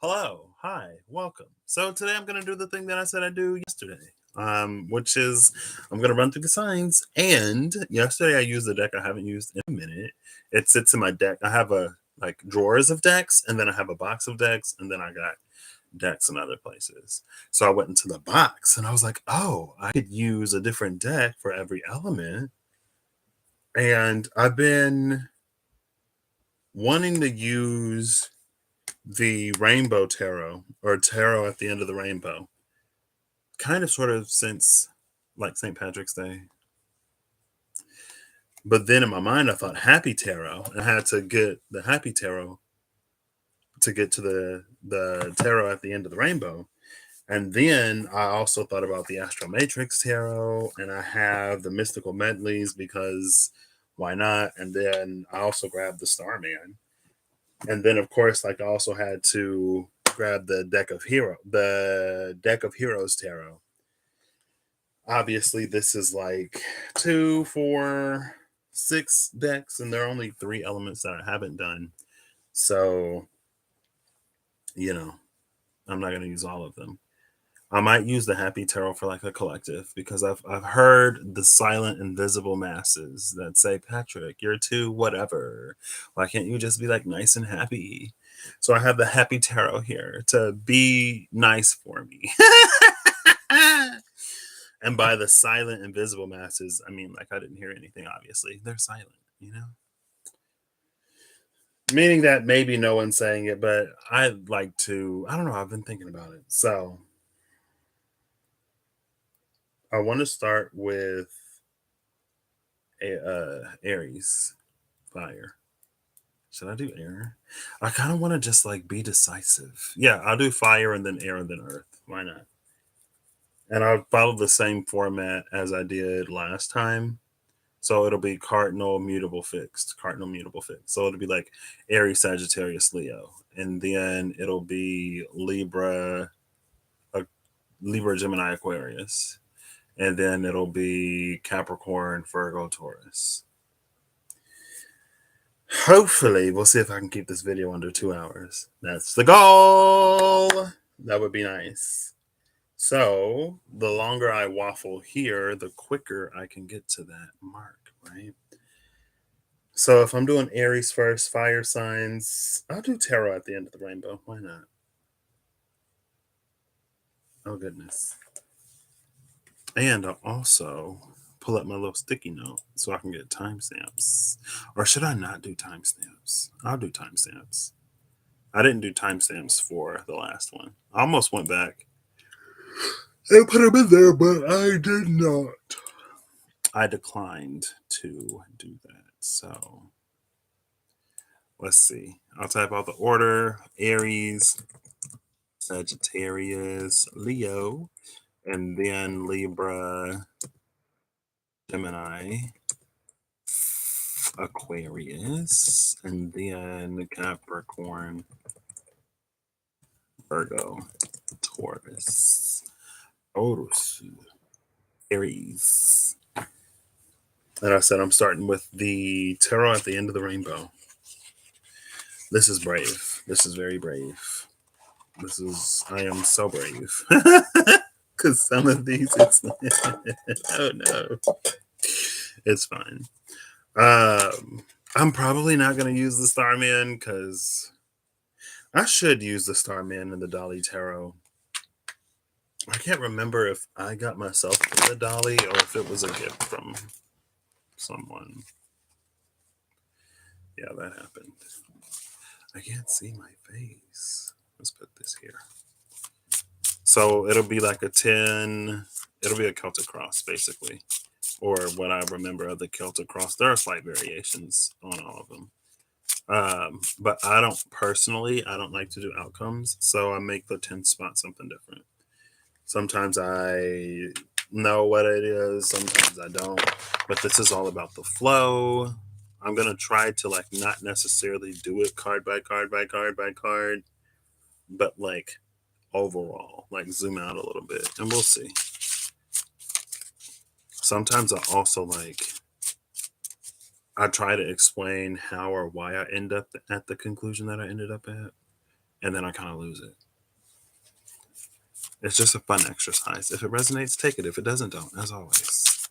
Hello, hi, welcome. So today I'm gonna do the thing that I said I'd do yesterday, which is I'm gonna run through the signs. And yesterday I used a deck I haven't used in a minute. It sits in my deck. I have a like drawers of decks, and then I have a box of decks, and then I got decks in other places. So I went into the box and I was like, oh, I could use a different deck for every element. And I've been wanting to use the rainbow tarot or tarot at the end of the rainbow kind of sort of since like St. Patrick's Day. But then in my mind I thought happy tarot. I had to get the happy tarot to get to the tarot at the end of the rainbow. And then I also thought about the Astro Matrix tarot, and I have the mystical medleys because why not? And then I also grabbed the Starman. And then of course, like I also had to grab the deck of heroes tarot. Obviously, this is like 2, 4, 6 decks, and there are only 3 elements that I haven't done. So, you know, I'm not going to use all of them. I might use the Happy Tarot for like a collective because I've heard the silent invisible masses that say, Patrick, you're too whatever. Why can't you just be like nice and happy? So I have the Happy Tarot here to be nice for me. And by the silent invisible masses, I mean like I didn't hear anything, obviously. They're silent, you know? Meaning that maybe no one's saying it, but I'd like to, I don't know, I've been thinking about it. So I want to start with Aries, fire. Should I do air? I kind of want to just like be decisive. Yeah, I'll do fire and then air and then earth. Why not? And I'll follow the same format as I did last time. So it'll be cardinal, mutable, fixed. Cardinal, mutable, fixed. So it'll be like Aries, Sagittarius, Leo. And then it'll be Libra, Gemini, Aquarius. And then it'll be Capricorn, Virgo, Taurus. Hopefully, we'll see if I can keep this video under 2 hours. That's the goal. That would be nice. So, the longer I waffle here, the quicker I can get to that mark, right? So, if I'm doing Aries first, fire signs, I'll do tarot at the end of the rainbow. Why not? Oh, goodness. And I'll also pull up my little sticky note so I can get timestamps. Or should I not do timestamps? I'll do timestamps. I didn't do timestamps for the last one. I almost went back and put them in there, but I did not. I declined to do that. So let's see. I'll type out the order: Aries, Sagittarius, Leo, and then Libra, Gemini, Aquarius, and then Capricorn, Virgo, Taurus, Aries. And I said I'm starting with the tarot at the end of the rainbow. This is brave. This is very brave. I am so brave. Because some of these, it's oh no. It's fine. I'm probably not going to use the Starman because I should use the Starman in the Dolly Tarot. I can't remember if I got myself the Dolly or if it was a gift from someone. Yeah, that happened. I can't see my face. Let's put this here. So it'll be like a 10. It'll be a Celtic cross, basically. Or what I remember of the Celtic cross. There are slight variations on all of them. But I don't like to do outcomes. So I make the 10 spot something different. Sometimes I know what it is. Sometimes I don't. But this is all about the flow. I'm going to try to like not necessarily do it card by card by card by card. But like overall, like zoom out a little bit and we'll see. Sometimes I try to explain how or why I end up at the conclusion that I ended up at. and then I kind of lose it. It's just a fun exercise. If it resonates, take it. If it doesn't, don't, as always.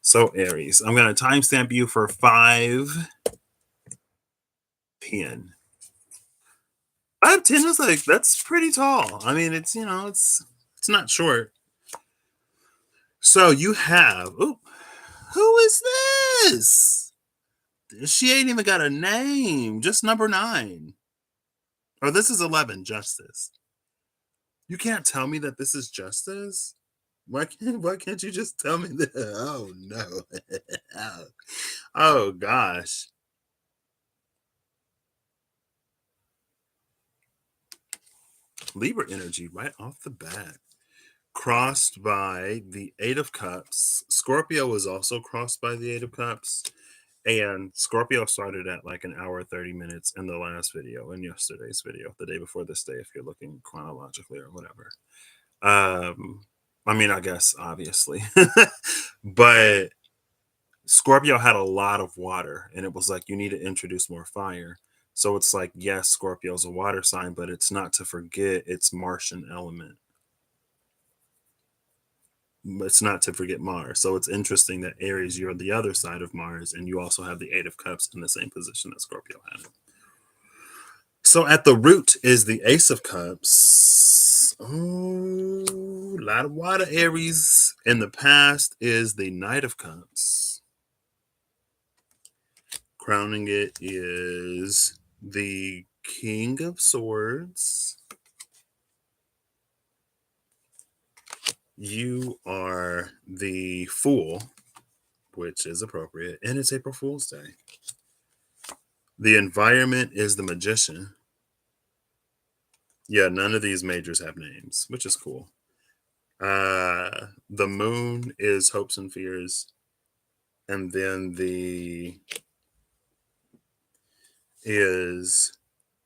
So Aries, I'm going to timestamp you for 5:10. 5:10 is like, that's pretty tall. I mean, it's, it's not short. So you have, who is this? She ain't even got a name, just number 9. Oh, this is 11, Justice. You can't tell me that this is Justice? Why can't you just tell me that? Oh no. Oh gosh. Libra energy right off the bat. Crossed by the 8 of Cups. Scorpio was also crossed by the 8 of Cups. And Scorpio started at like an hour 30 minutes in the last video, in yesterday's video, the day before this day, if you're looking chronologically or whatever. I mean, I guess obviously, but Scorpio had a lot of water, and it was like, you need to introduce more fire. So it's like, yes, Scorpio's a water sign, but it's not to forget its Martian element. It's not to forget Mars. So it's interesting that Aries, you're the other side of Mars, and you also have the 8 of Cups in the same position that Scorpio had. So at the root is the Ace of Cups. Oh, a lot of water, Aries. In the past is the Knight of Cups. Crowning it is the King of Swords. You are the Fool, which is appropriate, and it's April Fool's Day. The environment is the Magician. Yeah, none of these majors have names, which is cool. The moon is hopes and fears. And then is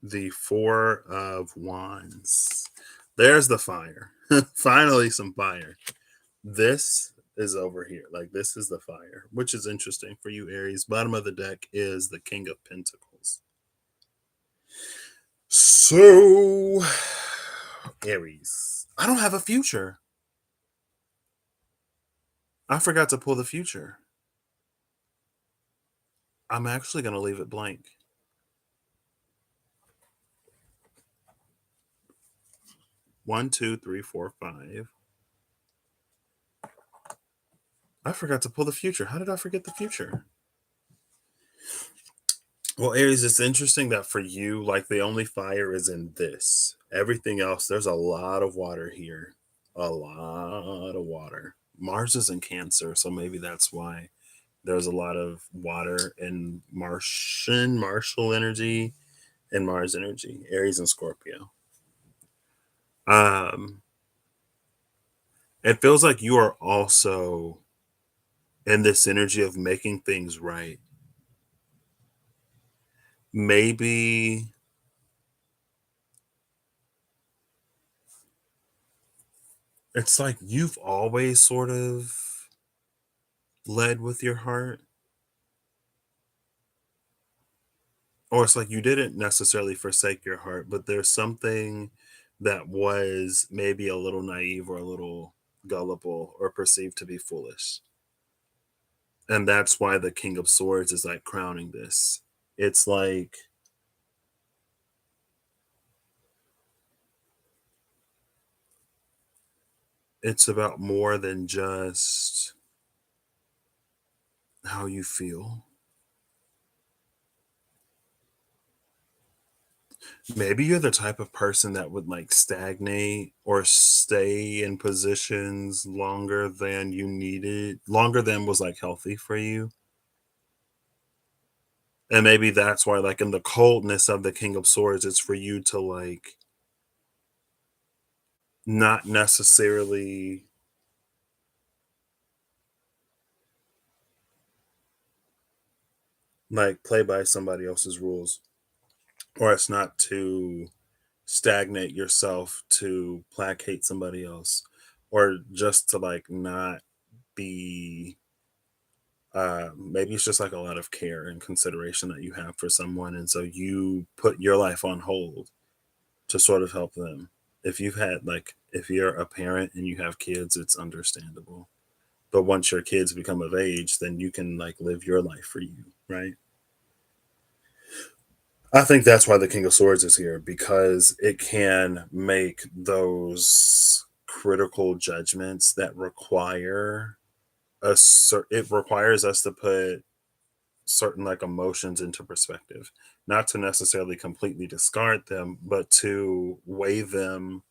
the 4 of Wands. There's the fire. Finally, some fire. This is over here. Like, this is the fire, which is interesting for you, Aries. Bottom of the deck is the King of Pentacles. So, Aries, I don't have a future. I forgot to pull the future. I'm actually going to leave it blank. One, two, three, four, 5. I forgot to pull the future. How did I forget the future? Well, Aries, it's interesting that for you, like, the only fire is in this. Everything else, there's a lot of water here. A lot of water. Mars is in Cancer, so maybe that's why there's a lot of water in martial energy and Mars energy, Aries and Scorpio. It feels like you are also in this energy of making things right. Maybe it's like you've always sort of led with your heart. Or it's like you didn't necessarily forsake your heart, but there's something that was maybe a little naive or a little gullible or perceived to be foolish. And that's why the King of Swords is like crowning this. It's like it's about more than just how you feel. Maybe you're the type of person that would like stagnate or stay in positions longer than you needed, longer than was like healthy for you. And maybe that's why, like, in the coldness of the King of Swords, it's for you to like not necessarily like play by somebody else's rules, or it's not to stagnate yourself to placate somebody else, or just to like not be maybe it's just like a lot of care and consideration that you have for someone, and so you put your life on hold to sort of help them. If you've had, like, if you're a parent and you have kids, it's understandable. But once your kids become of age, then you can like live your life for you, right? I think that's why the King of Swords is here, because it can make those critical judgments that require it requires us to put certain like emotions into perspective, not to necessarily completely discard them, but to weigh them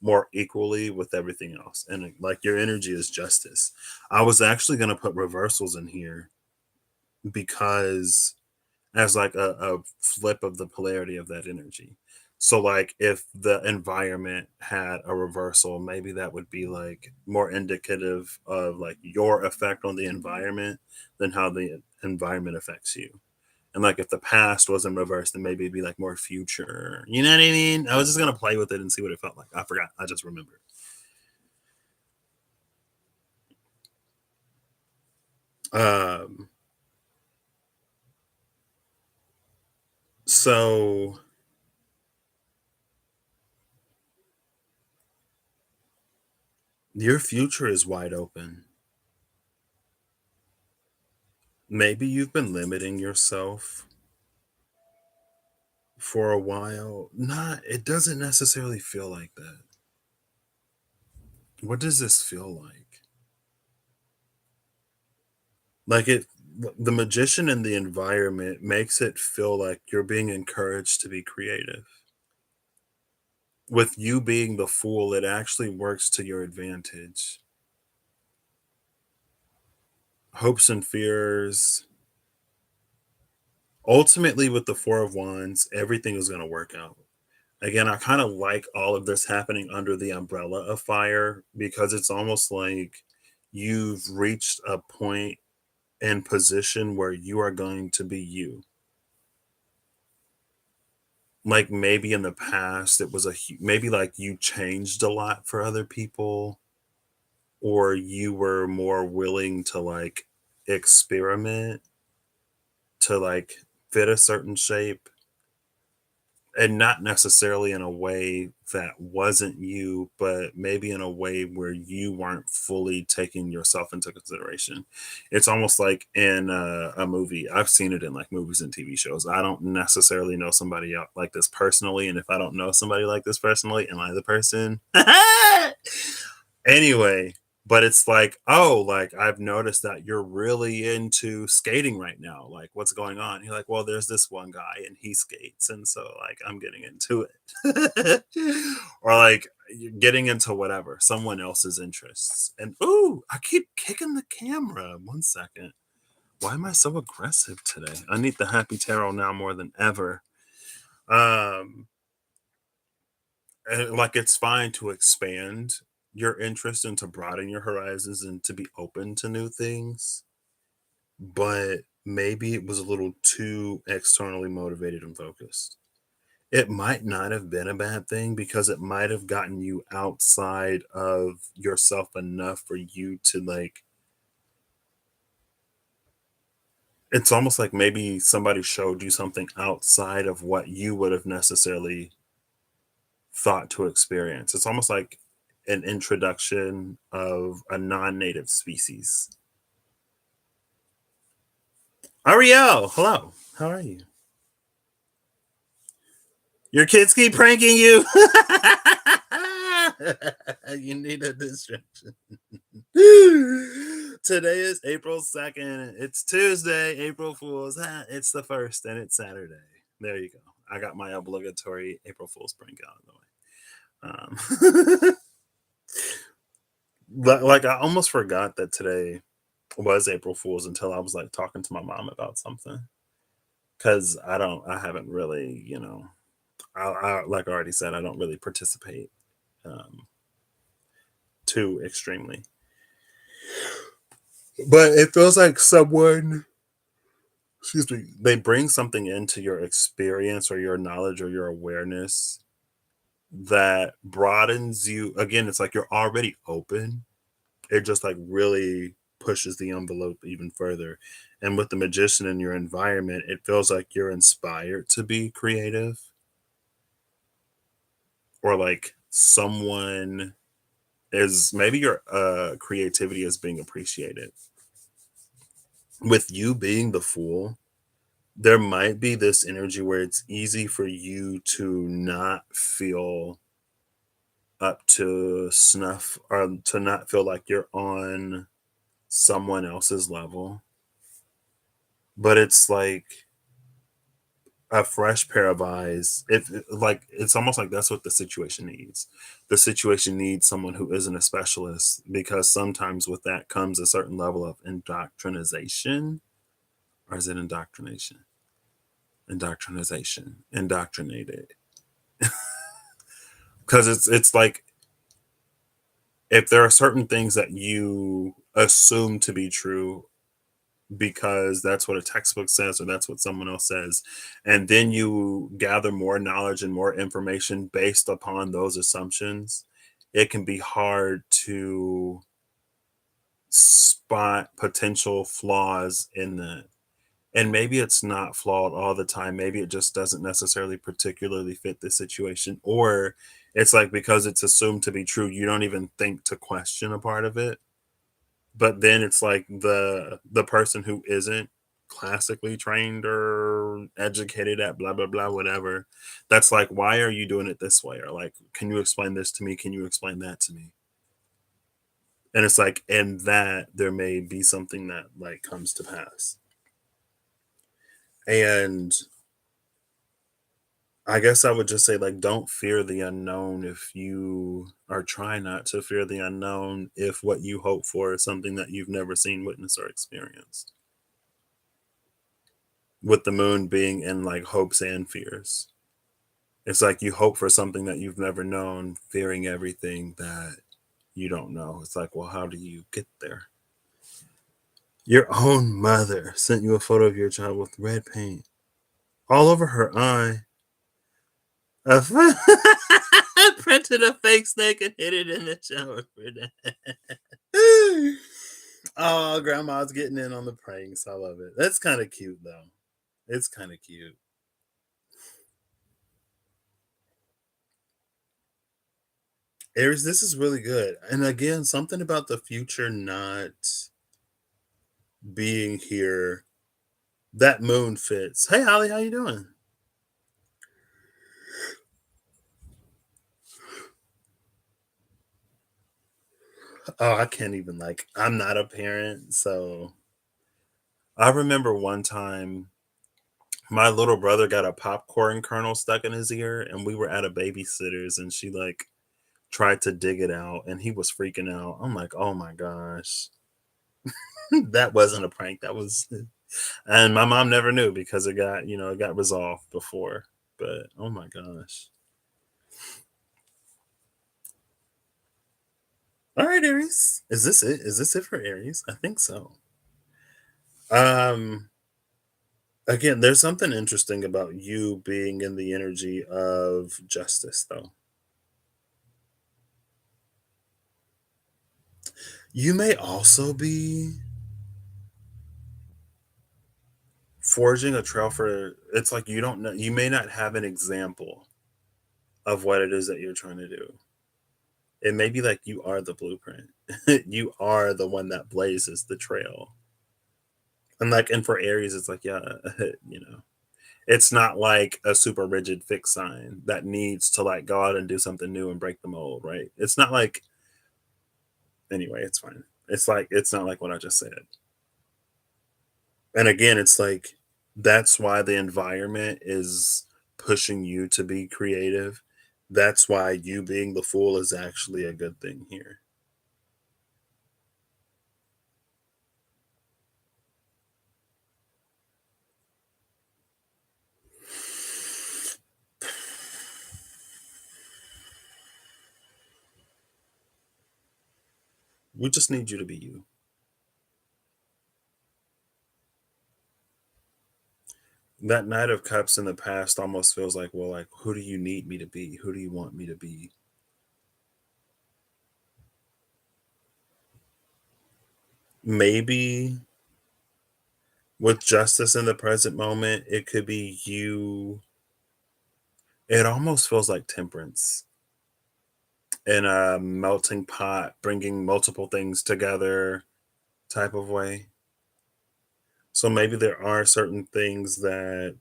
more equally with everything else. And like your energy is justice. I was actually going to put reversals in here because as like a flip of the polarity of that energy. So like if the environment had a reversal, maybe that would be like more indicative of like your effect on the environment than how the environment affects you. And like if the past was in reverse, then maybe it'd be like more future. You know what I mean? I was just gonna play with it and see what it felt like. I forgot. I just remembered. Um so your future is wide open. Maybe you've been limiting yourself for a while. Not, it doesn't necessarily feel like that. What does this feel like? Like it, the magician in the environment makes it feel like you're being encouraged to be creative. With you being the fool, it actually works to your advantage. Hopes and fears. Ultimately, with the Four of Wands, everything is going to work out. Again, I kind of like all of this happening under the umbrella of fire because it's almost like you've reached a point and position where you are going to be you. Like maybe in the past, it was maybe like you changed a lot for other people, or you were more willing to like experiment to like fit a certain shape, and not necessarily in a way that wasn't you, but maybe in a way where you weren't fully taking yourself into consideration. It's almost like in a movie. I've seen it in like movies and TV shows. I don't necessarily know somebody out like this personally, and if I don't know somebody like this personally, am I the person? Anyway, but it's like, oh, like I've noticed that you're really into skating right now. Like, what's going on? You're like, well, there's this one guy and he skates. And so, like, I'm getting into it. Or like you're getting into whatever, someone else's interests. And ooh, I keep kicking the camera. 1 second. Why am I so aggressive today? I need the happy tarot now more than ever. Um, and like it's fine to expand your interest and to broaden your horizons and to be open to new things, but maybe it was a little too externally motivated and focused. It might not have been a bad thing because it might have gotten you outside of yourself enough for you to like, it's almost like maybe somebody showed you something outside of what you would have necessarily thought to experience. It's almost like an introduction of a non-native species. Ariel, hello. How are you? Your kids keep pranking you. You need a distraction. Today is April 2nd. It's Tuesday, April Fool's. It's the 1st and it's Saturday. There you go. I got my obligatory April Fool's prank out of the way. Like I almost forgot that today was April Fool's until I was like talking to my mom about something. Cause I haven't really, I like I already said, I don't really participate um, too extremely. But it feels like someone, excuse me, they bring something into your experience or your knowledge or your awareness that broadens you. Again, it's like you're already open. It just like really pushes the envelope even further. And with the magician in your environment, it feels like you're inspired to be creative. or like someone is, maybe your creativity is being appreciated. With you being the Fool, there might be this energy where it's easy for you to not feel up to snuff, or to not feel like you're on someone else's level. But it's like a fresh pair of eyes. Like it's almost like that's what the situation needs. The situation needs someone who isn't a specialist, because sometimes with that comes a certain level of indoctrination. Or is it indoctrination? Indoctrination. Indoctrinated. Because it's like, if there are certain things that you assume to be true because that's what a textbook says or that's what someone else says, and then you gather more knowledge and more information based upon those assumptions, it can be hard to spot potential flaws in that. And maybe it's not flawed all the time, maybe it just doesn't necessarily particularly fit the situation, or it's like, because it's assumed to be true, you don't even think to question a part of it. But then it's like the person who isn't classically trained or educated at blah blah blah whatever, that's like, why are you doing it this way, or like, can you explain this to me, can you explain that to me? And it's like, in that there may be something that like comes to pass. And I guess I would just say, like, don't fear the unknown. If you are trying not to fear the unknown, if what you hope for is something that you've never seen, witnessed, or experienced. With the moon being in like hopes and fears. It's like you hope for something that you've never known, fearing everything that you don't know. It's like, well, how do you get there? Your own mother sent you a photo of your child with red paint all over her eye. A printed a fake snake and hid it in the shower for that. Oh, grandma's getting in on the pranks. I love it. That's kind of cute, though. It's kind of cute. Aries, this is really good. And again, something about the future not being here. That moon fits. Hey, Holly, how you doing? Oh, I can't even, like, I'm not a parent, so I remember one time my little brother got a popcorn kernel stuck in his ear, and we were at a babysitter's, and she like tried to dig it out, and he was freaking out. I'm like, oh my gosh, that wasn't a prank. That was, and my mom never knew because it got, it got resolved before. But oh my gosh. All right, Aries. Is this it? Is this it for Aries? I think so. Um, Again, there's something interesting about you being in the energy of justice, though. You may also be forging a trail for, it's like, you don't know, you may not have an example of what it is that you're trying to do. It may be like you are the blueprint. You are the one that blazes the trail. And for Aries, it's like, yeah, it's not like a super rigid fixed sign that needs to like go out and do something new and break the mold, right? It's not like, anyway, it's fine. It's like, it's not like what I just said. And again, it's like, that's why the environment is pushing you to be creative. That's why you being the Fool is actually a good thing here. We just need you to be you. That Knight of Cups in the past almost feels like, well, like, who do you need me to be? Who do you want me to be? Maybe with justice in the present moment, it could be you. It almost feels like temperance. in a melting pot, bringing multiple things together type of way. So maybe there are certain things that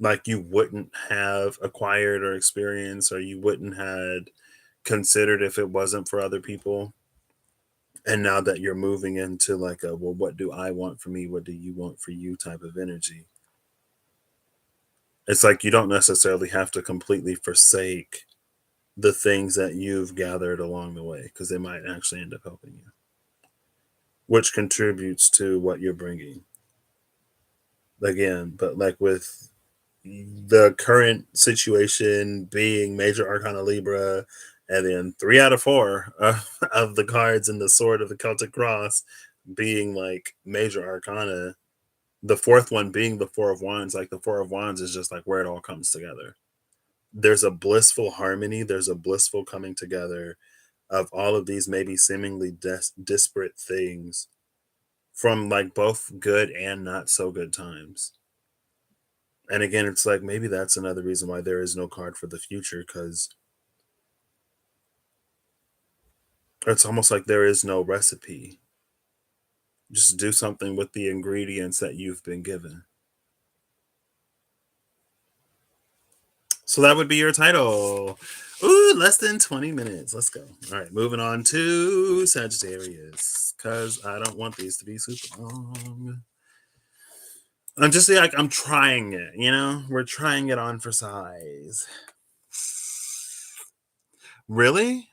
like you wouldn't have acquired or experienced or you wouldn't had considered if it wasn't for other people. And now that you're moving into like a, well, what do I want for me? What do you want for you type of energy? It's like you don't necessarily have to completely forsake the things that you've gathered along the way because they might actually end up helping you, which contributes to what you're bringing. Again, but like with the current situation being major arcana Libra, and then 3 out of 4 of the cards in the sword of the Celtic cross being like major arcana, the fourth one being the Four of Wands. Like the Four of Wands is just like where it all comes together. There's a blissful harmony, there's a blissful coming together of all of these maybe seemingly disparate things from like both good and not so good times. And again, it's like maybe that's another reason why there is no card for the future, because it's almost like there is no recipe. Just do something with the ingredients that you've been given. So that would be your title. Ooh, less than 20 minutes. Let's go. All right, moving on to Sagittarius, because I don't want these to be super long. I'm just like, I'm trying it, We're trying it on for size. Really?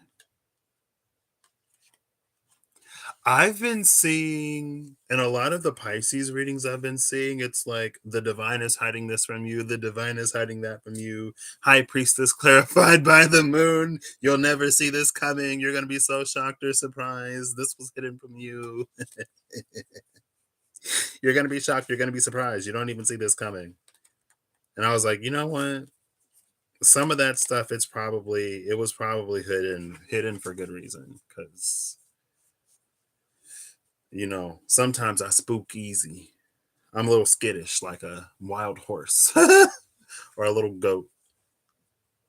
I've been seeing in a lot of the Pisces readings I've been seeing, it's like the divine is hiding this from you, the divine is hiding that from you. High priestess clarified by the moon. You'll never see this coming. You're going to be so shocked or surprised. This was hidden from you. You're going to be shocked. You're going to be surprised. You don't even see this coming. And I was like, you know what? Some of that stuff, it was probably hidden for good reason. Because sometimes I spook easy. I'm a little skittish, like a wild horse or a little goat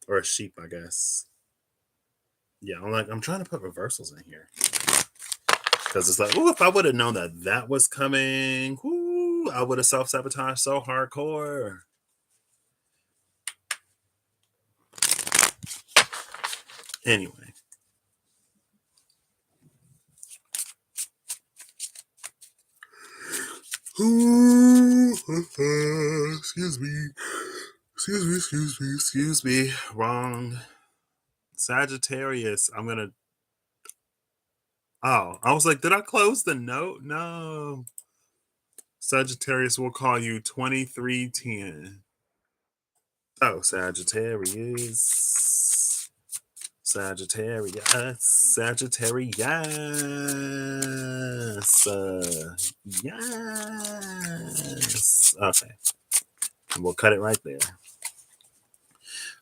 or a sheep, I guess. Yeah, I'm trying to put reversals in here because it's like, oh, if I would have known that was coming, whoo, I would have self-sabotaged so hardcore. Anyway. Excuse me. Wrong. Sagittarius. Oh, I was like, did I close the note? No. Sagittarius will call you 2310. Oh, Sagittarius. Sagittarius. Yes. Okay. We'll cut it right there.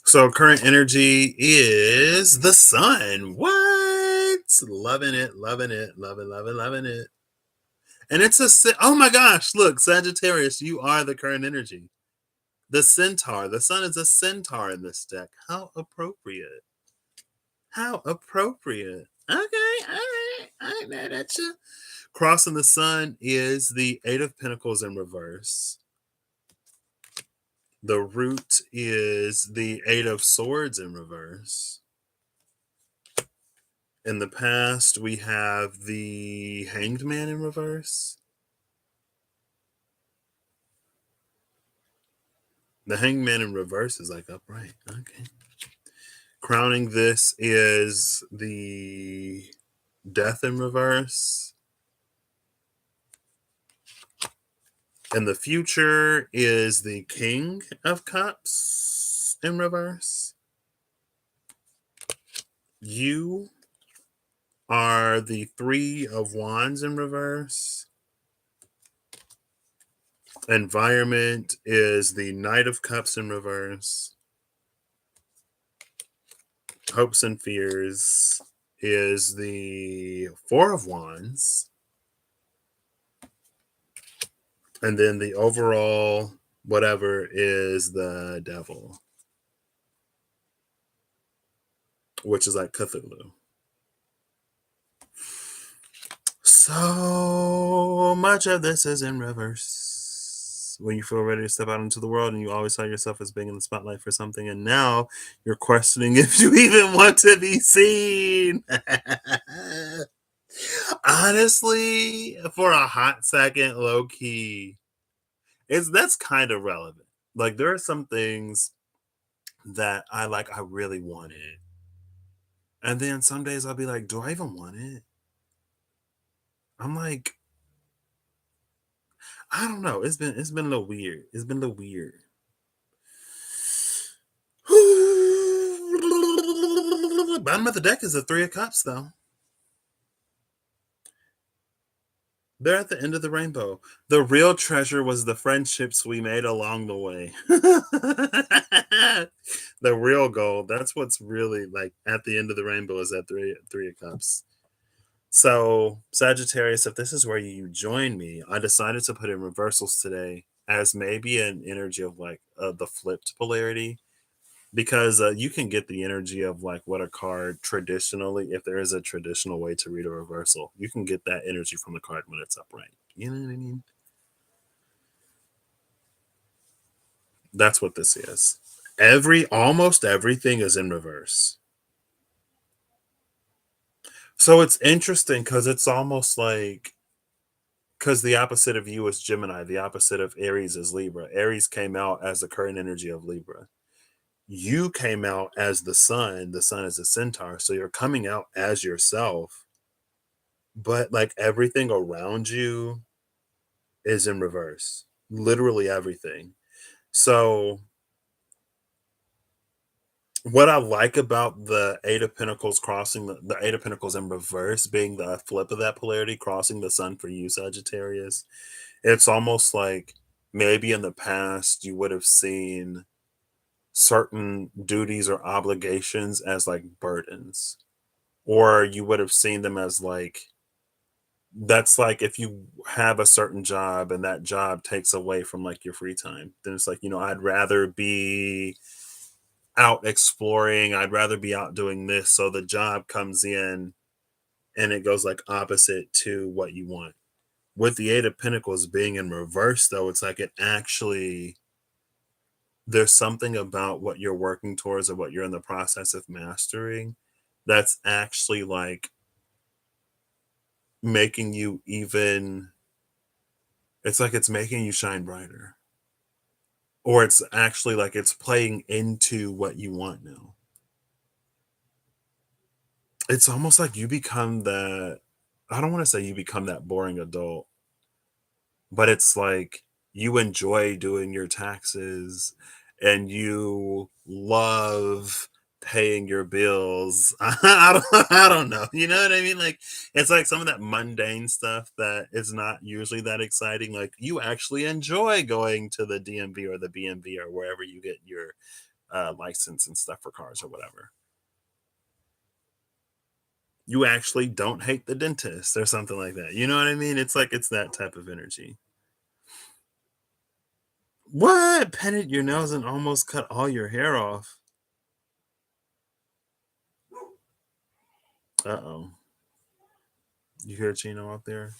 So current energy is the sun. What? Loving it, loving it, loving it. And it's oh my gosh, look, Sagittarius, you are the current energy. The centaur. The sun is a centaur in this deck. How appropriate. How appropriate. Okay, all right. I'm mad at you. Crossing the sun is the Eight of Pentacles in reverse. The root is the Eight of Swords in reverse. In the past, we have the Hanged Man in reverse. The Hanged Man in reverse is like upright. Okay. Crowning this is the Death in reverse. And the future is the King of Cups in reverse. You are the Three of Wands in reverse. Environment is the Knight of Cups in reverse. Hopes and Fears is the Four of Wands. And then the overall whatever is the Devil. which is like Cthulhu. So much of this is in reverse. When you feel ready to step out into the world and you always saw yourself as being in the spotlight for something, and now you're questioning if you even want to be seen. Honestly, for a hot second, low key, that's kind of relevant. Like there are some things that I really wanted. And then some days I'll be like, do I even want it? I'm like, I don't know. It's been a little weird. It's been a little weird. Bottom of the deck is the Three of Cups, though. They're at the end of the rainbow. The real treasure was the friendships we made along the way. The real gold. That's what's really like at the end of the rainbow is that three of cups. So, Sagittarius, if this is where you join me, I decided to put in reversals today as maybe an energy of like the flipped polarity because you can get the energy of like what a card traditionally, if there is a traditional way to read a reversal, you can get that energy from the card when it's upright. You know what I mean? That's what this is. Almost everything is in reverse. So it's interesting because it's almost like because the opposite of you is Gemini, the opposite of Aries is Libra. Aries came out as the current energy of Libra. You came out as the sun. The sun is a centaur. So you're coming out as yourself, but like everything around you is in reverse. Literally everything. So what I like about the Eight of Pentacles crossing the Eight of Pentacles in reverse being the flip of that polarity, crossing the sun for you, Sagittarius, it's almost like maybe in the past you would have seen certain duties or obligations as like burdens, or you would have seen them as like that's like if you have a certain job and that job takes away from like your free time, then it's like, I'd rather be out exploring, I'd rather be out doing this. So the job comes in and it goes like opposite to what you want. With the Eight of Pentacles being in reverse, though, it's like it actually, there's something about what you're working towards or what you're in the process of mastering that's actually like making you even, it's like it's making you shine brighter. Or it's actually like it's playing into what you want now. It's almost like you become that, I don't want to say you become that boring adult, but it's like you enjoy doing your taxes and you love paying your bills. I don't know. You know what I mean? Like it's like some of that mundane stuff that is not usually that exciting. Like you actually enjoy going to the DMV or the BMV or wherever you get your license and stuff for cars or whatever. You actually don't hate the dentist or something like that. You know what I mean? It's like it's that type of energy. What? Painted your nails and almost cut all your hair off. Uh-oh. You hear Chino out there?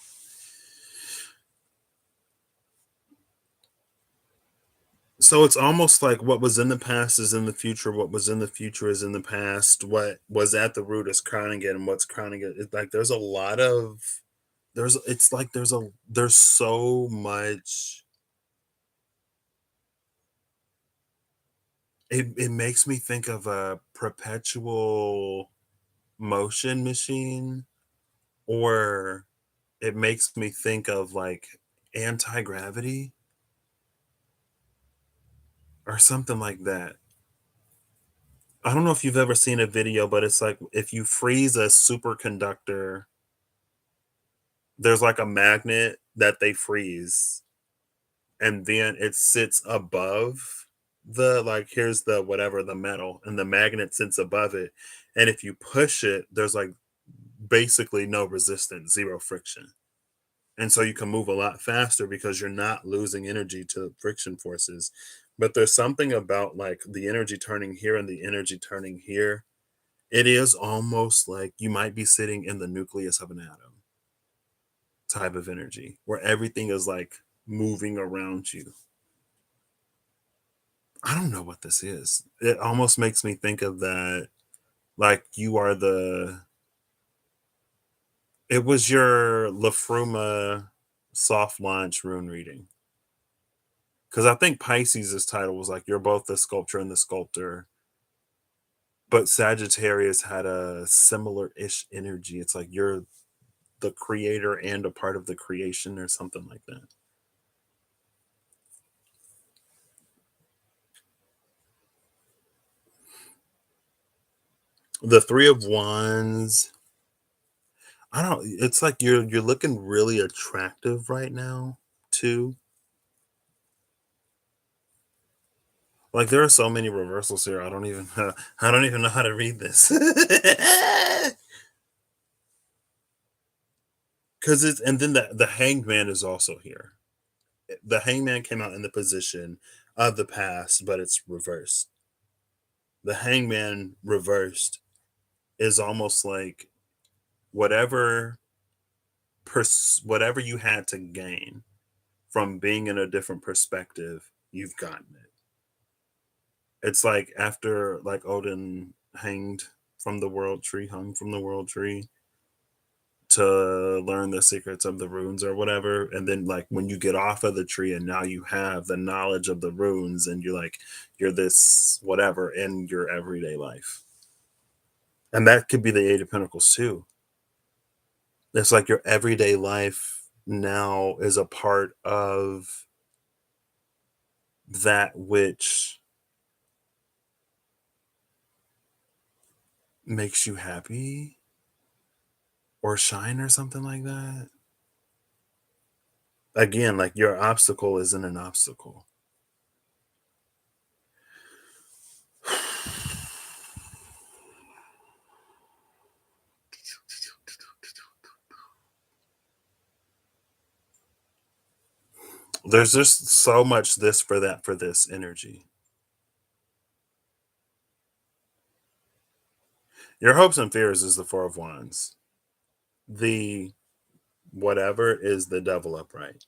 So it's almost like what was in the past is in the future. What was in the future is in the past. What was at the root is crowning it, and what's crowning it. It's like there's a lot of it's like there's so much. It makes me think of a perpetual motion machine, or it makes me think of like anti-gravity or something like that. I don't know if you've ever seen a video, but it's like if you freeze a superconductor, there's like a magnet that they freeze, and then it sits above the like here's the whatever the metal, and the magnet sits above it. And if you push it, there's like basically no resistance, zero friction. And so you can move a lot faster because you're not losing energy to friction forces. But there's something about like the energy turning here and the energy turning here It is almost like you might be sitting in the nucleus of an atom type of energy where everything is like moving around you. I don't know what this is. It almost makes me think of that, like you are the. It was your Lafruma soft launch rune reading. Because I think Pisces' title was like, you're both the sculptor and the sculptor. But Sagittarius had a similar ish energy. It's like you're the creator and a part of the creation or something like that. The Three of Wands, I don't, it's like you're looking really attractive right now, too. Like there are so many reversals here. I don't even I don't even know how to read this. Cuz it's and then the Hanged Man is also here. The Hanged Man came out in the position of the past, but it's reversed. The Hanged Man reversed is almost like whatever whatever you had to gain from being in a different perspective, you've gotten it. It's like after like Odin hanged from the world tree, hung from the world tree to learn the secrets of the runes or whatever. And then like when you get off of the tree and now you have the knowledge of the runes and you're like, you're this whatever in your everyday life. And that could be the Eight of Pentacles too. It's like your everyday life now is a part of that which makes you happy or shine or something like that. Again, like your obstacle isn't an obstacle. There's just so much this for that for this energy. Your hopes and fears is the Four of Wands. The whatever is the devil upright.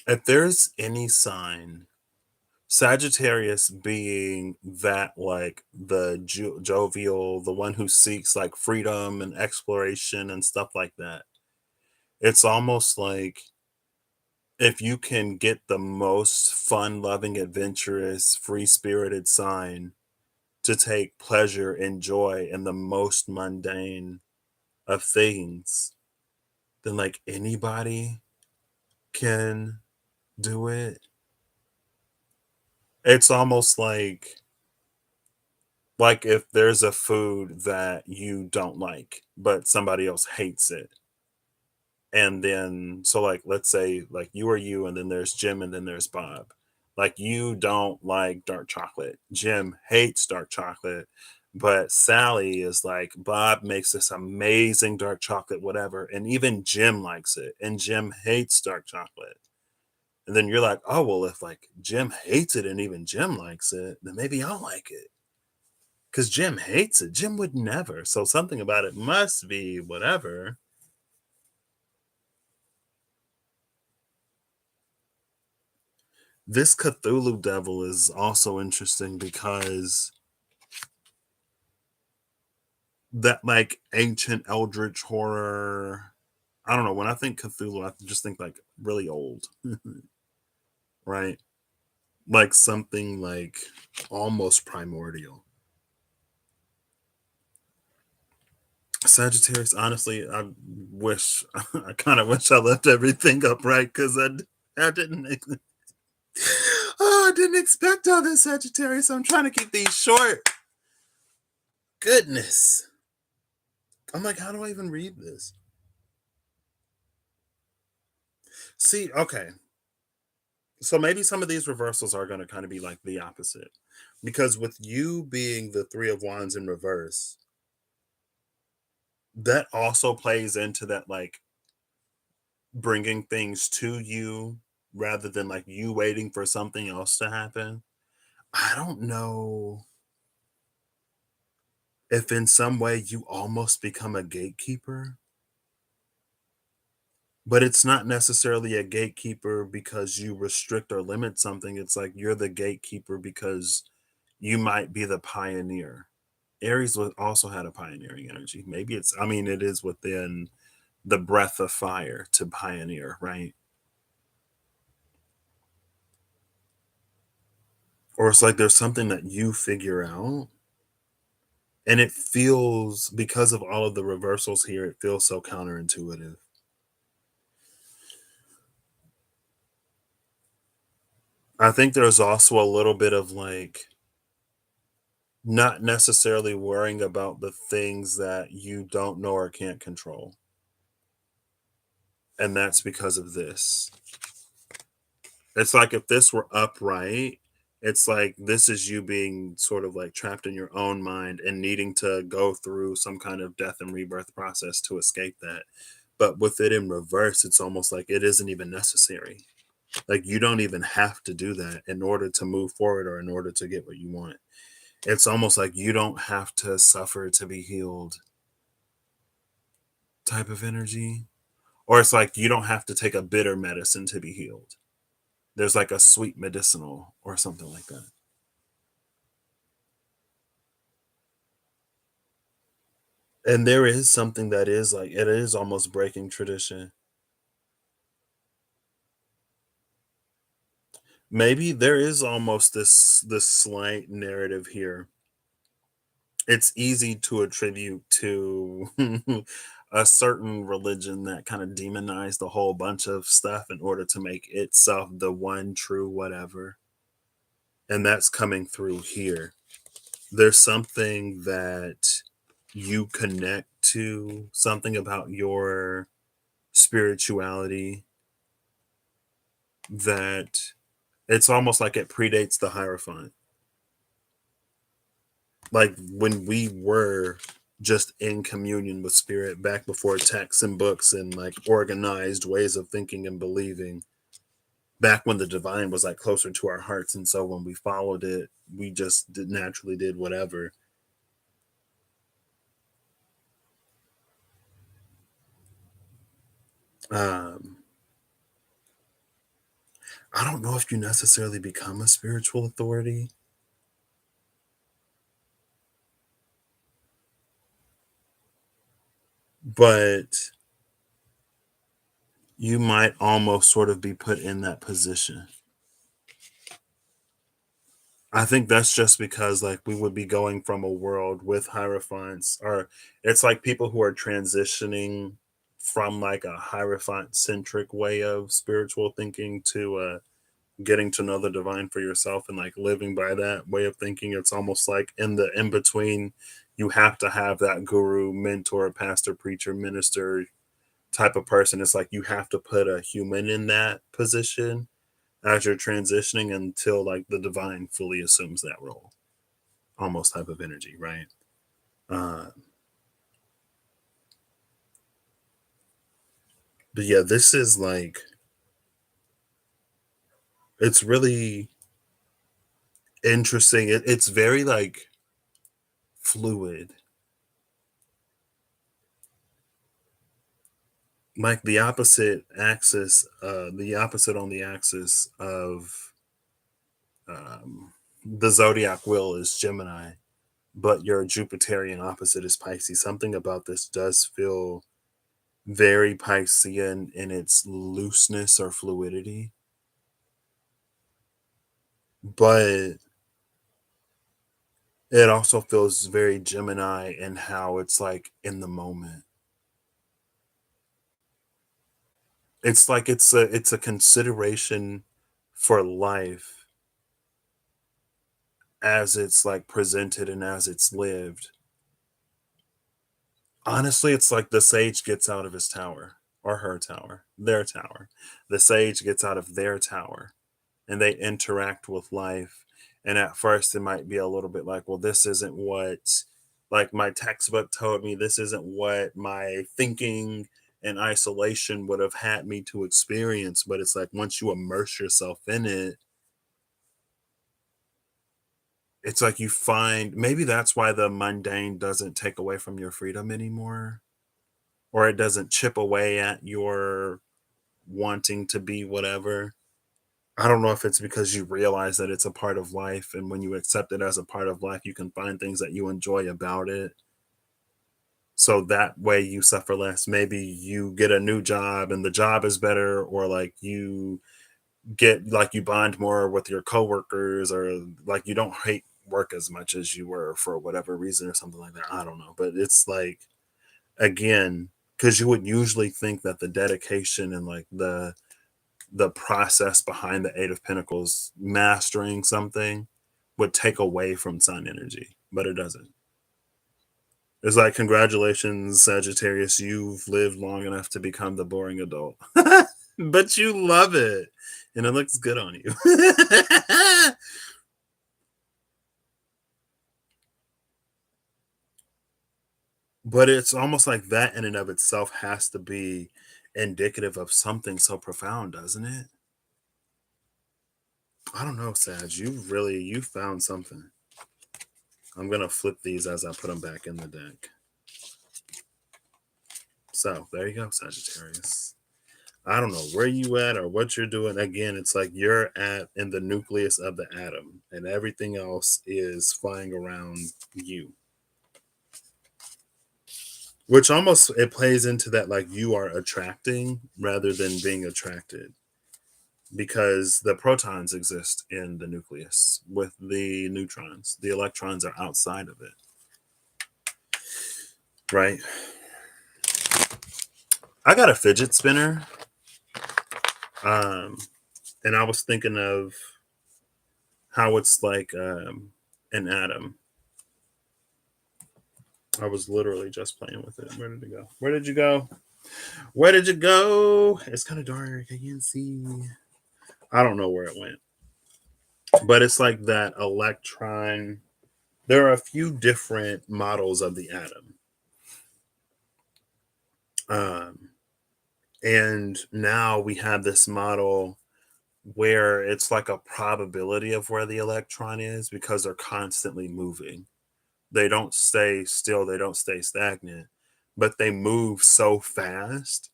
If there's any sign, Sagittarius being that like the jovial, the one who seeks like freedom and exploration and stuff like that, it's almost like if you can get the most fun loving, adventurous, free spirited sign to take pleasure and joy in the most mundane of things, then like anybody can do it. It's almost like if there's a food that you don't like, but somebody else hates it. And then so like let's say like you are you and then there's Jim and then there's Bob. Like you don't like dark chocolate. Jim hates dark chocolate, but Sally is like Bob makes this amazing dark chocolate whatever and even Jim likes it and Jim hates dark chocolate. And then you're like, "Oh, well if like Jim hates it and even Jim likes it, then maybe I'll like it." Cuz Jim hates it. Jim would never. So something about it must be whatever. This Cthulhu devil is also interesting because that like ancient eldritch horror. I don't know. When I think Cthulhu, I just think like really old, right? Like something like almost primordial. Sagittarius, honestly, I wish, I kind of wish I left everything up right because I didn't, oh, I didn't expect all this Sagittarius. I'm trying to keep these short. Goodness. I'm like, how do I even read this? See, okay. So maybe some of these reversals are going to kind of be like the opposite. Because with you being the Three of Wands in reverse, that also plays into that like bringing things to you rather than like you waiting for something else to happen. I don't know if in some way you almost become a gatekeeper, but it's not necessarily a gatekeeper because you restrict or limit something. It's like you're the gatekeeper because you might be the pioneer. Aries also had a pioneering energy. Maybe it's, I mean, it is within the breath of fire to pioneer, right? Or it's like there's something that you figure out. And it feels, because of all of the reversals here, it feels so counterintuitive. I think there's also a little bit of like not necessarily worrying about the things that you don't know or can't control. And that's because of this. It's like if this were upright, it's like this is you being sort of like trapped in your own mind and needing to go through some kind of death and rebirth process to escape that. But with it in reverse, it's almost like it isn't even necessary. Like you don't even have to do that in order to move forward or in order to get what you want. It's almost like you don't have to suffer to be healed type of energy. Or it's like you don't have to take a bitter medicine to be healed. There's like a sweet medicinal or something like that. And there is something that is like it is almost breaking tradition. Maybe there is almost this slight narrative here. It's easy to attribute to a certain religion that kind of demonized a whole bunch of stuff in order to make itself the one true whatever. And that's coming through here. There's something that you connect to, something about your spirituality that it's almost like it predates the Hierophant. Like when we were just in communion with spirit back before texts and books and like organized ways of thinking and believing, back when the divine was like closer to our hearts. And so when we followed it, we just naturally did whatever. Um, I don't know if you necessarily become a spiritual authority, but you might almost sort of be put in that position. I think that's just because like we would be going from a world with hierophants, or it's like people who are transitioning from like a hierophant centric way of spiritual thinking to getting to know the divine for yourself and like living by that way of thinking. It's almost like in the in between, you have to have that guru, mentor, pastor, preacher, minister type of person. It's like you have to put a human in that position as you're transitioning until like the divine fully assumes that role, almost type of energy, right? uh but yeah, this is like it's really interesting. It's very like fluid, like the opposite on the axis of the zodiac wheel is Gemini, but your Jupiterian opposite is Pisces. Something about this does feel very Piscean in its looseness or fluidity, but it also feels very Gemini in how it's like in the moment. It's like it's a consideration for life as it's like presented and as it's lived. Honestly, it's like the sage gets out of his tower or her tower, their tower. The sage gets out of their tower and they interact with life. And at first, it might be a little bit like, well, this isn't what like my textbook told me. This isn't what my thinking and isolation would have had me to experience. But it's like once you immerse yourself in it, it's like you find maybe that's why the mundane doesn't take away from your freedom anymore, or it doesn't chip away at your wanting to be whatever. I don't know if it's because you realize that it's a part of life, and when you accept it as a part of life, you can find things that you enjoy about it. So that way you suffer less. Maybe you get a new job and the job is better, or like you get like you bond more with your coworkers, or like you don't hate work as much as you were for whatever reason or something like that. I don't know. But it's like again, because you would usually think that the dedication and like the process behind the Eight of Pentacles mastering something would take away from sun energy, but it doesn't. It's like, congratulations, Sagittarius, you've lived long enough to become the boring adult. But you love it, and it looks good on you. But it's almost like that in and of itself has to be indicative of something so profound, doesn't it? I don't know, Sag. You found something. I'm gonna flip these as I put them back in the deck. So there you go, Sagittarius. I don't know where you at or what you're doing. Again, it's like you're at in the nucleus of the atom, and everything else is flying around you. Which almost it plays into that like you are attracting rather than being attracted, because the protons exist in the nucleus with the neutrons. The electrons are outside of it, right? I got a fidget spinner, um, and I was thinking of how it's like an atom. I was literally just playing with it. Where did it go? Where did you go? Where did you go? It's kind of dark. I can't see. I don't know where it went. But it's like that electron. There are a few different models of the atom. Um, and now we have this model where it's like a probability of where the electron is because they're constantly moving. They don't stay still, they don't stay stagnant, but they move so fast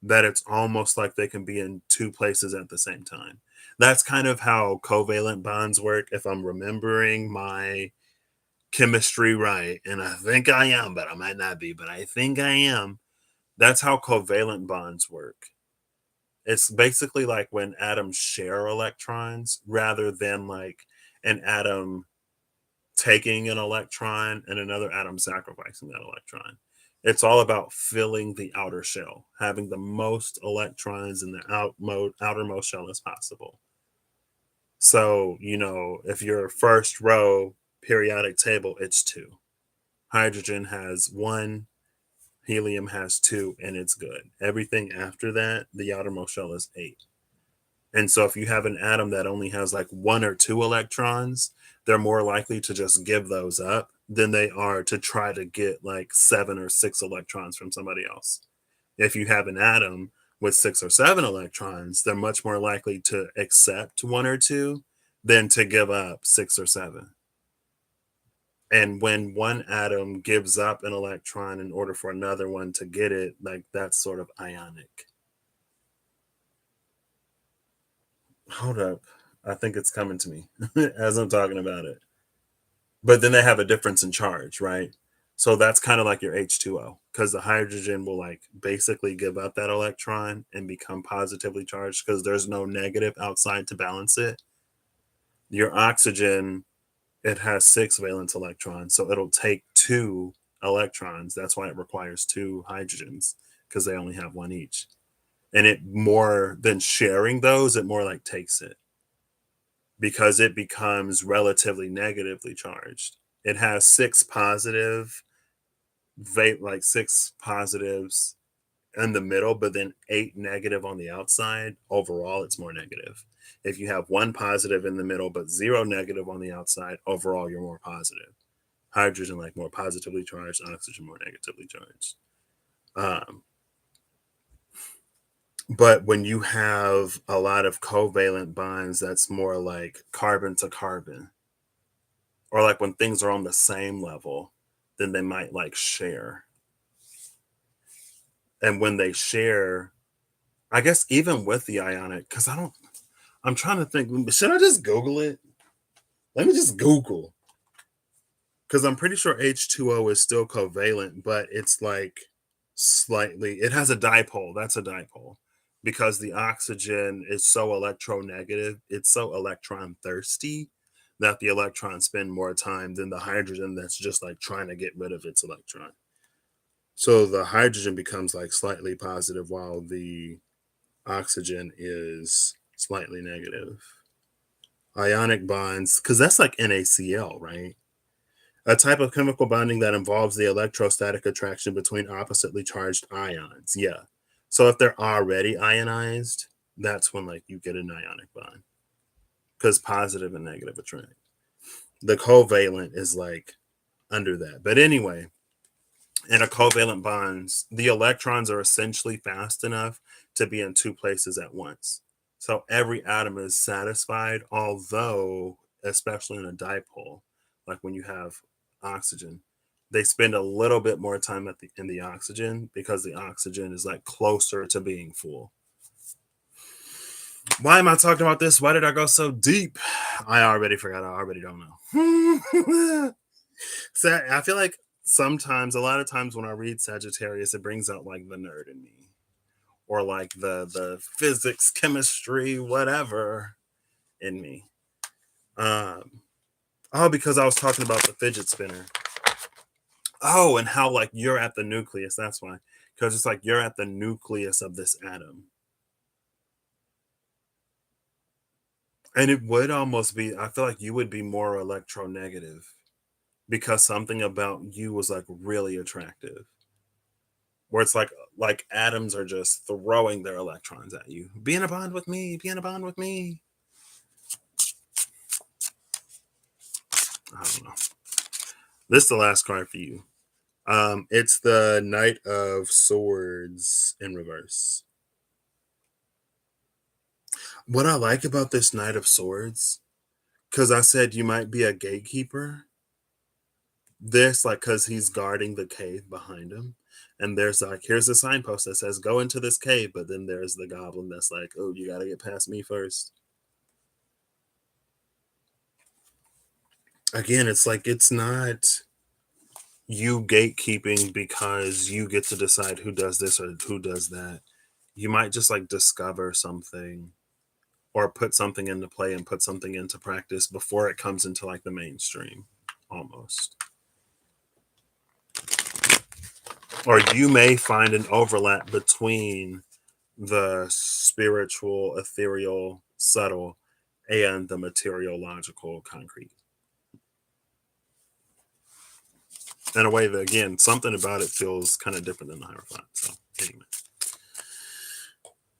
that it's almost like they can be in two places at the same time. That's kind of how covalent bonds work, if I'm remembering my chemistry right. And I think I am, but I might not be, but I think I am. That's how covalent bonds work. It's basically like when atoms share electrons rather than like an atom taking an electron and another atom sacrificing that electron. It's all about filling the outer shell, having the most electrons in the outermost shell as possible. So, if your first row periodic table, it's two. Hydrogen has one, helium has two, and it's good. Everything after that, the outermost shell is eight. And so if you have an atom that only has like one or two electrons, they're more likely to just give those up than they are to try to get like seven or six electrons from somebody else. If you have an atom with six or seven electrons, they're much more likely to accept one or two than to give up six or seven. And when one atom gives up an electron in order for another one to get it, like that's sort of ionic. Hold up. I think it's coming to me as I'm talking about it. But then they have a difference in charge, right? So that's kind of like your H2O, because the hydrogen will like basically give up that electron and become positively charged because there's no negative outside to balance it. Your oxygen, it has six valence electrons, so it'll take two electrons. That's why it requires two hydrogens, because they only have one each. And it more than sharing those, it more like takes it, because it becomes relatively negatively charged. It has six positive, like six positives in the middle, but then eight negative on the outside. Overall, it's more negative. If you have one positive in the middle, but zero negative on the outside, overall, you're more positive. Hydrogen, like more positively charged, oxygen, more negatively charged. Um, but when you have a lot of covalent bonds, that's more like carbon to carbon. or like when things are on the same level, then they might like share. And when they share, I guess even with the ionic, because I'm trying to think, should I just Google it? Let me just Google. Because I'm pretty sure H2O is still covalent, but it's like slightly, it has a dipole. That's a dipole. Because the oxygen is so electronegative, it's so electron thirsty that the electrons spend more time than the hydrogen that's just like trying to get rid of its electron. So the hydrogen becomes like slightly positive while the oxygen is slightly negative. Ionic bonds, because that's like NaCl, right? A type of chemical bonding that involves the electrostatic attraction between oppositely charged ions. Yeah. So if they're already ionized, that's when like you get an ionic bond because positive and negative attract. The covalent is like under that. But anyway, in a covalent bonds, the electrons are essentially fast enough to be in two places at once. So every atom is satisfied, although, especially in a dipole, like when you have oxygen, they spend a little bit more time in the oxygen because the oxygen is like closer to being full. Why am I talking about this? Why did I go so deep? I already forgot. I already don't know. So I feel like sometimes, a lot of times when I read Sagittarius, it brings out like the nerd in me, or like the physics, chemistry, whatever in me. Um, oh, because I was talking about the fidget spinner. Oh, and how like you're at the nucleus. That's why, because it's like you're at the nucleus of this atom, and it would almost be. I feel like you would be more electronegative because something about you was like really attractive. Where it's like atoms are just throwing their electrons at you. Be in a bond with me. Be in a bond with me. I don't know. This is the last card for you. It's the Knight of Swords in reverse. What I like about this Knight of Swords, because I said you might be a gatekeeper. This, like, because he's guarding the cave behind him. And there's like, here's a signpost that says, go into this cave. But then there's the goblin that's like, oh, you got to get past me first. Again, it's like, it's not you gatekeeping because you get to decide who does this or who does that. You might just like discover something or put something into play and put something into practice before it comes into like the mainstream almost. Or you may find an overlap between the spiritual, ethereal, subtle, and the material, logical, concrete. In a way that, again, something about it feels kind of different than the Hierophant. So, anyway.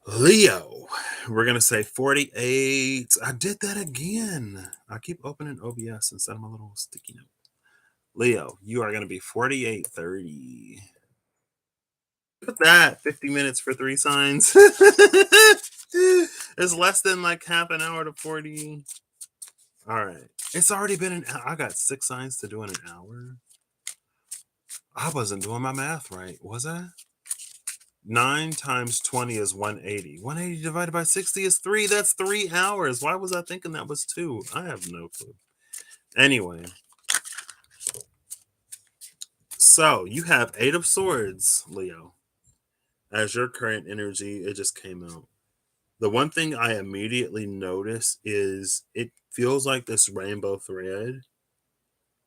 Leo, we're going to say 48. I did that again. I keep opening OBS instead of my little sticky note. Leo, you are going to be 4830. Look at that. 50 minutes for 3 signs. It's less than like half an hour to 40. All right. It's already been an hour. I got 6 signs to do in an hour. I wasn't doing my math right, was I? 9 times 20 is 180. 180 divided by 60 is 3. That's 3 hours. Why was I thinking that was 2? I have no clue. Anyway. So, you have 8 of Swords, Leo. As your current energy, it just came out. The one thing I immediately notice is it feels like this rainbow thread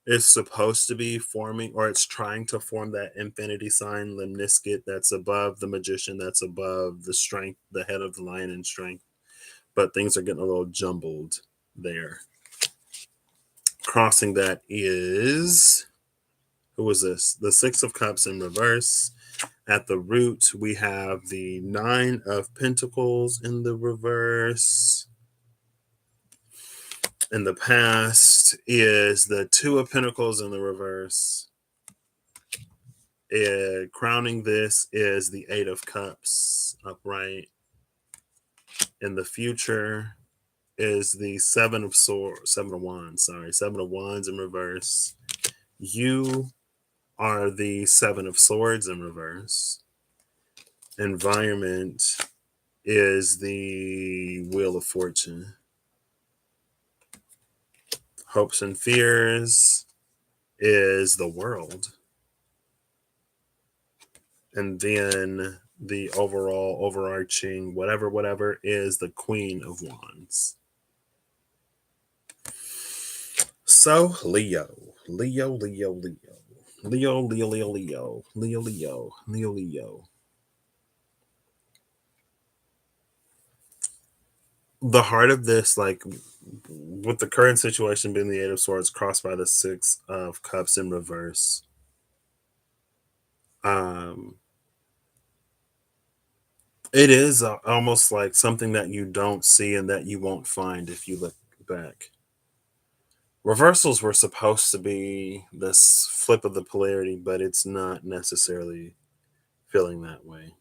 is supposed to be forming, or it's trying to form that infinity sign, lemniscate, that's above the magician, that's above the strength, the head of the lion in strength. But things are getting a little jumbled there. Crossing that is, who was this? The 6 of Cups in reverse. At the root, we have the 9 of Pentacles in the reverse. In the past is the 2 of Pentacles in the reverse. And crowning this is the 8 of Cups upright. In the future is the Seven of Wands. Sorry, Seven of Wands in reverse. You are the Seven of Swords in reverse. Environment is the Wheel of Fortune. Hopes and fears is the World. And then the overall overarching whatever is the Queen of Wands. So Leo. The heart of this, like with the current situation being the Eight of Swords crossed by the Six of Cups in reverse, it is almost like something that you don't see and that you won't find if you look back. Reversals were supposed to be this flip of the polarity, but it's not necessarily feeling that way.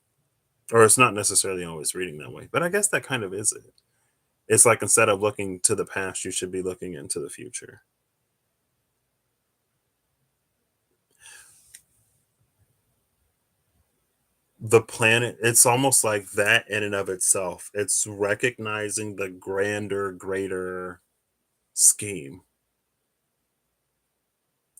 Or it's not necessarily always reading that way. But I guess that kind of is it. It's like instead of looking to the past, you should be looking into the future. The planet, it's almost like that in and of itself. It's recognizing the grander, greater scheme.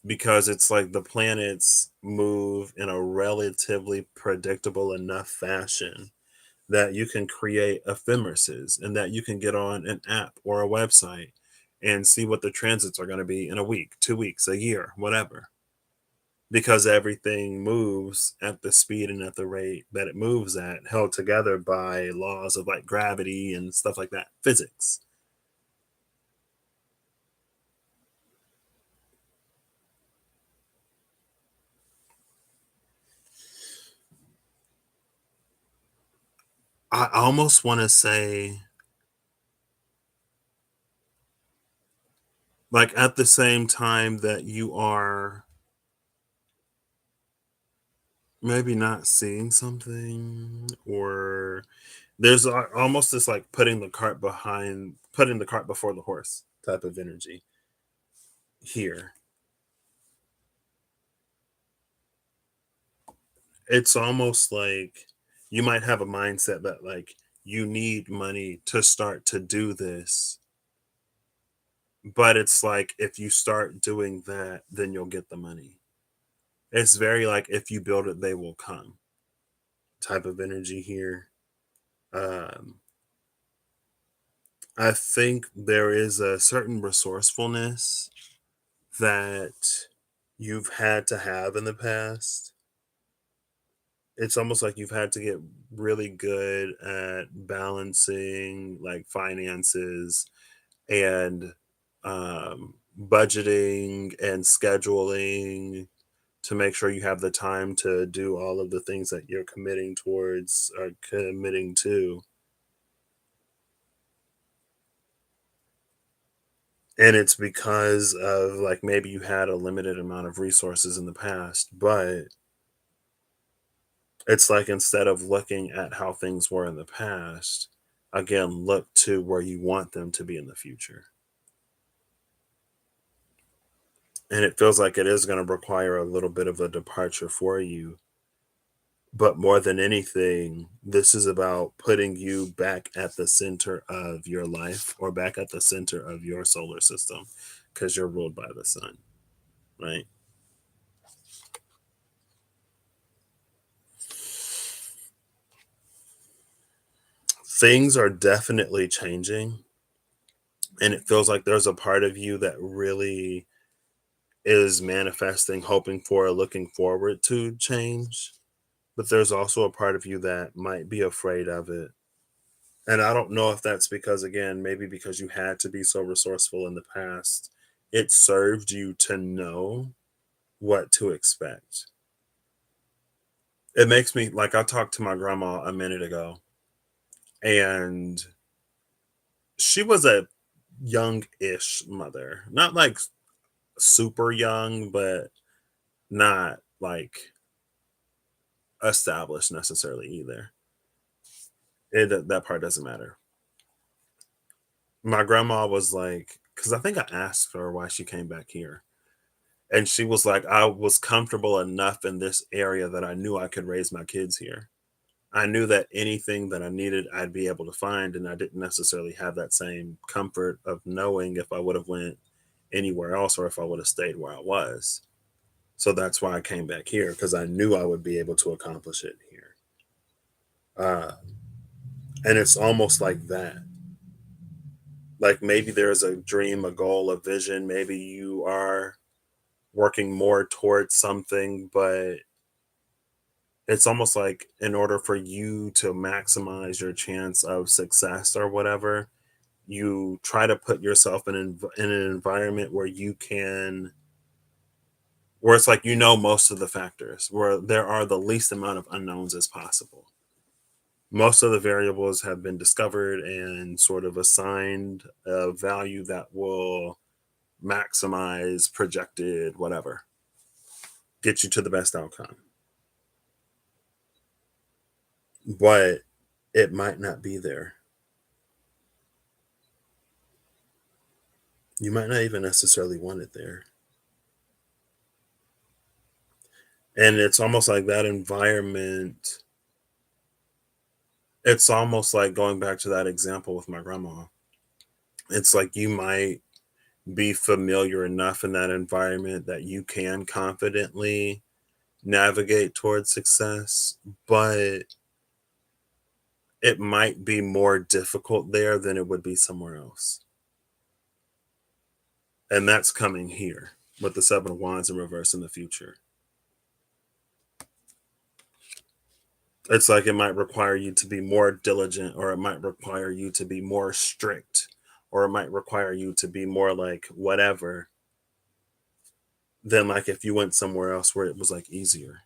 Because it's like the planets move in a relatively predictable enough fashion that you can create ephemeruses and that you can get on an app or a website and see what the transits are going to be in a week, 2 weeks, a year, whatever. Because everything moves at the speed and at the rate that it moves at, held together by laws of like gravity and stuff like that, physics. I almost want to say, like, at the same time that you are maybe not seeing something, or there's almost this like putting the cart before the horse type of energy here. It's almost like you might have a mindset that like you need money to start to do this, but it's like if you start doing that, then you'll get the money. It's very like if you build it, they will come type of energy here. Um, I think there is a certain resourcefulness that you've had to have in the past. It's almost like you've had to get really good at balancing like finances and budgeting and scheduling to make sure you have the time to do all of the things that you're committing towards or committing to. And it's because of like maybe you had a limited amount of resources in the past, but it's like instead of looking at how things were in the past, again, look to where you want them to be in the future. And it feels like it is going to require a little bit of a departure for you. But more than anything, this is about putting you back at the center of your life or back at the center of your solar system because you're ruled by the sun, right? Things are definitely changing. And it feels like there's a part of you that really is manifesting, hoping for, looking forward to change. But there's also a part of you that might be afraid of it. And I don't know if that's because, again, maybe because you had to be so resourceful in the past, it served you to know what to expect. It makes me like I talked to my grandma a minute ago, and she was a young ish mother. Not like super young, but not like established necessarily either. That part doesn't matter. My grandma was like, because I think I asked her why she came back here. And she was like, I was comfortable enough in this area that I knew I could raise my kids here. I knew that anything that I needed, I'd be able to find, and I didn't necessarily have that same comfort of knowing if I would have went anywhere else or if I would have stayed where I was. So that's why I came back here because I knew I would be able to accomplish it here. Uh, and it's almost like that. Like maybe there's a dream, a goal, a vision. Maybe you are working more towards something, but it's almost like in order for you to maximize your chance of success or whatever, you try to put yourself in an environment where you can, where it's like you know most of the factors, where there are the least amount of unknowns as possible. Most of the variables have been discovered and sort of assigned a value that will maximize projected whatever, get you to the best outcome. But it might not be there. You might not even necessarily want it there. And it's almost like that environment, it's almost like going back to that example with my grandma. It's like you might be familiar enough in that environment that you can confidently navigate towards success, but it might be more difficult there than it would be somewhere else. And that's coming here with the Seven of Wands in reverse in the future. It's like it might require you to be more diligent, or it might require you to be more strict, or it might require you to be more like whatever than like if you went somewhere else where it was like easier,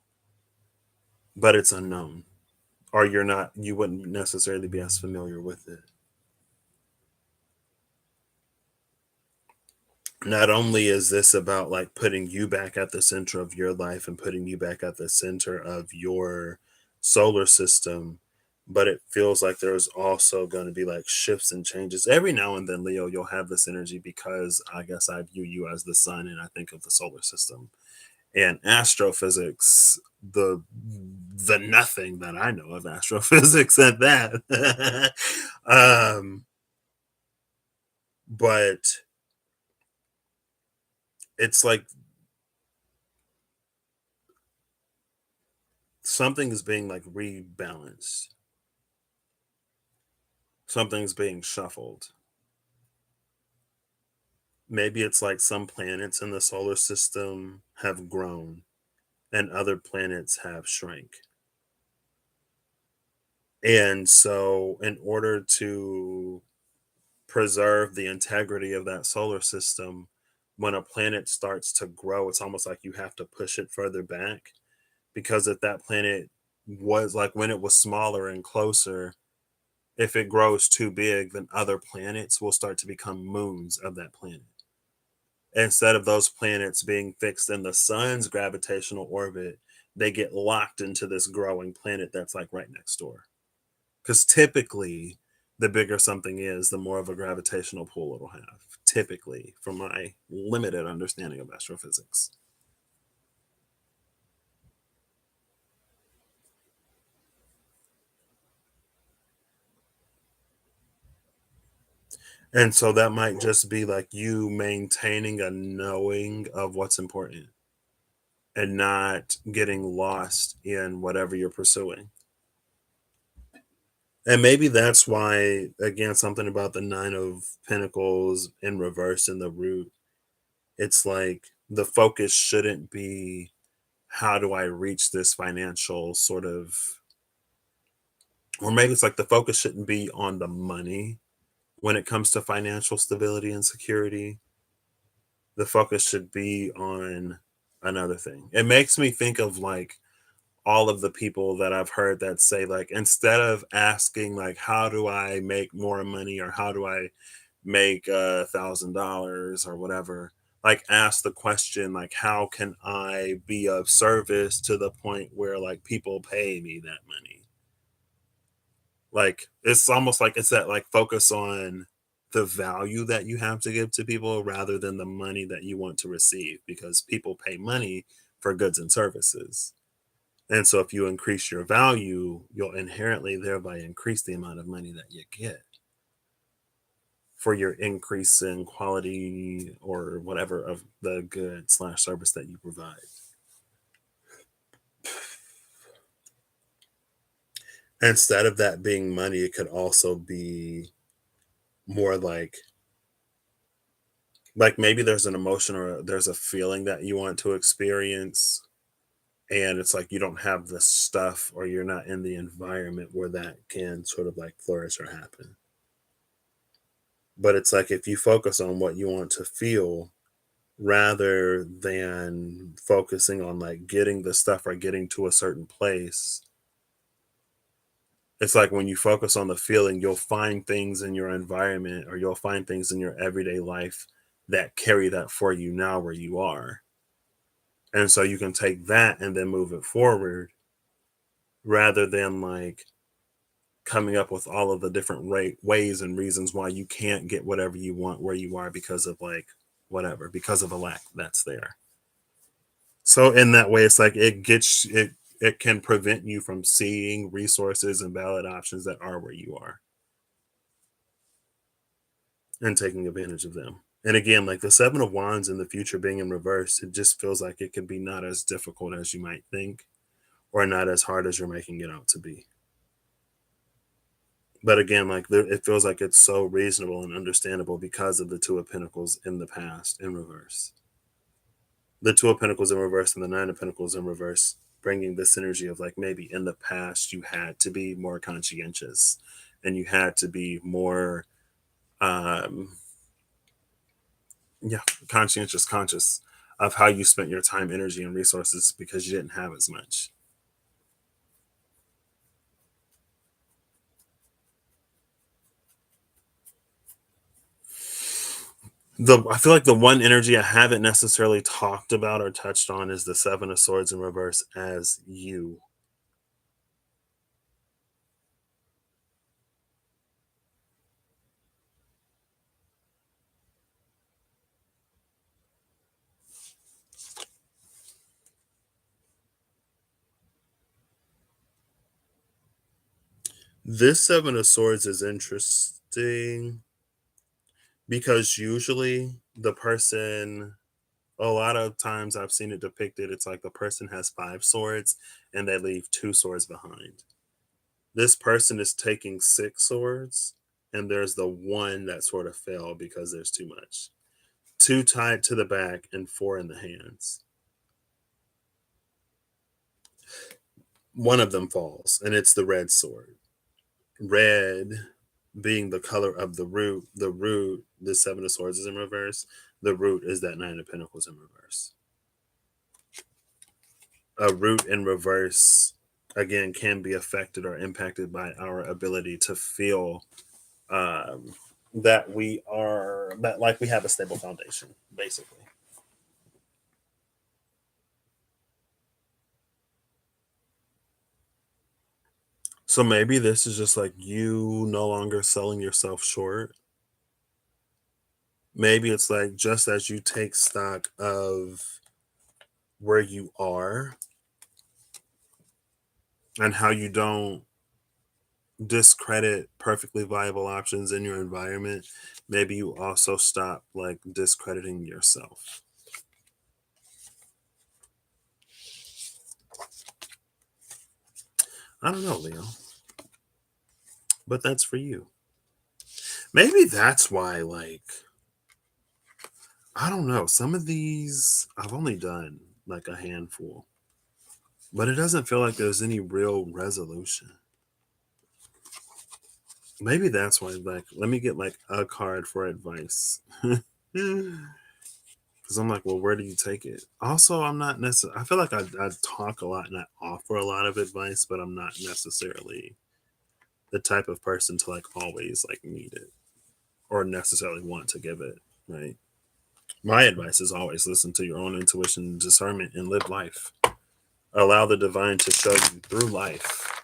but it's unknown, or you wouldn't necessarily be as familiar with it. Not only is this about like putting you back at the center of your life and putting you back at the center of your solar system, but it feels like there's also going to be like shifts and changes every now and then. Leo, you'll have this energy because I guess I view you as the sun and I think of the solar system and astrophysics, the nothing that I know of astrophysics at that. um but it's like something is being like rebalanced, something's being shuffled. Maybe it's like some planets in the solar system have grown and other planets have shrank. And so in order to preserve the integrity of that solar system, when a planet starts to grow, it's almost like you have to push it further back, because if that planet was like when it was smaller and closer, if it grows too big, then other planets will start to become moons of that planet. Instead of those planets being fixed in the sun's gravitational orbit, they get locked into this growing planet that's like right next door. Because typically, the bigger something is, the more of a gravitational pull it'll have. Typically, from my limited understanding of astrophysics. And so that might just be like you maintaining a knowing of what's important and not getting lost in whatever you're pursuing. And maybe that's why, again, something about the Nine of Pentacles in reverse in the root, it's like the focus shouldn't be how do I reach this financial sort of, or maybe it's like the focus shouldn't be on the money when it comes to financial stability and security. The focus should be on another thing. It makes me think of like all of the people that I've heard that say like instead of asking like how do I make more money or how do I make $1,000 or whatever, like ask the question like how can I be of service to the point where like people pay me that money. Like it's almost like it's that like focus on the value that you have to give to people rather than the money that you want to receive, because people pay money for goods and services. And so if you increase your value, you'll inherently thereby increase the amount of money that you get for your increase in quality or whatever of the good slash service that you provide. Instead of that being money, it could also be more like maybe there's an emotion or there's a feeling that you want to experience, and it's like you don't have the stuff or you're not in the environment where that can sort of like flourish or happen. But it's like if you focus on what you want to feel rather than focusing on like getting the stuff or getting to a certain place, it's like when you focus on the feeling, you'll find things in your environment or you'll find things in your everyday life that carry that for you now where you are. And so you can take that and then move it forward rather than like coming up with all of the different ways and reasons why you can't get whatever you want where you are because of like whatever, because of a lack that's there. So in that way, it's like it can prevent you from seeing resources and valid options that are where you are and taking advantage of them. And again, like the Seven of Wands in the future being in reverse, it just feels like it could be not as difficult as you might think or not as hard as you're making it out to be. But again, like it feels like it's so reasonable and understandable because of the Two of Pentacles in the past in reverse. The Two of Pentacles in reverse and the Nine of Pentacles in reverse, bringing this energy of like maybe in the past you had to be more conscientious and you had to be more yeah, conscious of how you spent your time, energy, and resources because you didn't have as much. I feel like the one energy I haven't necessarily talked about or touched on is the Seven of Swords in reverse as you. This Seven of Swords is interesting because usually the person, a lot of times I've seen it depicted, it's like the person has 5 swords and they leave 2 swords behind. This person is taking 6 swords and there's the one that sort of fell because there's too much. 2 tied to the back and 4 in the hands. One of them falls and it's the red sword. Red being the color of the root. The root, the Seven of Swords is in reverse. The root is that Nine of Pentacles in reverse. A root in reverse, again, can be affected or impacted by our ability to feel that like we have a stable foundation, basically. So maybe this is just like you no longer selling yourself short. Maybe it's like just as you take stock of where you are and how you don't discredit perfectly viable options in your environment, maybe you also stop like discrediting yourself. I don't know, Leo, but that's for you. Maybe that's why, like, I don't know, some of these I've only done like a handful, but it doesn't feel like there's any real resolution. Maybe that's why, like, let me get like a card for advice. Because I'm like, well, where do you take it? Also, I'm not necessarily, I feel like I talk a lot and I offer a lot of advice, but I'm not necessarily the type of person to like always like need it or necessarily want to give it, right? My advice is always listen to your own intuition and discernment and live life. Allow the divine to show you through life.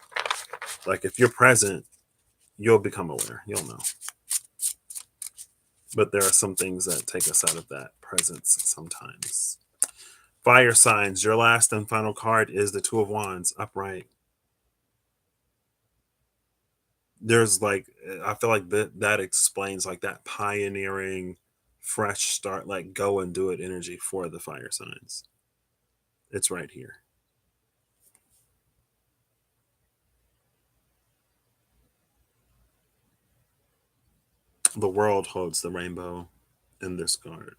Like if you're present, you'll become aware. You'll know. But there are some things that take us out of that presence sometimes. Fire signs, your last and final card is the Two of Wands, upright. There's like, I feel like that explains like that pioneering, fresh start, like go and do it energy for the fire signs. It's right here. The world holds the rainbow in this card.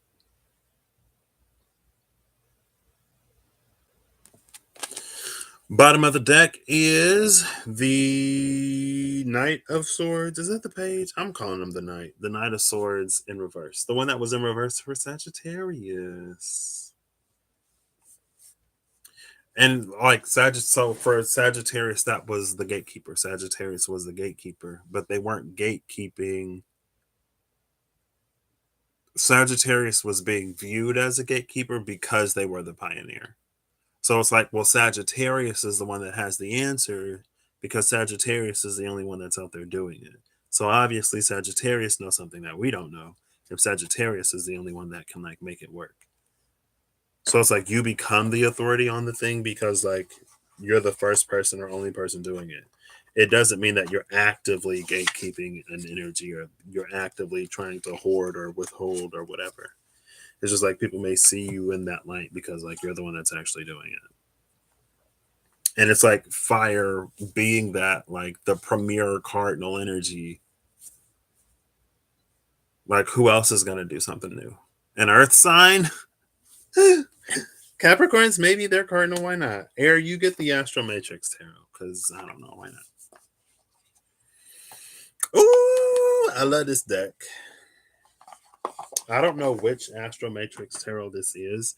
Bottom of the deck is the Knight of Swords. Is that the page? I'm calling him the Knight. The Knight of Swords in reverse. The one that was in reverse for Sagittarius. And like so for Sagittarius, that was the gatekeeper. Sagittarius was the gatekeeper, but they weren't gatekeeping. Sagittarius was being viewed as a gatekeeper because they were the pioneer. So it's like, well, Sagittarius is the one that has the answer because Sagittarius is the only one that's out there doing it. So obviously Sagittarius knows something that we don't know. If Sagittarius is the only one that can like make it work. So it's like you become the authority on the thing because like you're the first person or only person doing it. It doesn't mean that you're actively gatekeeping an energy or you're actively trying to hoard or withhold or whatever. It's just like people may see you in that light because like you're the one that's actually doing it. And it's like fire being that like the premier cardinal energy. Like who else is gonna do something new? An earth sign? Capricorns, maybe they're cardinal, why not? Air, you get the Astro Matrix Tarot, because I don't know, why not? Ooh, I love this deck. I don't know which Astro Matrix Tarot this is.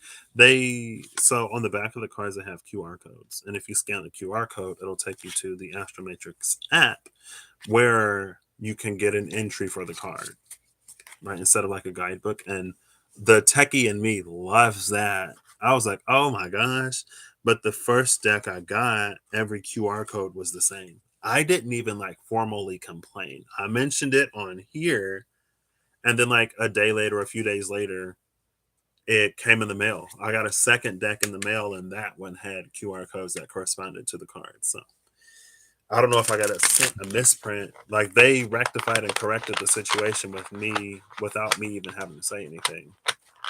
So on the back of the cards they have QR codes. And if you scan the QR code, it'll take you to the Astro Matrix app where you can get an entry for the card. Right, instead of like a guidebook. And the techie in me loves that. I was like, oh my gosh. But the first deck I got, every QR code was the same. I didn't even like formally complain. I mentioned it on here. And then like a day later, a few days later, it came in the mail. I got a second deck in the mail, and that one had QR codes that corresponded to the cards. So I don't know if I got a misprint. Like they rectified and corrected the situation with me without me even having to say anything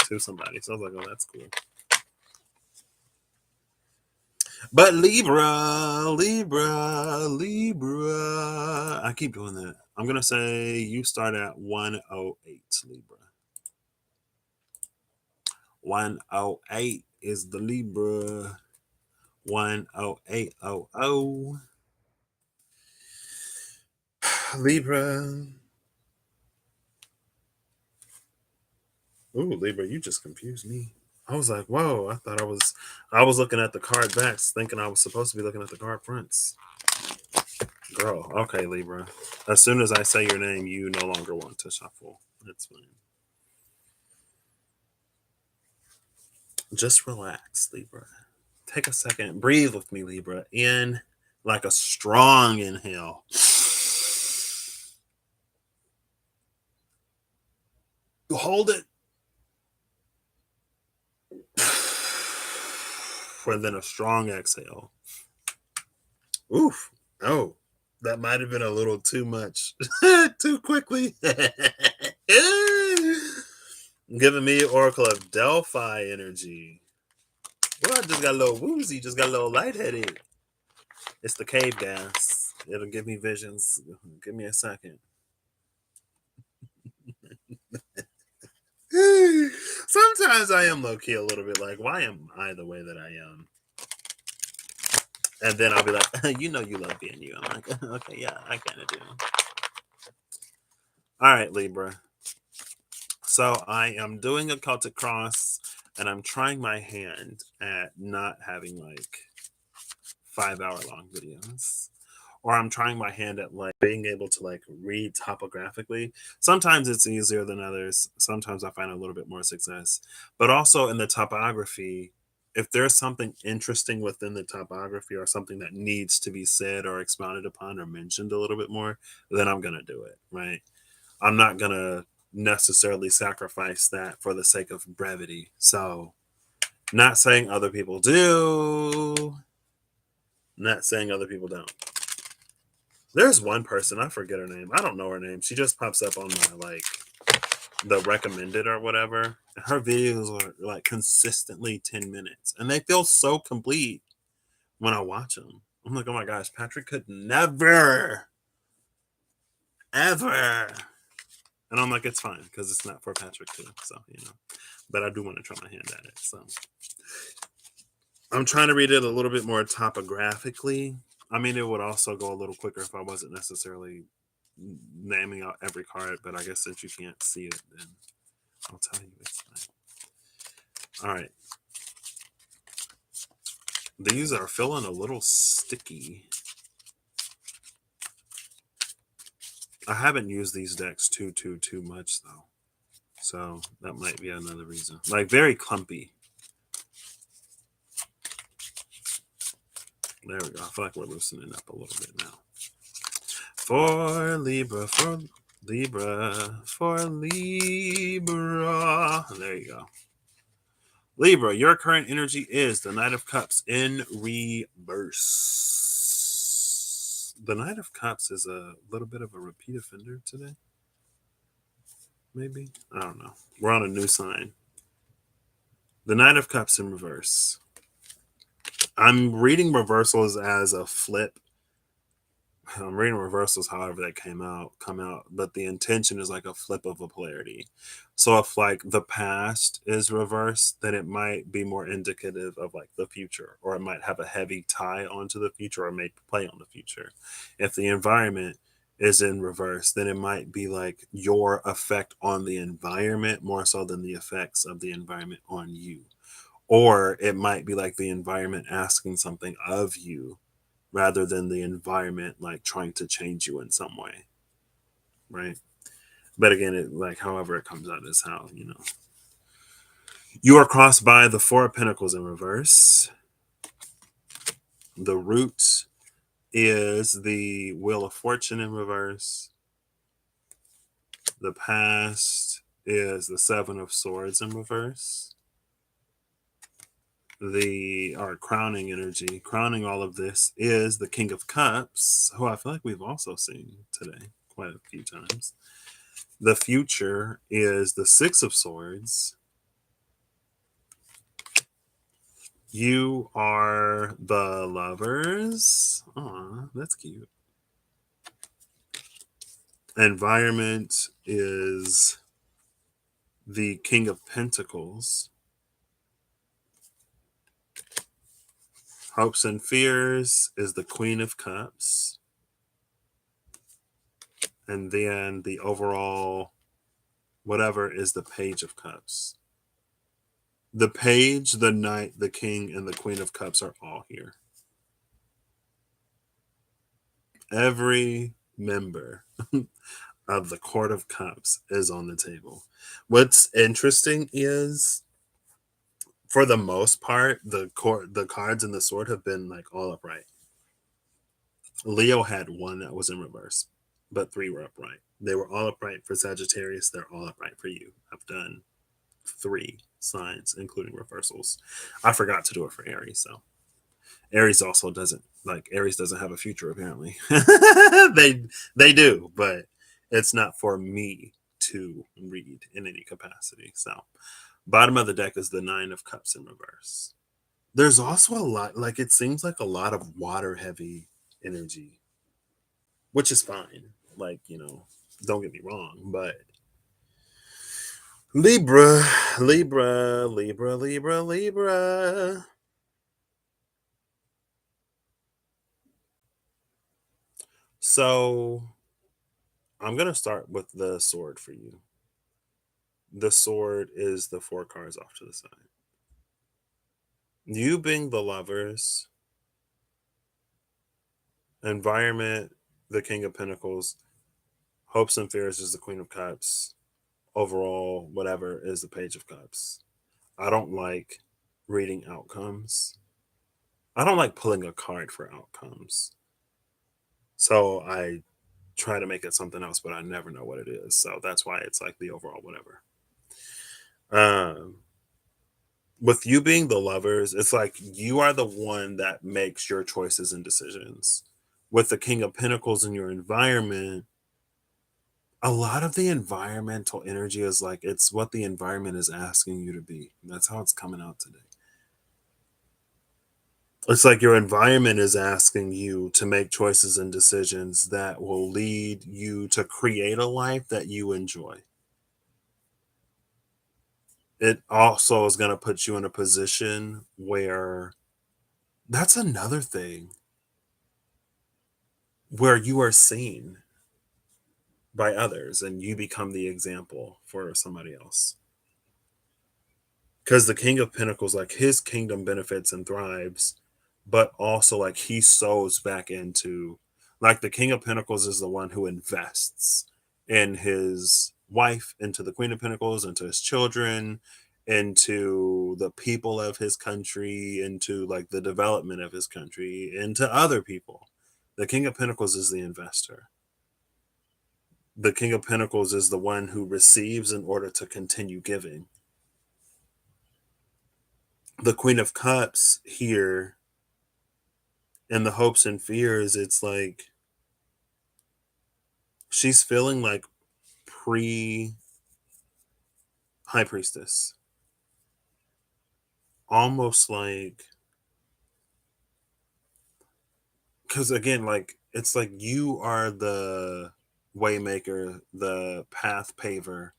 to somebody. So I was like, oh, that's cool. But Libra, Libra, Libra. I keep doing that. I'm going to say you start at 108, Libra. 108 is the Libra. 10800. Libra. Ooh, Libra, you just confused me. I was like, whoa, I was looking at the card backs, thinking I was supposed to be looking at the card fronts. Girl, okay, Libra. As soon as I say your name, you no longer want to shuffle. That's fine. Just relax, Libra. Take a second. Breathe with me, Libra. In like a strong inhale. Hold it. And then a strong exhale. Oof. Oh, that might have been a little too much. Too quickly. Giving me Oracle of Delphi energy. Well, I just got a little woozy, just got a little lightheaded. It's the cave gas. It'll give me visions. Give me a second. Sometimes I am low key a little bit like, why am I the way that I am? And then I'll be like, you know, you love being you. I'm like, okay, yeah, I kind of do. All right, Libra. So I am doing a Celtic cross, and I'm trying my hand at not having like 5-hour long videos. Or I'm trying my hand at like being able to like read topographically. Sometimes it's easier than others. Sometimes I find a little bit more success. But also in the topography, if there's something interesting within the topography or something that needs to be said or expounded upon or mentioned a little bit more, then I'm going to do it, right? I'm not going to necessarily sacrifice that for the sake of brevity. So, not saying other people do, not saying other people don't. There's one person, I forget her name. I don't know her name. She just pops up on my like the recommended or whatever. Her videos are like consistently 10 minutes and they feel so complete when I watch them. I'm like, oh my gosh, Patrick could never, ever. And I'm like, it's fine because it's not for Patrick too. So, but I do want to try my hand at it. So I'm trying to read it a little bit more topographically. I mean, it would also go a little quicker if I wasn't necessarily naming out every card, but I guess since you can't see it, then I'll tell you it's fine. All right. These are feeling a little sticky. I haven't used these decks too much though. So that might be another reason. Like very clumpy. There we go. I feel like we're loosening up a little bit now. For Libra. There you go. Libra, your current energy is the Knight of Cups in reverse. The Knight of Cups is a little bit of a repeat offender today. Maybe? I don't know. We're on a new sign. The Knight of Cups in reverse. I'm reading reversals as a flip. I'm reading reversals however they come out, but the intention is like a flip of a polarity. So if like the past is reversed, then it might be more indicative of like the future, or it might have a heavy tie onto the future or may play on the future. If the environment is in reverse, then it might be like your effect on the environment more so than the effects of the environment on you. Or it might be like the environment asking something of you rather than the environment like trying to change you in some way, right? But again, it like however it comes out is how you are crossed by the Four of Pentacles in reverse. The root is the Wheel of Fortune in reverse. The past is the Seven of Swords in reverse. Our crowning energy, crowning all of this, is the King of Cups, who I feel like we've also seen today quite a few times. The future is the Six of Swords. You are the Lovers. Aw, that's cute. Environment is the King of Pentacles. Hopes and Fears is the Queen of Cups. And then the overall whatever is the Page of Cups. The Page, the Knight, the King, and the Queen of Cups are all here. Every member of the Court of Cups is on the table. What's interesting is, for the most part, the cards in the sword have been like all upright. Leo had one that was in reverse, but 3 were upright. They were all upright for Sagittarius. They're all upright for you. I've done 3 signs, including reversals. I forgot to do it for Aries, so Aries also doesn't Aries doesn't have a future apparently. they do, but it's not for me to read in any capacity. So bottom of the deck is the 9 of Cups in reverse. There's also a lot, like it seems like a lot of water heavy energy, which is fine. Like, don't get me wrong, but Libra. So I'm going to start with the sword for you. The sword is the 4 cards off to the side. You being the Lovers, environment, the King of Pentacles, hopes and fears is the Queen of Cups, overall, whatever is the Page of Cups. I don't like reading outcomes. I don't like pulling a card for outcomes. So I try to make it something else, but I never know what it is. So that's why it's like the overall whatever. Um, with you being the lovers, it's like you are the one that makes your choices and decisions. With the King of Pentacles in your environment, a lot of the environmental energy is like it's what the environment is asking you to be. That's how it's coming out today. It's like your environment is asking you to make choices and decisions that will lead you to create a life that you enjoy. It also is going to put you in a position where that's another thing where you are seen by others and you become the example for somebody else. Because the King of Pentacles, like his kingdom benefits and thrives, but also like he sows back into, like the King of Pentacles is the one who invests in his wife, into the Queen of Pentacles, into his children, into the people of his country, into like the development of his country, into other people. The King of Pentacles is the investor. The King of Pentacles is the one who receives in order to continue giving. The Queen of Cups here and the hopes and fears, it's like she's feeling like pre high priestess, almost like, because again, like it's like you are the waymaker, the path paver,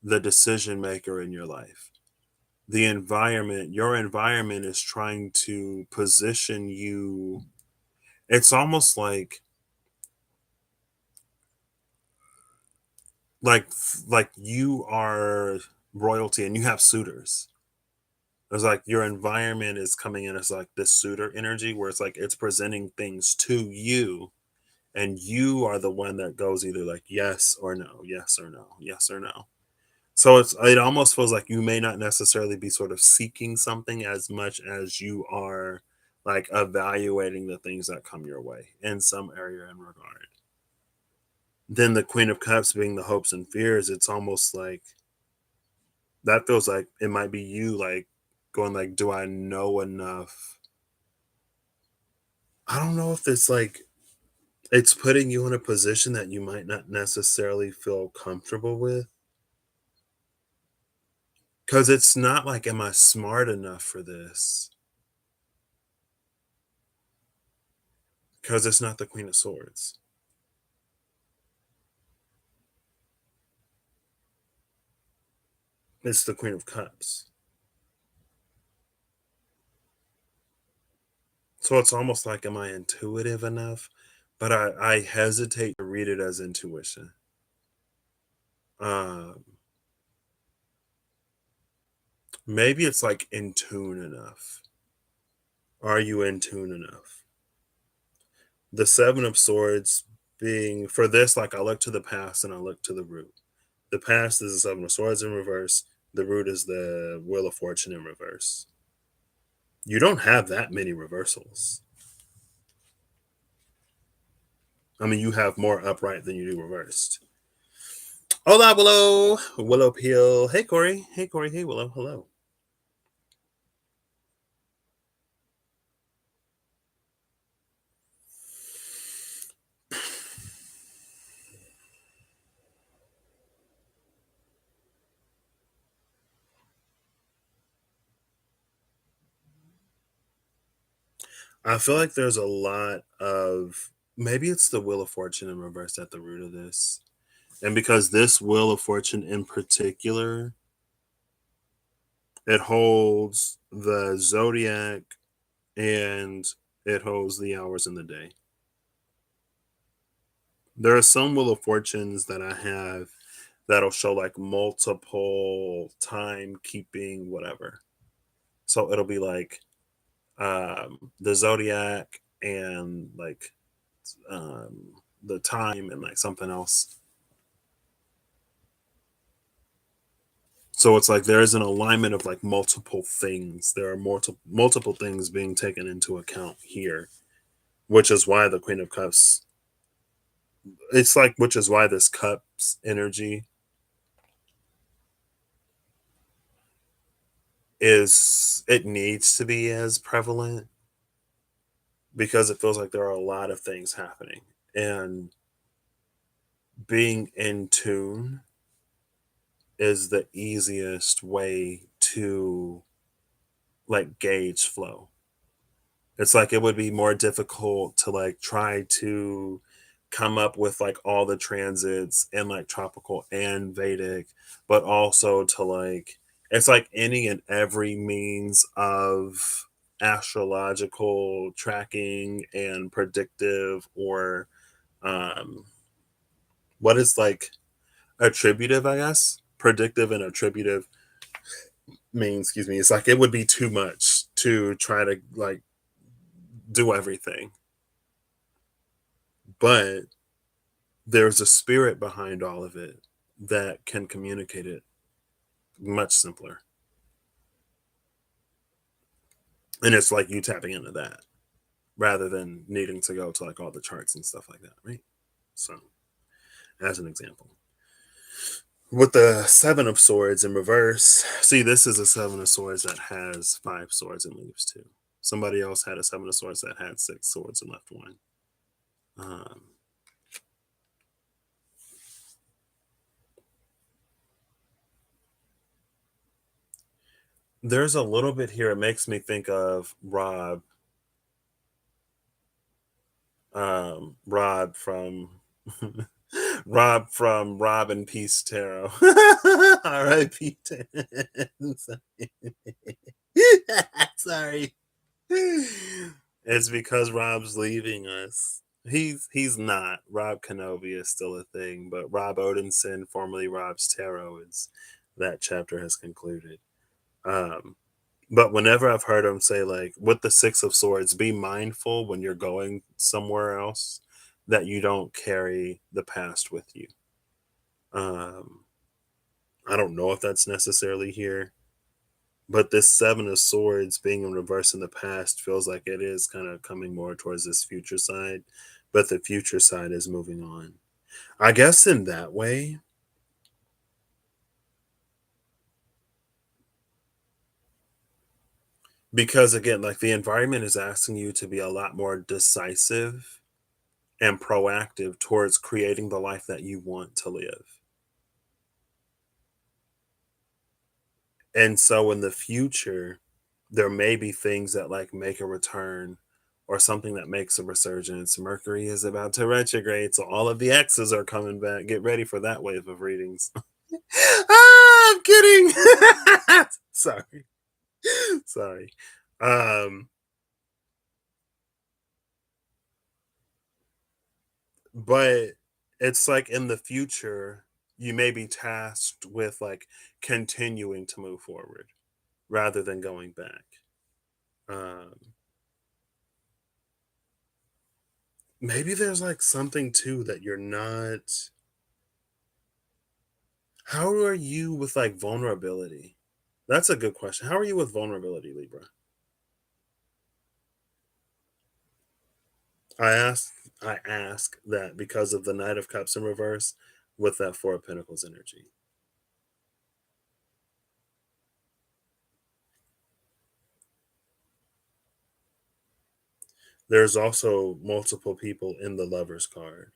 the decision maker in your life. The environment, your environment is trying to position you. It's almost like like you are royalty and you have suitors. It's like your environment is coming in as like this suitor energy where it's like it's presenting things to you and you are the one that goes either like yes or no, yes or no, yes or no. So it almost feels like you may not necessarily be sort of seeking something as much as you are like evaluating the things that come your way in some area and regard. Then the Queen of Cups being the hopes and fears, it's almost like that feels like it might be you like going like, do I know enough? I don't know if it's like it's putting you in a position that you might not necessarily feel comfortable with. Cause it's not like, am I smart enough for this? Because it's not the Queen of Swords. It's the Queen of Cups. So it's almost like, am I intuitive enough? But I hesitate to read it as intuition. Um, maybe it's like in tune enough. Are you in tune enough? The Seven of Swords being for this, like I look to the past and I look to the root. The past is the Seven of Swords in reverse. The root is the Wheel of Fortune in reverse. You don't have that many reversals. I mean, you have more upright than you do reversed. Hola, Willow. Willow Peel. Hey, Corey. Hey, Corey. Hey, Willow. Hello. I feel like there's a lot of maybe it's the Wheel of Fortune in reverse at the root of this. And because this Wheel of Fortune in particular, it holds the zodiac and it holds the hours in the day. There are some Wheel of Fortunes that I have that'll show like multiple time keeping whatever. So it'll be like the zodiac and like the time and like something else. So it's like there is an alignment of like multiple things. There are multiple things being taken into account here, which is why the Queen of Cups It's like, which is why this cups energy it needs to be as prevalent because it feels like there are a lot of things happening. And being in tune is the easiest way to like gauge flow. It's like it would be more difficult to like try to come up with like all the transits and like tropical and Vedic, but also to like it's like any and every means of astrological tracking and predictive or um what is like attributive, I guess. Predictive and attributive means, excuse me, it's like it would be too much to try to like do everything. But there's a spirit behind all of it that can communicate it much simpler. And it's like you tapping into that rather than needing to go to like all the charts and stuff like that, right? So, as an example, with the Seven of Swords in reverse, see, this is a Seven of Swords that has five swords and leaves two. Somebody else had a Seven of Swords that had six swords and left one. Um, there's a little bit here. It makes me think of Rob from Rob from Rob and Peace Tarot. R.I.P. Sorry. It's because Rob's leaving us. He's not. Rob Kenobi is still a thing, but Rob Odinson, formerly Rob's Tarot, is that chapter has concluded. Um, but whenever I've heard him say, like, with the Six of Swords, be mindful when you're going somewhere else that you don't carry the past with you. Um, I don't know if that's necessarily here, but this Seven of Swords being in reverse in the past feels like it is kind of coming more towards this future side, but the future side is moving on. I guess in that way, because again, like the environment is asking you to be a lot more decisive and proactive towards creating the life that you want to live. And so in the future, there may be things that like make a return or something that makes a resurgence. Mercury is about to retrograde, so all of the X's are coming back. Get ready for that wave of readings. I'm kidding. Sorry. Sorry. Um, but it's like in the future, you may be tasked with like continuing to move forward rather than going back. Um, maybe there's like something too that you're not. How are you with like vulnerability? That's a good question. How are you with vulnerability, Libra? I ask that because of the Knight of Cups in reverse with that Four of Pentacles energy. There's also multiple people in the Lovers card.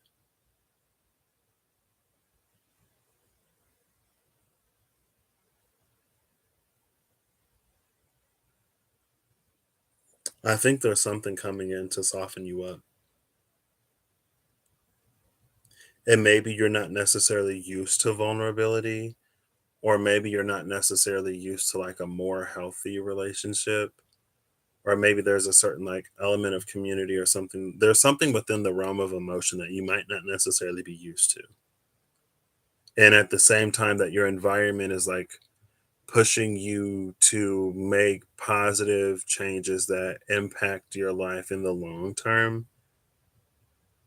I think there's something coming in to soften you up. And maybe you're not necessarily used to vulnerability, or maybe you're not necessarily used to like a more healthy relationship, or maybe there's a certain like element of community or something. There's something within the realm of emotion that you might not necessarily be used to. And at the same time that your environment is like pushing you to make positive changes that impact your life in the long term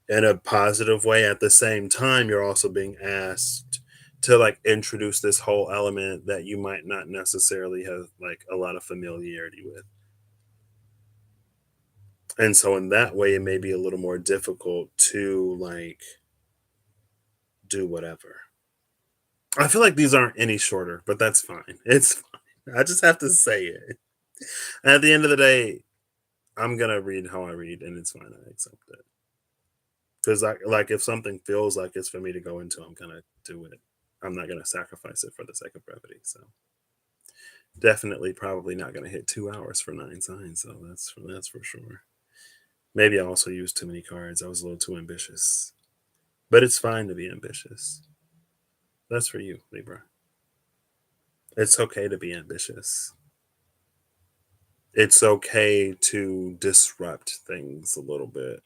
in a positive way, at the same time you're also being asked to like introduce this whole element that you might not necessarily have like a lot of familiarity with. And so in that way it may be a little more difficult to like do whatever. I feel like these aren't any shorter, but that's fine. It's fine. I just have to say it. At the end of the day, I'm gonna read how I read, and it's fine. I accept it. Because like if something feels like it's for me to go into, I'm gonna do it. I'm not gonna sacrifice it for the sake of brevity. So definitely, probably not gonna hit 2 hours for 9 signs. So that's for sure. Maybe I also used too many cards. I was a little too ambitious, but it's fine to be ambitious. That's for you, Libra. It's okay to be ambitious. It's okay to disrupt things a little bit.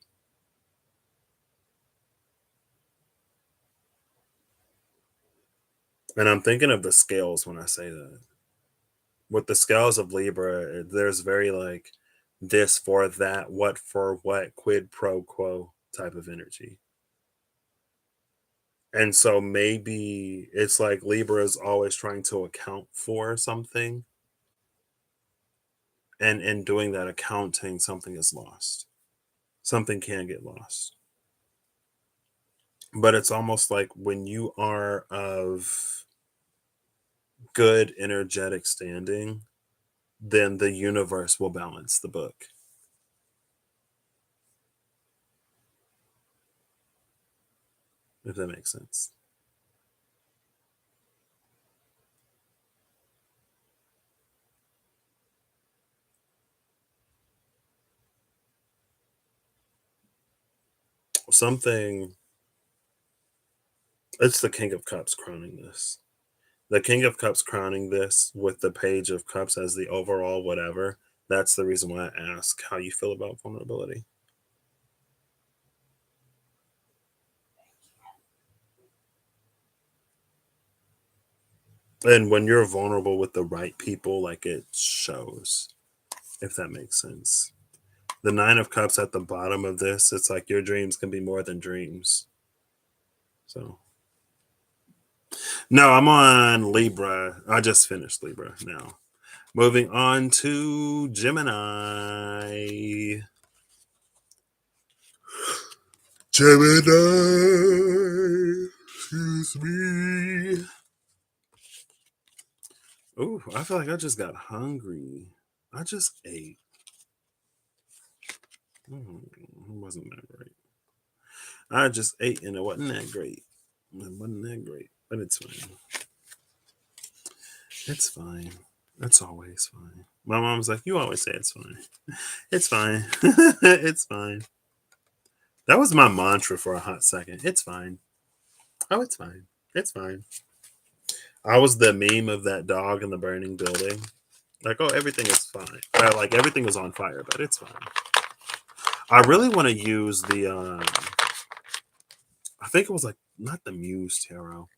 And I'm thinking of the scales when I say that. With the scales of Libra, there's very like this for that, what for what, quid pro quo type of energy. And so maybe it's like Libra is always trying to account for something. And in doing that accounting, something is lost. Something can get lost. But it's almost like when you are of good energetic standing, then the universe will balance the book. If that makes sense. Something, it's the King of Cups crowning this. The King of Cups crowning this with the Page of Cups as the overall whatever. That's the reason why I ask how you feel about vulnerability. And when you're vulnerable with the right people, like it shows, if that makes sense. The Nine of Cups at the bottom of this, it's like your dreams can be more than dreams. So, no, I'm on Libra. I just finished Libra now. Moving on to Gemini. Gemini. Excuse me. Ooh, I feel like I just got hungry. I just ate. It wasn't that great. I just ate and it wasn't that great. It wasn't that great, but it's fine. It's fine. It's always fine. My mom's like, you always say it's fine. It's fine. It's fine. That was my mantra for a hot second. It's fine. Oh, it's fine. It's fine. I was the meme of that dog in the burning building. Like, oh, everything is fine. Like everything was on fire, but it's fine. I really want to use the I think it was like not the Muse Tarot.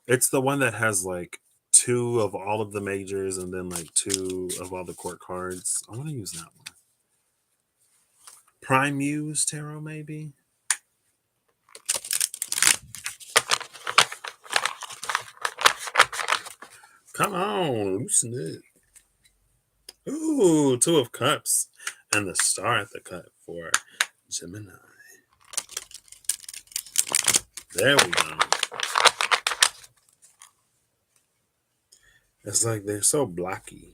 It's the one that has like two of all of the majors and then like two of all the court cards. I want to use that one. Prime Muse Tarot, maybe. Come on, loosen it. Ooh, Two of Cups and the star at the cup for Gemini. There we go. It's like they're so blocky.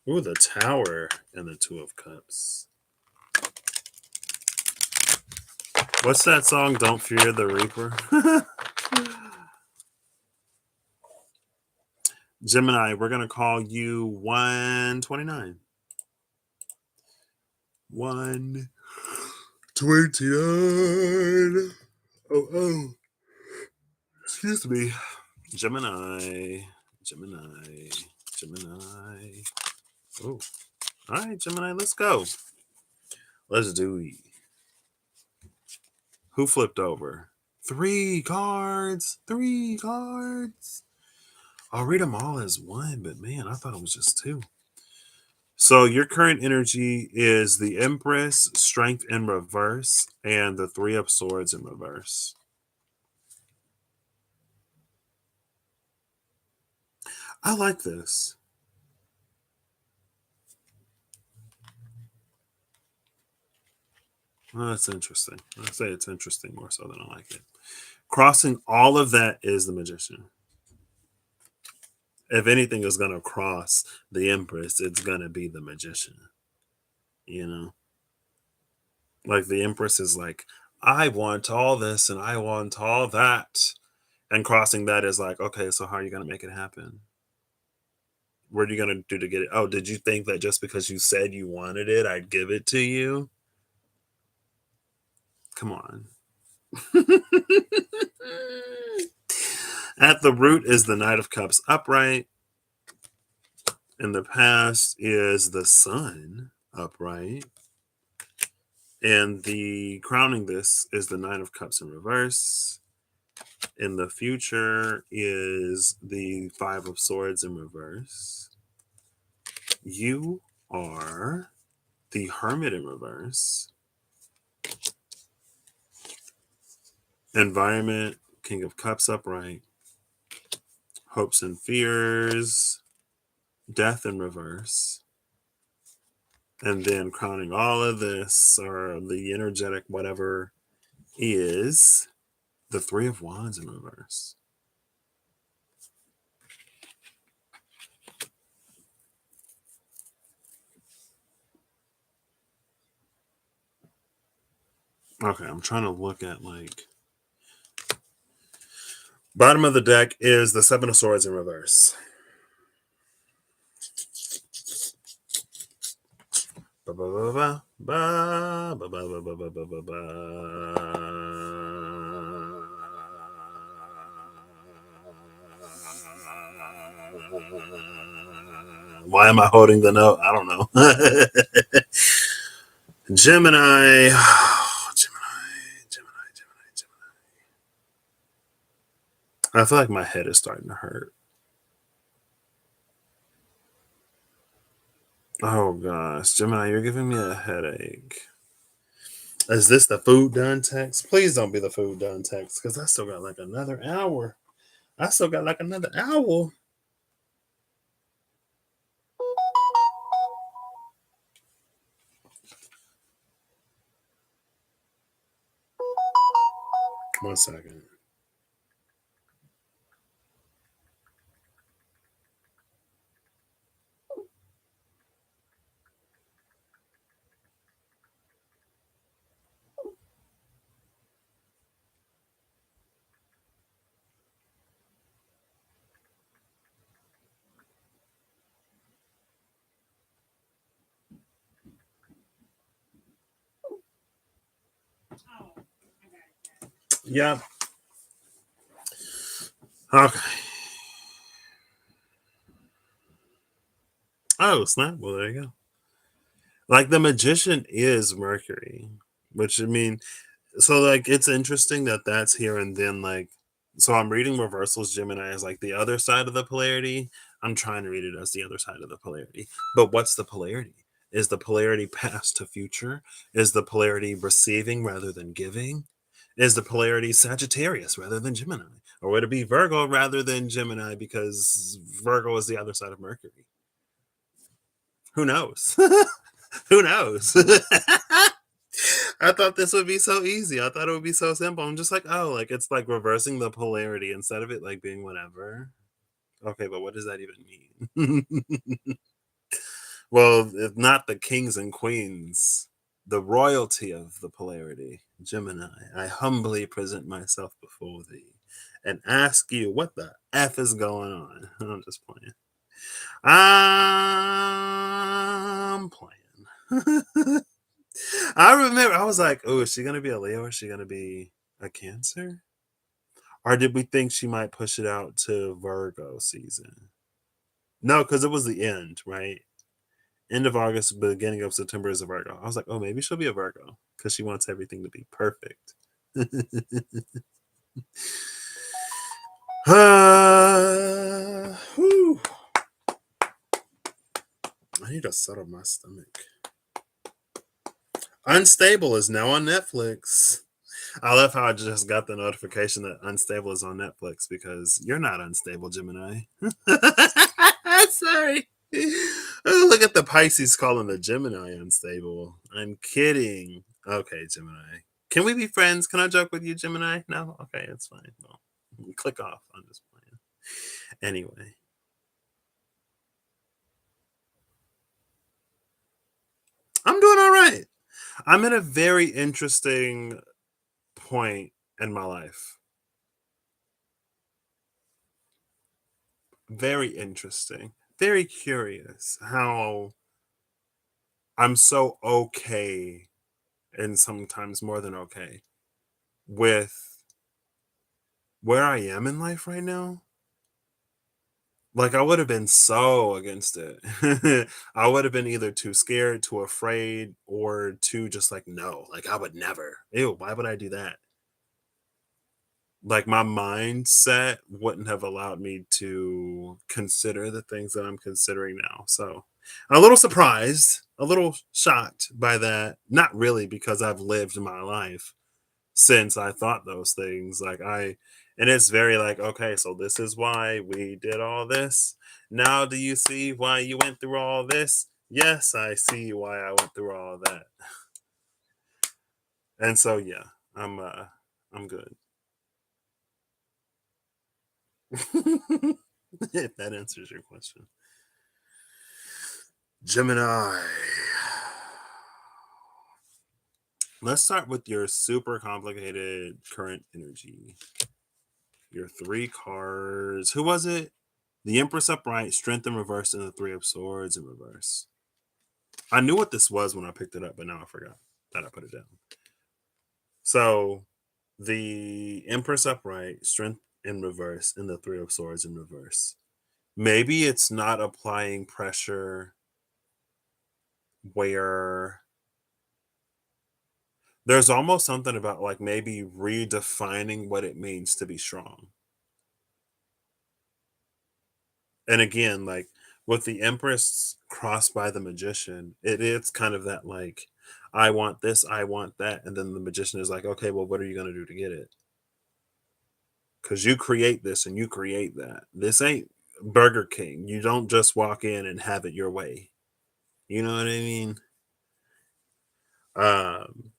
Ooh, the Tower and the Two of Cups. What's that song? Don't Fear the Reaper. Gemini, we're going to call you 129. 129. Oh. Excuse me. Gemini. Gemini. Oh. All right, Gemini, let's go. Let's do it. Who flipped over? 3 cards. 3 cards. I'll read them all as one, but man, I thought it was just 2. So your current energy is the Empress, Strength in reverse, and the 3 of Swords in reverse. I like this. Well, that's interesting. I say it's interesting more so than I like it. Crossing all of that is the Magician. If anything is going to cross the Empress, it's going to be the Magician. You know? Like the Empress is like, I want all this and I want all that. And crossing that is like, okay, so how are you going to make it happen? What are you going to do to get it? Oh, did you think that just because you said you wanted it, I'd give it to you? Come on. At the root is the Knight of Cups upright. In the past is the Sun upright. And the crowning this is the Nine of Cups in reverse. In the future is the Five of Swords in reverse. You are the Hermit in reverse. Environment, King of Cups upright. Hopes and fears, Death in reverse. And then crowning all of this, or the energetic whatever, is the Three of Wands in reverse. Okay, I'm trying to look at like... Bottom of the deck is the Seven of Swords in reverse. Why am I holding the note? I don't know. Gemini. Gemini. I feel like my head is starting to hurt. Oh gosh, Gemini, you're giving me a headache. Is this the food done text? Please don't be the food done text, because I still got like another hour. One second. Yep. Okay. Oh, snap. Well, there you go. Like the Magician is Mercury, which I mean, so like it's interesting that that's here, and then like, so I'm reading reversals Gemini as like the other side of the polarity. I'm trying to read it as the other side of the polarity. But what's the polarity? Is the polarity past to future? Is the polarity receiving rather than giving? Is the polarity Sagittarius rather than Gemini? Or would it be Virgo rather than Gemini because Virgo is the other side of Mercury? Who knows? Who knows? I thought this would be so easy. I thought it would be so simple. I'm just like, oh, like it's like reversing the polarity instead of it like being whatever. Okay, but what does that even mean? Well, if not the kings and queens, the royalty of the polarity, Gemini, I humbly present myself before thee and ask you what the F is going on. I'm just playing. I'm playing. I remember I was like, oh, is she going to be a Leo or is she going to be a Cancer? Or did we think she might push it out to Virgo season? No, because it was the end, right? End of August, beginning of September is a Virgo. I was like, oh, maybe she'll be a Virgo because she wants everything to be perfect. I need to settle my stomach. Unstable is now on Netflix. I love how I just got the notification that Unstable is on Netflix because you're not unstable, Gemini. Sorry. Oh, look at the Pisces calling the Gemini unstable. I'm kidding. Okay, Gemini. Can we be friends? Can I joke with you, Gemini? No? Okay, it's fine. Well, click off. I'm just playing. Anyway, I'm doing all right. I'm in a very interesting point in my life. Very interesting. Very curious how I'm so okay, and sometimes more than okay, with where I am in life right now. Like, I would have been so against it. I would have been either too scared, too afraid, or too just like, no, like I would never. Ew, why would I do that? Like, my mindset wouldn't have allowed me to consider the things that I'm considering now. So, I'm a little surprised, a little shocked by that. Not really, because I've lived my life since I thought those things. And it's very like, okay, so this is why we did all this. Now, do you see why you went through all this? Yes, I see why I went through all that. And so, yeah, I'm good. If that answers your question. Gemini. Let's start with your super complicated current energy. Your three cards. Who was it? The Empress upright, Strength in reverse, and the Three of Swords in reverse. I knew what this was when I picked it up, but now I forgot that I put it down. So the Empress upright, Strength in reverse, and the Three of Swords in reverse. Maybe it's not applying pressure where there's almost something about like maybe redefining what it means to be strong. And again, like with the Empress crossed by the Magician, it's kind of that like, I want this, I want that. And then the Magician is like, okay, well, what are you going to do to get it? Because you create this and you create that. This ain't Burger King. You don't just walk in and have it your way. You know what I mean? Um,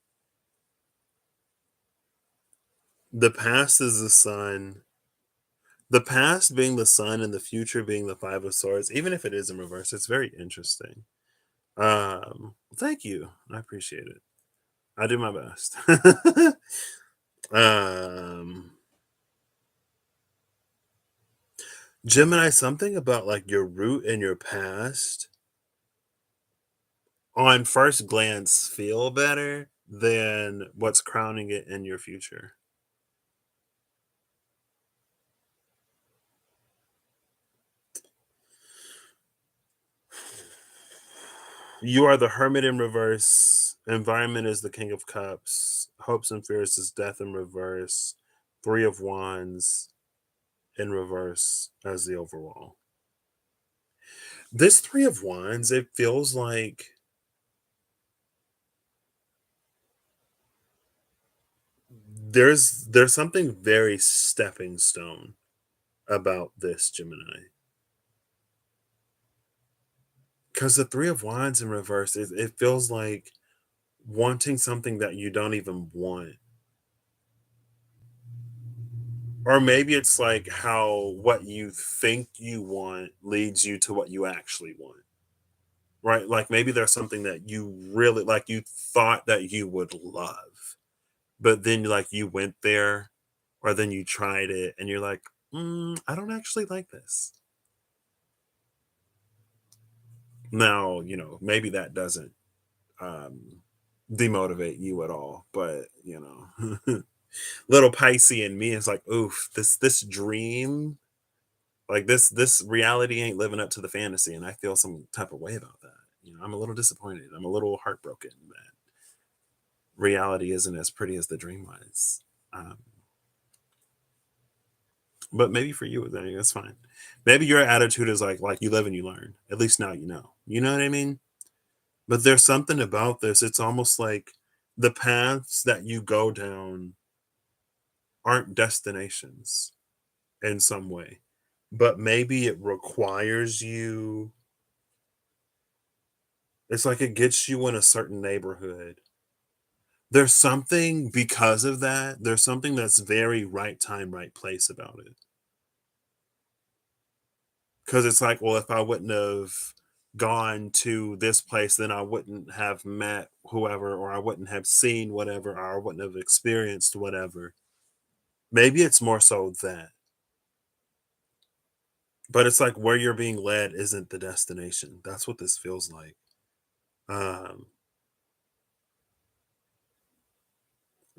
the past is the sun. The past being the sun and the future being the Five of Swords, even if it is in reverse, it's very interesting. Thank you. I appreciate it. I do my best. um, Gemini, something about like your root and your past on first glance feel better than what's crowning it in your future. You are the Hermit in reverse. Environment is the King of Cups. Hopes and fears is Death in reverse. Three of Wands in reverse as the overall. This Three of Wands, it feels like there's something very stepping stone about this, Gemini. Because the Three of Wands in reverse, it feels like wanting something that you don't even want. Or maybe it's like how what you think you want leads you to what you actually want. Right? Like maybe there's something that you really like you thought that you would love, but then like you went there or then you tried it and you're like, I don't actually like this. Now, maybe that doesn't um demotivate you at all, but little Pisces in me is like, oof, this dream, like this reality ain't living up to the fantasy, and I feel some type of way about that. I'm a little disappointed. I'm a little heartbroken that reality isn't as pretty as the dream was. Um, but maybe for you, then that's fine. Maybe your attitude is like you live and you learn. At least now you know. You know what I mean? But there's something about this. It's almost like the paths that you go down aren't destinations in some way, but maybe it requires you. It's like it gets you in a certain neighborhood There's something because of that, there's something that's very right time, right place about it. Because it's like, well, if I wouldn't have gone to this place, then I wouldn't have met whoever, or I wouldn't have seen whatever, or I wouldn't have experienced whatever. Maybe it's more so that. But it's like where you're being led isn't the destination. That's what this feels like. Um,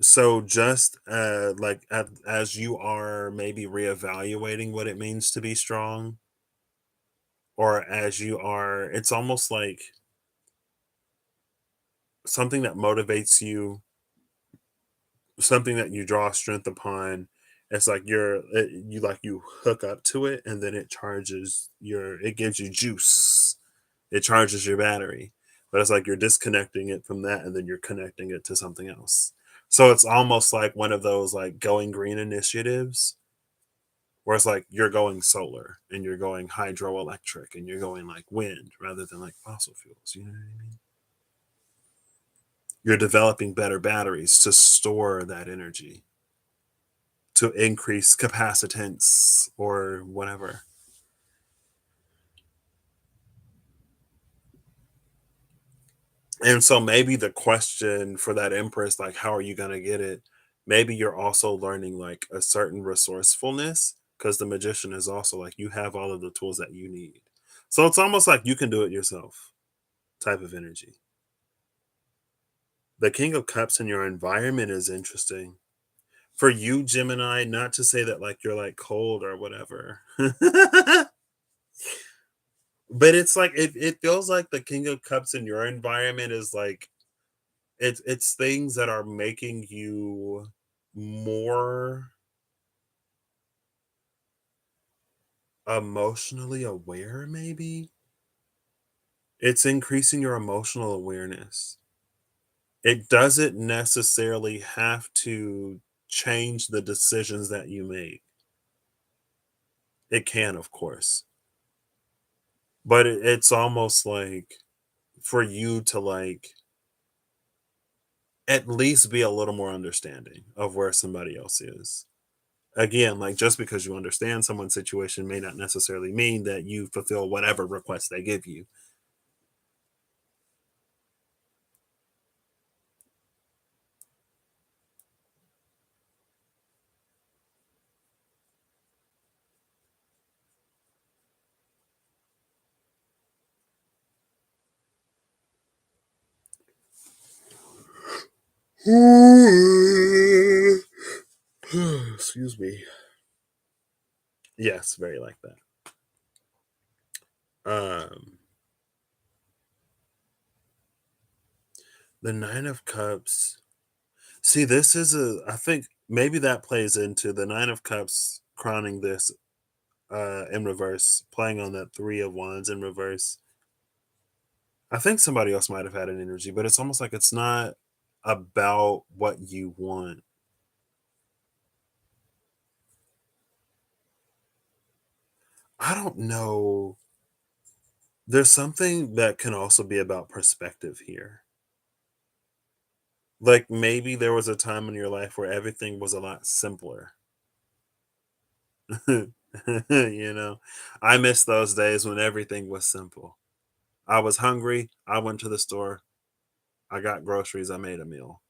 so just like as you are maybe reevaluating what it means to be strong, or as you are, it's almost like something that motivates you, something that you draw strength upon. It's like you like you hook up to it, and then it gives you juice. It charges your battery. But it's like you're disconnecting it from that, and then you're connecting it to something else. So it's almost like one of those like going green initiatives where it's like you're going solar and you're going hydroelectric and you're going like wind rather than like fossil fuels. You know what I mean? You're developing better batteries to store that energy, to increase capacitance or whatever. And so maybe the question for that empress, like, how are you going to get it? Maybe you're also learning like a certain resourcefulness, because the magician is also like, you have all of the tools that you need. So it's almost like you can do it yourself type of energy. The King of Cups in your environment is interesting. For you, Gemini, not to say that like you're like cold or whatever. But it's like it feels like the King of Cups in your environment is like it's things that are making you more emotionally aware, maybe. It's increasing your emotional awareness. It doesn't necessarily have to change the decisions that you make. It can, of course. But it's almost like for you to like at least be a little more understanding of where somebody else is. Again, like just because you understand someone's situation may not necessarily mean that you fulfill whatever request they give you. Excuse me. Yes, very like that. Um, the Nine of Cups. See, this is I think maybe that plays into the Nine of Cups crowning this in reverse, playing on that Three of Wands in reverse. I think somebody else might have had an energy, but it's almost like it's not about what you want. I don't know. There's something that can also be about perspective here. Like maybe there was a time in your life where everything was a lot simpler. You know, I miss those days when everything was simple. I was hungry. I went to the store. I got groceries. I made a meal.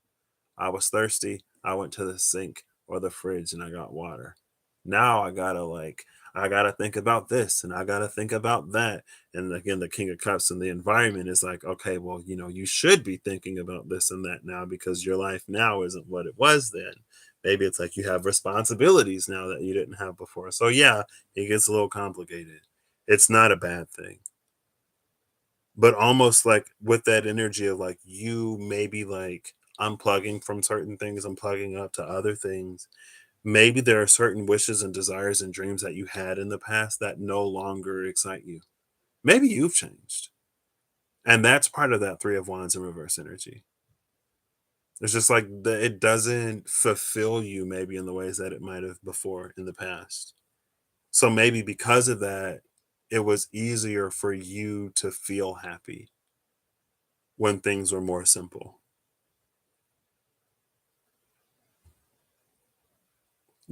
I was thirsty. I went to the sink or the fridge and I got water. Now I gotta think about this and I gotta think about that. And again, the King of Cups and the environment is like, okay, well, you should be thinking about this and that now because your life now isn't what it was then. Maybe it's like you have responsibilities now that you didn't have before. So yeah, it gets a little complicated. It's not a bad thing, but almost like with that energy of like you maybe like unplugging from certain things, unplugging up to other things. Maybe there are certain wishes and desires and dreams that you had in the past that no longer excite you. Maybe you've changed. And that's part of that Three of Wands in reverse energy. It's just like it doesn't fulfill you maybe in the ways that it might have before in the past. So maybe because of that, it was easier for you to feel happy when things were more simple.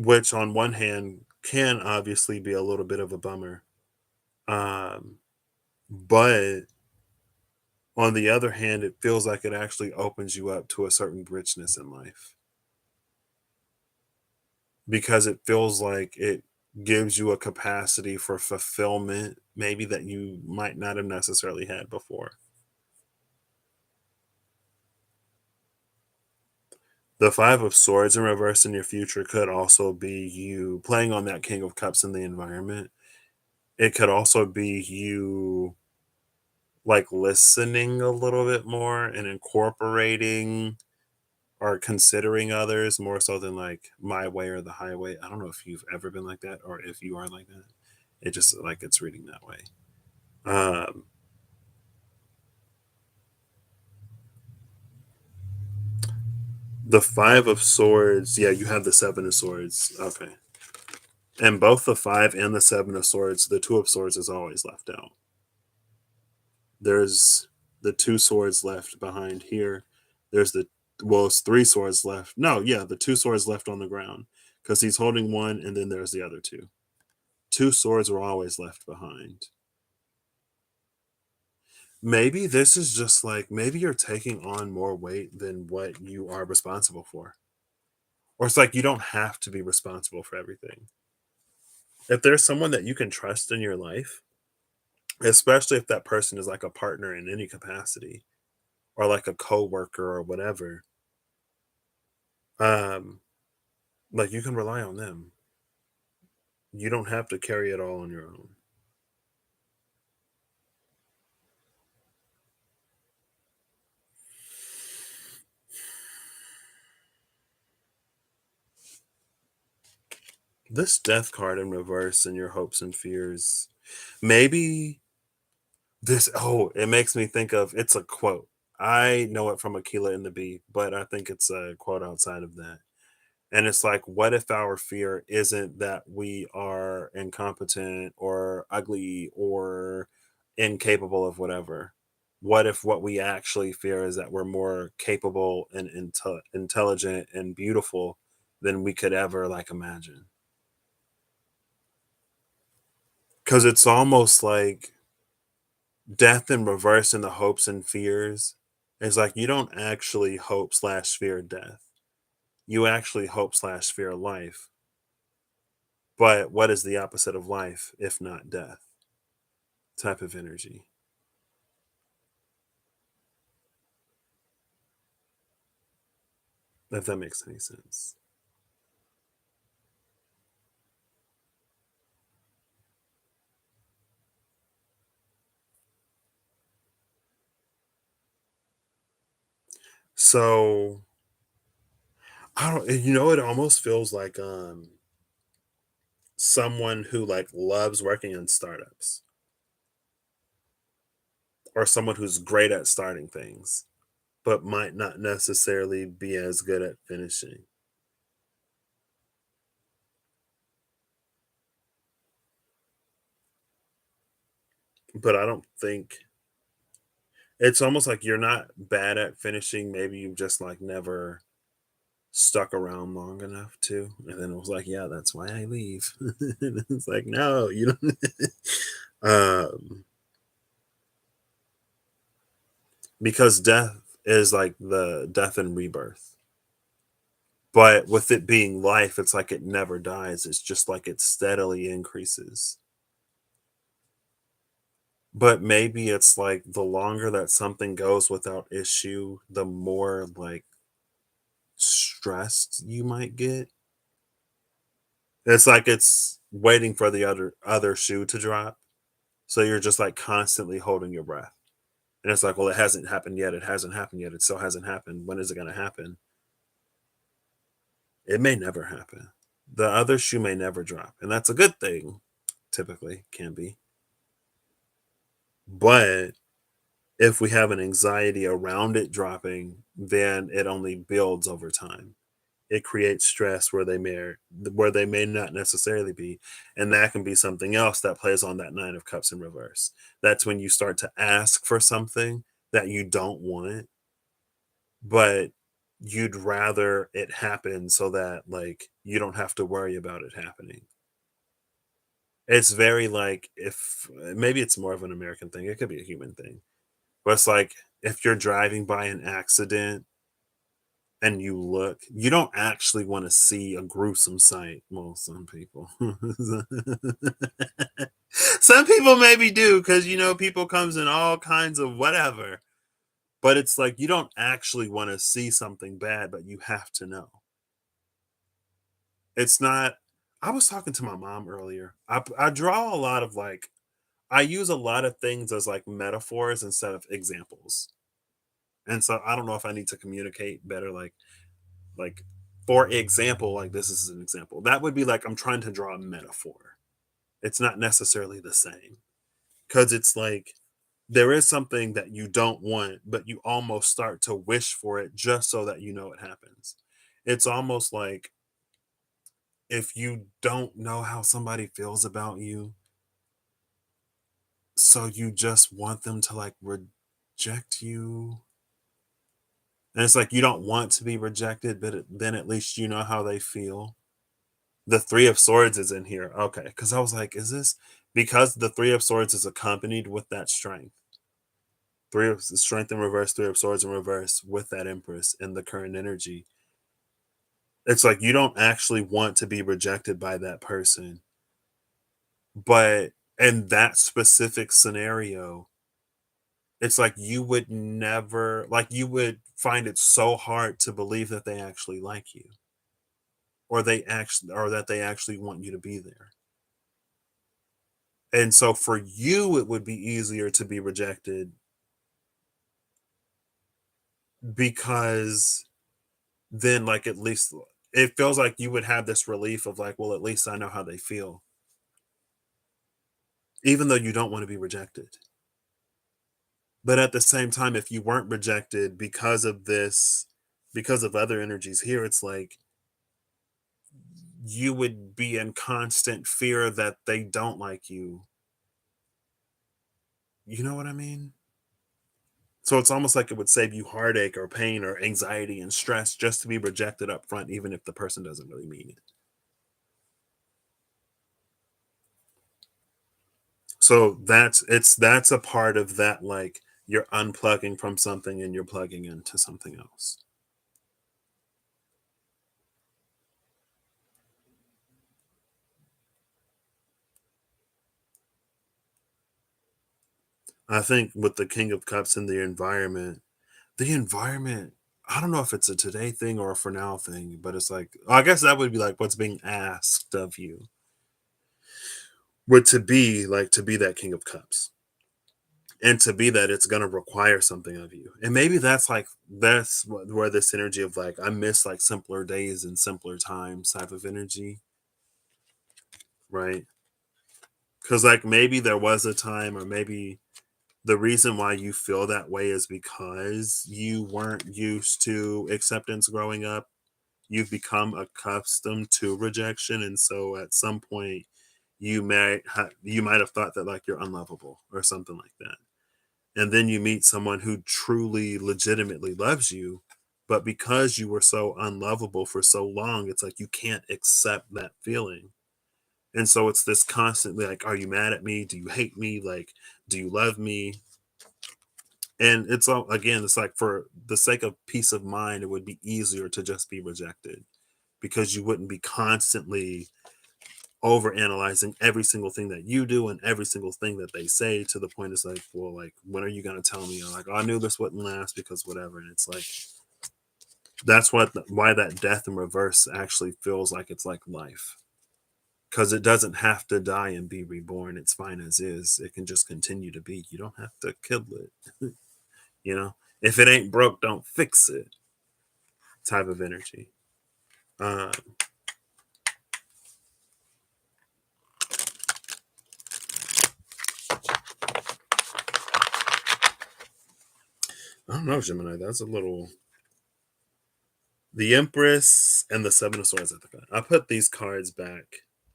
which on one hand can obviously be a little bit of a bummer. Um, but on the other hand, it feels like it actually opens you up to a certain richness in life because it feels like it gives you a capacity for fulfillment, maybe that you might not have necessarily had before. The Five of Swords in reverse in your future could also be you playing on that King of Cups in the environment. It could also be you like listening a little bit more and incorporating or considering others more so than like my way or the highway. I don't know if you've ever been like that or if you are like that. It just like it's reading that way. Um, the Five of Swords, yeah, you have the Seven of Swords. Okay. And both the Five and the Seven of Swords, the Two of Swords is always left out. There's the two swords left behind here. There's the well, it's three swords left. No, yeah, the two swords left on the ground because he's holding one, and then there's the other two. Two swords were always left behind. Maybe this is just like maybe you're taking on more weight than what you are responsible for. Or it's like you don't have to be responsible for everything. If there's someone that you can trust in your life, especially if that person is like a partner in any capacity or like a coworker or whatever, um, like you can rely on them. You don't have to carry it all on your own. This death card in reverse and your hopes and fears. Maybe this, oh, it makes me think of it's a quote. I know it from Aquila and the Bee, but I think it's a quote outside of that. And it's like, what if our fear isn't that we are incompetent or ugly or incapable of whatever? What if what we actually fear is that we're more capable and intelligent and beautiful than we could ever like imagine? Because it's almost like death in reverse in the hopes and fears. It's like you don't actually hope slash fear death. You actually hope slash fear life. But what is the opposite of life if not death? Type of energy. If that makes any sense. So I don't it almost feels like someone who like loves working in startups or someone who's great at starting things but might not necessarily be as good at finishing. But I don't think it's almost like you're not bad at finishing. Maybe you've just like never stuck around long enough to. And then it was like, yeah, that's why I leave. And it's like, no, you don't. um, because death is like the death and rebirth. But with it being life, it's like it never dies. It's just like it steadily increases. But maybe it's like the longer that something goes without issue, the more like stressed you might get. It's like it's waiting for the other shoe to drop. So you're just like constantly holding your breath. And it's like, well, it hasn't happened yet. It hasn't happened yet. It still hasn't happened. When is it going to happen? It may never happen. The other shoe may never drop. And that's a good thing, typically, can be. But if we have an anxiety around it dropping, then it only builds over time. It creates stress where they may not necessarily be, and that can be something else that plays on that Nine of Cups in reverse. That's when you start to ask for something that you don't want, but you'd rather it happen so that like you don't have to worry about it happening. It's very like, if maybe it's more of an American thing, it could be a human thing. But it's like if you're driving by an accident and you look, you don't actually want to see a gruesome sight. Well, some people. Some people maybe do, because people comes in all kinds of whatever. But it's like you don't actually want to see something bad, but you have to know. It's not. I was talking to my mom earlier. I draw a lot of like, I use a lot of things as like metaphors instead of examples. And so I don't know if I need to communicate better, like for example, like this is an example. That would be like I'm trying to draw a metaphor. It's not necessarily the same. Cuz it's like there is something that you don't want, but you almost start to wish for it just so that you know it happens. It's almost like if you don't know how somebody feels about you, so you just want them to like reject you. And it's like you don't want to be rejected, but then at least you know how they feel. The Three of Swords is in here. Okay. Because I was like, is this because the Three of Swords is accompanied with that strength? Three of Strength in reverse, Three of Swords in reverse with that Empress in the current energy. It's like you don't actually want to be rejected by that person. But in that specific scenario, it's like you would never, like, you would find it so hard to believe that they actually like you, or that they actually want you to be there. And so for you, it would be easier to be rejected because then, like, at least it feels like you would have this relief of like, well, at least I know how they feel, even though you don't want to be rejected. But at the same time, if you weren't rejected because of this, because of other energies here, it's like you would be in constant fear that they don't like you. You know what I mean? So it's almost like it would save you heartache or pain or anxiety and stress just to be rejected up front, even if the person doesn't really mean it. So that's a part of that, like you're unplugging from something and you're plugging into something else. I think with the King of Cups and the environment, I don't know if it's a today thing or a for now thing, but it's like, I guess that would be like what's being asked of you would to be like to be that King of Cups. And to be that, it's going to require something of you. And maybe where this energy of like I miss like simpler days and simpler times type of energy, right? Because like maybe there was a time, or maybe the reason why you feel that way is because you weren't used to acceptance growing up. You've become accustomed to rejection, and so at some point you might have thought that like you're unlovable or something like that. And then you meet someone who truly legitimately loves you, but because you were so unlovable for so long, it's like you can't accept that feeling. And so it's this constantly like, are you mad at me? Do you hate me? Like, do you love me? And it's all, again, it's like for the sake of peace of mind, it would be easier to just be rejected because you wouldn't be constantly over analyzing every single thing that you do and every single thing that they say, to the point it's like, well, like, when are you going to tell me? Or like, oh, I knew this wouldn't last because whatever. And it's like, that's why that death in reverse actually feels like it's like life, because it doesn't have to die and be reborn. It's fine as is. It can just continue to be. You don't have to kill it. If it ain't broke, don't fix it type of energy. um I don't know, Gemini, that's a little. The Empress and the Seven of Swords at the front. I put these cards back,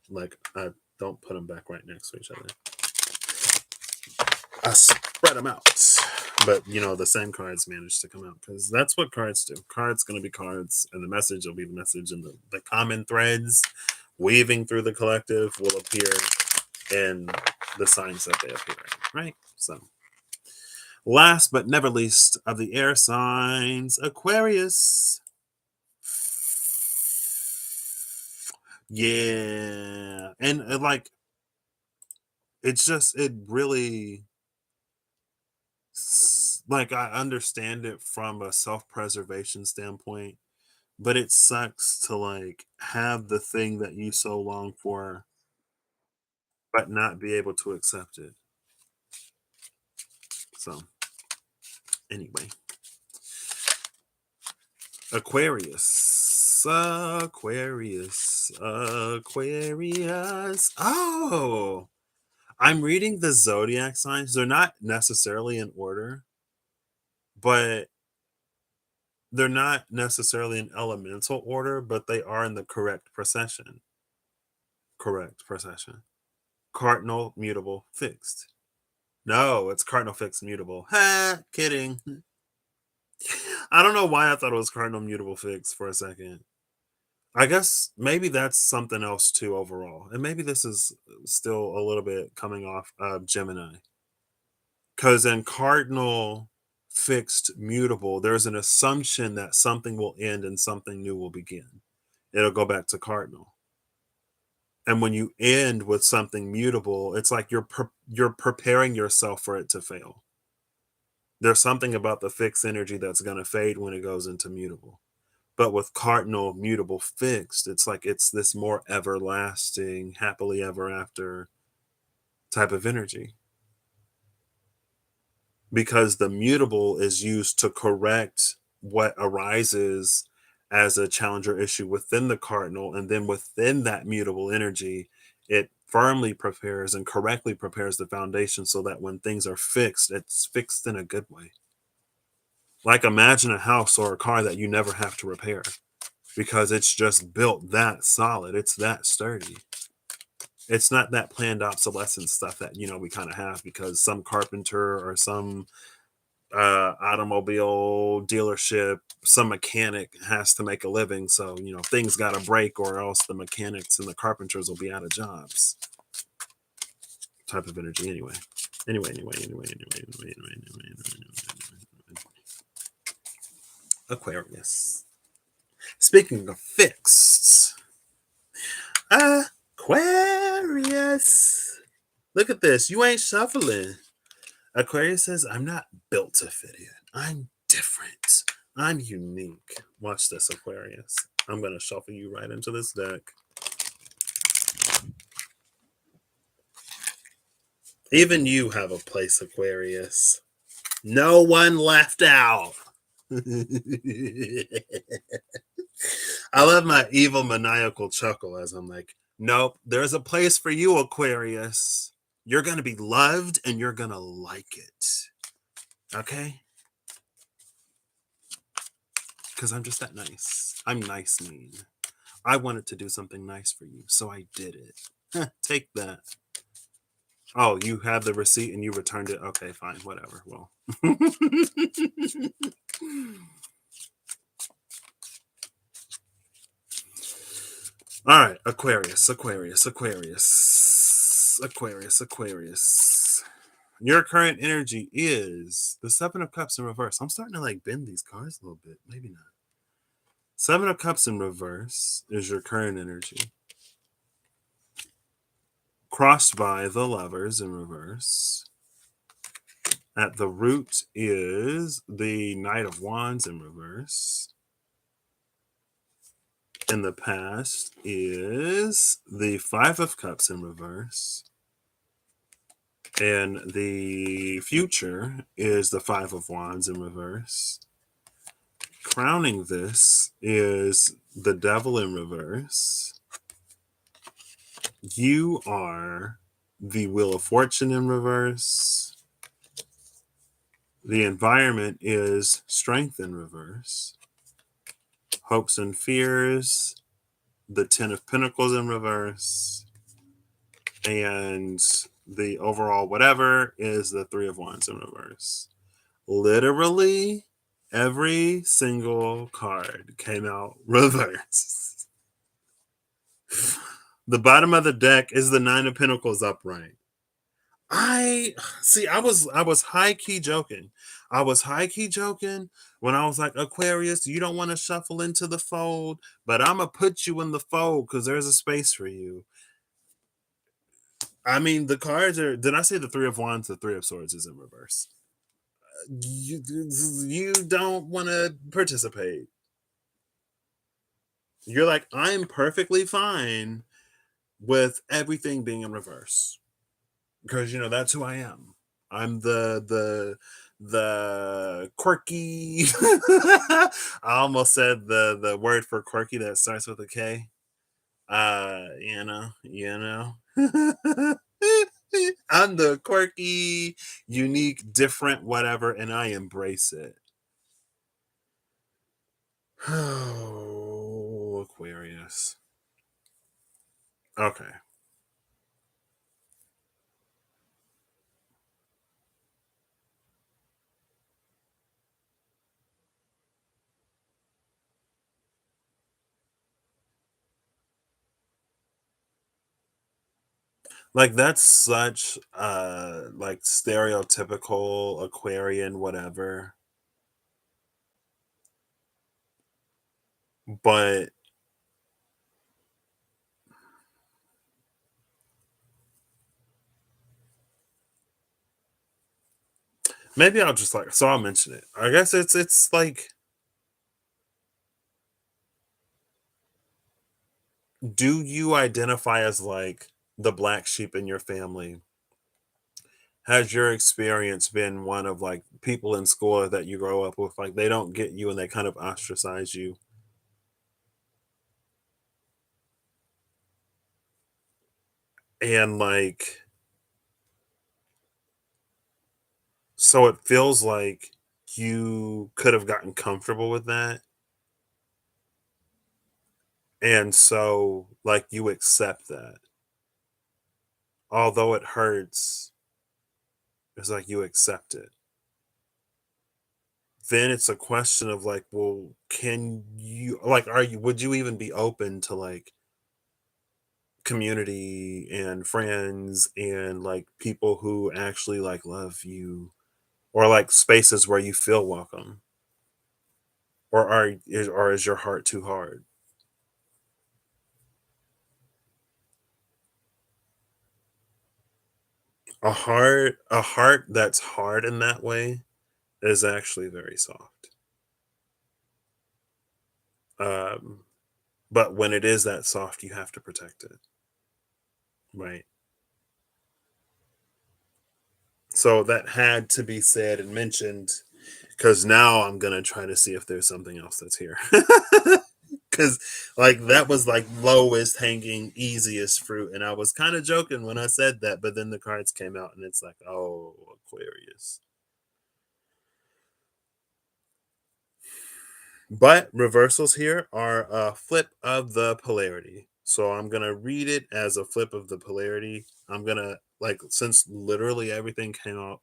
like I don't put them back right next to each other. I spread them out. But the same cards managed to come out because that's what cards do. Cards going to be cards, and the message will be the message, and the common threads weaving through the collective will appear in the signs that they appear in, right? So, last but never least of the air signs, Aquarius. Yeah, and like it really, like, I understand it from a self-preservation standpoint, but it sucks to like have the thing that you so long for but not be able to accept it. So anyway, Aquarius. Oh, I'm reading the zodiac signs. They're not necessarily in order, but they're not necessarily in elemental order, but they are in the correct procession. Correct procession. Cardinal, mutable, fixed. No, it's cardinal, fixed, mutable. Ha, kidding. I don't know why I thought it was cardinal, mutable, fixed for a second. I guess maybe that's something else too overall. And maybe this is still a little bit coming off of Gemini. Because in cardinal, fixed, mutable, there's an assumption that something will end and something new will begin. It'll go back to cardinal. And when you end with something mutable, it's like you're preparing yourself for it to fail. There's something about the fixed energy that's going to fade when it goes into mutable. But with cardinal, mutable, fixed, it's like it's this more everlasting, happily ever after type of energy. Because the mutable is used to correct what arises as a challenge or issue within the cardinal, and then within that mutable energy, it firmly prepares and correctly prepares the foundation so that when things are fixed, it's fixed in a good way. Like imagine a house or a car that you never have to repair because it's just built that solid, it's that sturdy. It's not that planned obsolescence stuff that we kind of have because some carpenter or some automobile dealership, some mechanic has to make a living, so things got to break or else the mechanics and the carpenters will be out of jobs type of energy. Anyway. Aquarius. Speaking of fixed, Aquarius, look at this, you ain't shuffling. Aquarius says, I'm not built to fit in. I'm different. I'm unique. Watch this, Aquarius. I'm going to shuffle you right into this deck. Even you have a place, Aquarius. No one left out. I love my evil maniacal chuckle as I'm like, nope, there's a place for you, Aquarius. You're going to be loved and you're going to like it. Okay? Because I'm just that nice. I'm nice mean. I wanted to do something nice for you, so I did it. Take that. Oh, you have the receipt and you returned it? Okay, fine, whatever. Well. All right, Aquarius. Your current energy is the Seven of Cups in reverse. I'm starting to like bend these cards a little bit. Maybe not. Seven of Cups in reverse is your current energy. Crossed by the Lovers in reverse. At the root is the Knight of Wands in reverse. In the past is the Five of Cups in reverse. And the future is the Five of Wands in reverse. Crowning this is the Devil in reverse. You are the Wheel of Fortune in reverse. The environment is Strength in reverse. Hopes and Fears, the Ten of Pentacles in reverse. And the overall whatever is the Three of Wands in reverse. Literally every single card came out reversed. The bottom of the deck is the Nine of Pentacles upright. I see. I was high key joking. I was high key joking when I was like, Aquarius, you don't want to shuffle into the fold, but I'm gonna put you in the fold because there's a space for you. I mean, the cards are. Did I say the Three of Wands? The Three of Swords is in reverse. You don't want to participate. You're like, I'm perfectly fine with everything being in reverse because that's who I am. I'm the quirky. I almost said the word for quirky that starts with a K. I'm the quirky, unique, different, whatever, and I embrace it. Oh, Aquarius. Okay. Like that's such like stereotypical Aquarian whatever. But maybe I'll just like so I'll mention it. I guess it's like, do you identify as like the black sheep in your family? Has your experience been one of like people in school that you grow up with, like they don't get you and they kind of ostracize you? And like, so it feels like you could have gotten comfortable with that. And so, like, you accept that. Although it hurts, it's like you accept it. Then it's a question of like, well, can you like would you even be open to like community and friends and like people who actually like love you, or like spaces where you feel welcome? Or is your heart too hard? A heart that's hard in that way is actually very soft. Um but when it is that soft, you have to protect it, right? So that had to be said and mentioned because now I'm gonna try to see if there's something else that's here. Because like that was like lowest hanging, easiest fruit, and I was kind of joking when I said that, but then the cards came out, and it's like, oh, Aquarius. But reversals here are a flip of the polarity. So I'm going to read it as a flip of the polarity. I'm going to, like, since literally everything came out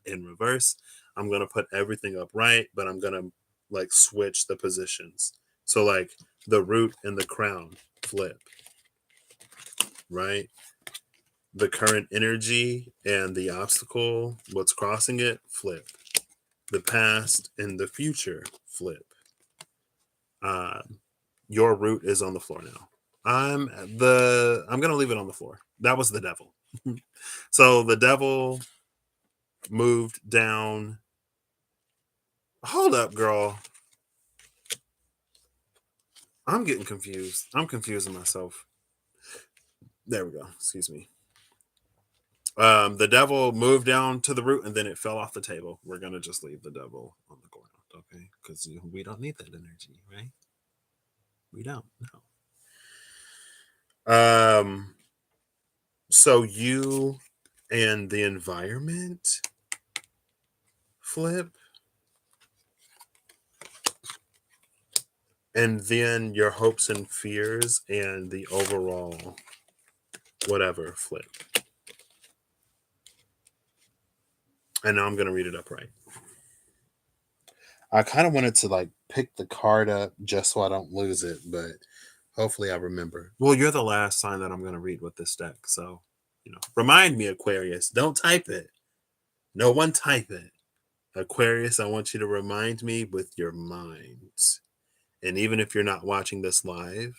in reverse, I'm going to put everything upright, but I'm going to, like, switch the positions. So, like, the root and the crown flip, right? The current energy and the obstacle, what's crossing it, flip. The past and the future, flip. Um, your root is on the floor now. I'm gonna leave it on the floor. That was the devil. So the devil moved down. Hold up, girl. I'm getting confused. I'm confusing myself. There we go. Excuse me. The devil moved down to the root and then it fell off the table. We're gonna just leave the devil on the ground, okay? Because we don't need that energy, right? We don't. No. So you and the environment flip, and then your hopes and fears and the overall whatever flip. And now I'm going to read it upright. I kind of wanted to like pick the card up just so I don't lose it, but hopefully I remember. Well, you're the last sign that I'm going to read with this deck. So, remind me, Aquarius. Don't type it. No one type it. Aquarius, I want you to remind me with your mind. And even if you're not watching this live,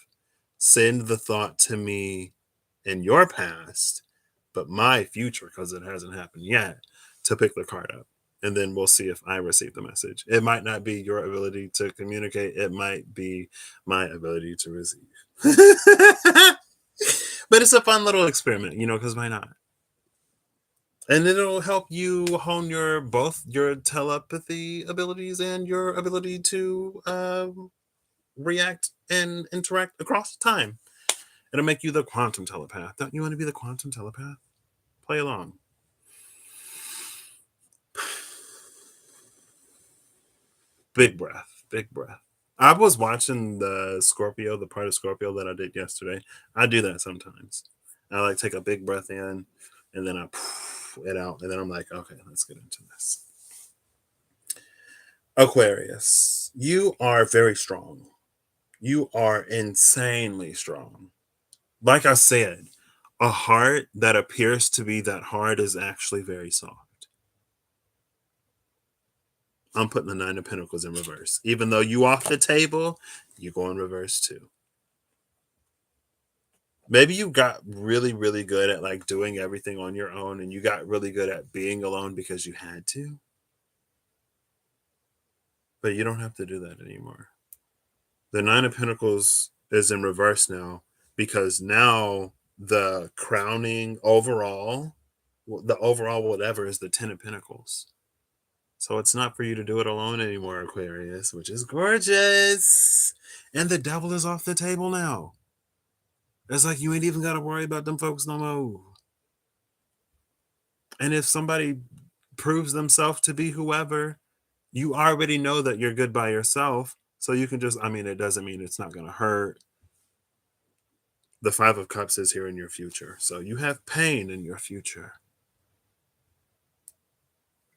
send the thought to me in your past, but my future, because it hasn't happened yet, to pick the card up. And then we'll see if I receive the message. It might not be your ability to communicate, it might be my ability to receive. But it's a fun little experiment, because why not? And it'll help you hone both your telepathy abilities and your ability to react and interact across time. It'll make you the quantum telepath. Don't you want to be the quantum telepath? Play along. Big breath. Big breath. I was watching the part of Scorpio that I did yesterday. I do that sometimes. I like take a big breath in and then I it out. And then I'm like, okay, let's get into this. Aquarius, you are very strong. You are insanely strong. Like I said, a heart that appears to be that hard is actually very soft. I'm putting the Nine of Pentacles in reverse. Even though you off the table, you go in reverse too. Maybe you got really, really good at like doing everything on your own and you got really good at being alone because you had to. But you don't have to do that anymore. The Nine of Pentacles is in reverse now because now the crowning overall, the overall whatever is the Ten of Pentacles. So it's not for you to do it alone anymore, Aquarius, which is gorgeous. And the devil is off the table now. It's like you ain't even got to worry about them folks no more. And if somebody proves themselves to be whoever, you already know that you're good by yourself. So you can just, it doesn't mean it's not going to hurt. The Five of Cups is here in your future. So you have pain in your future.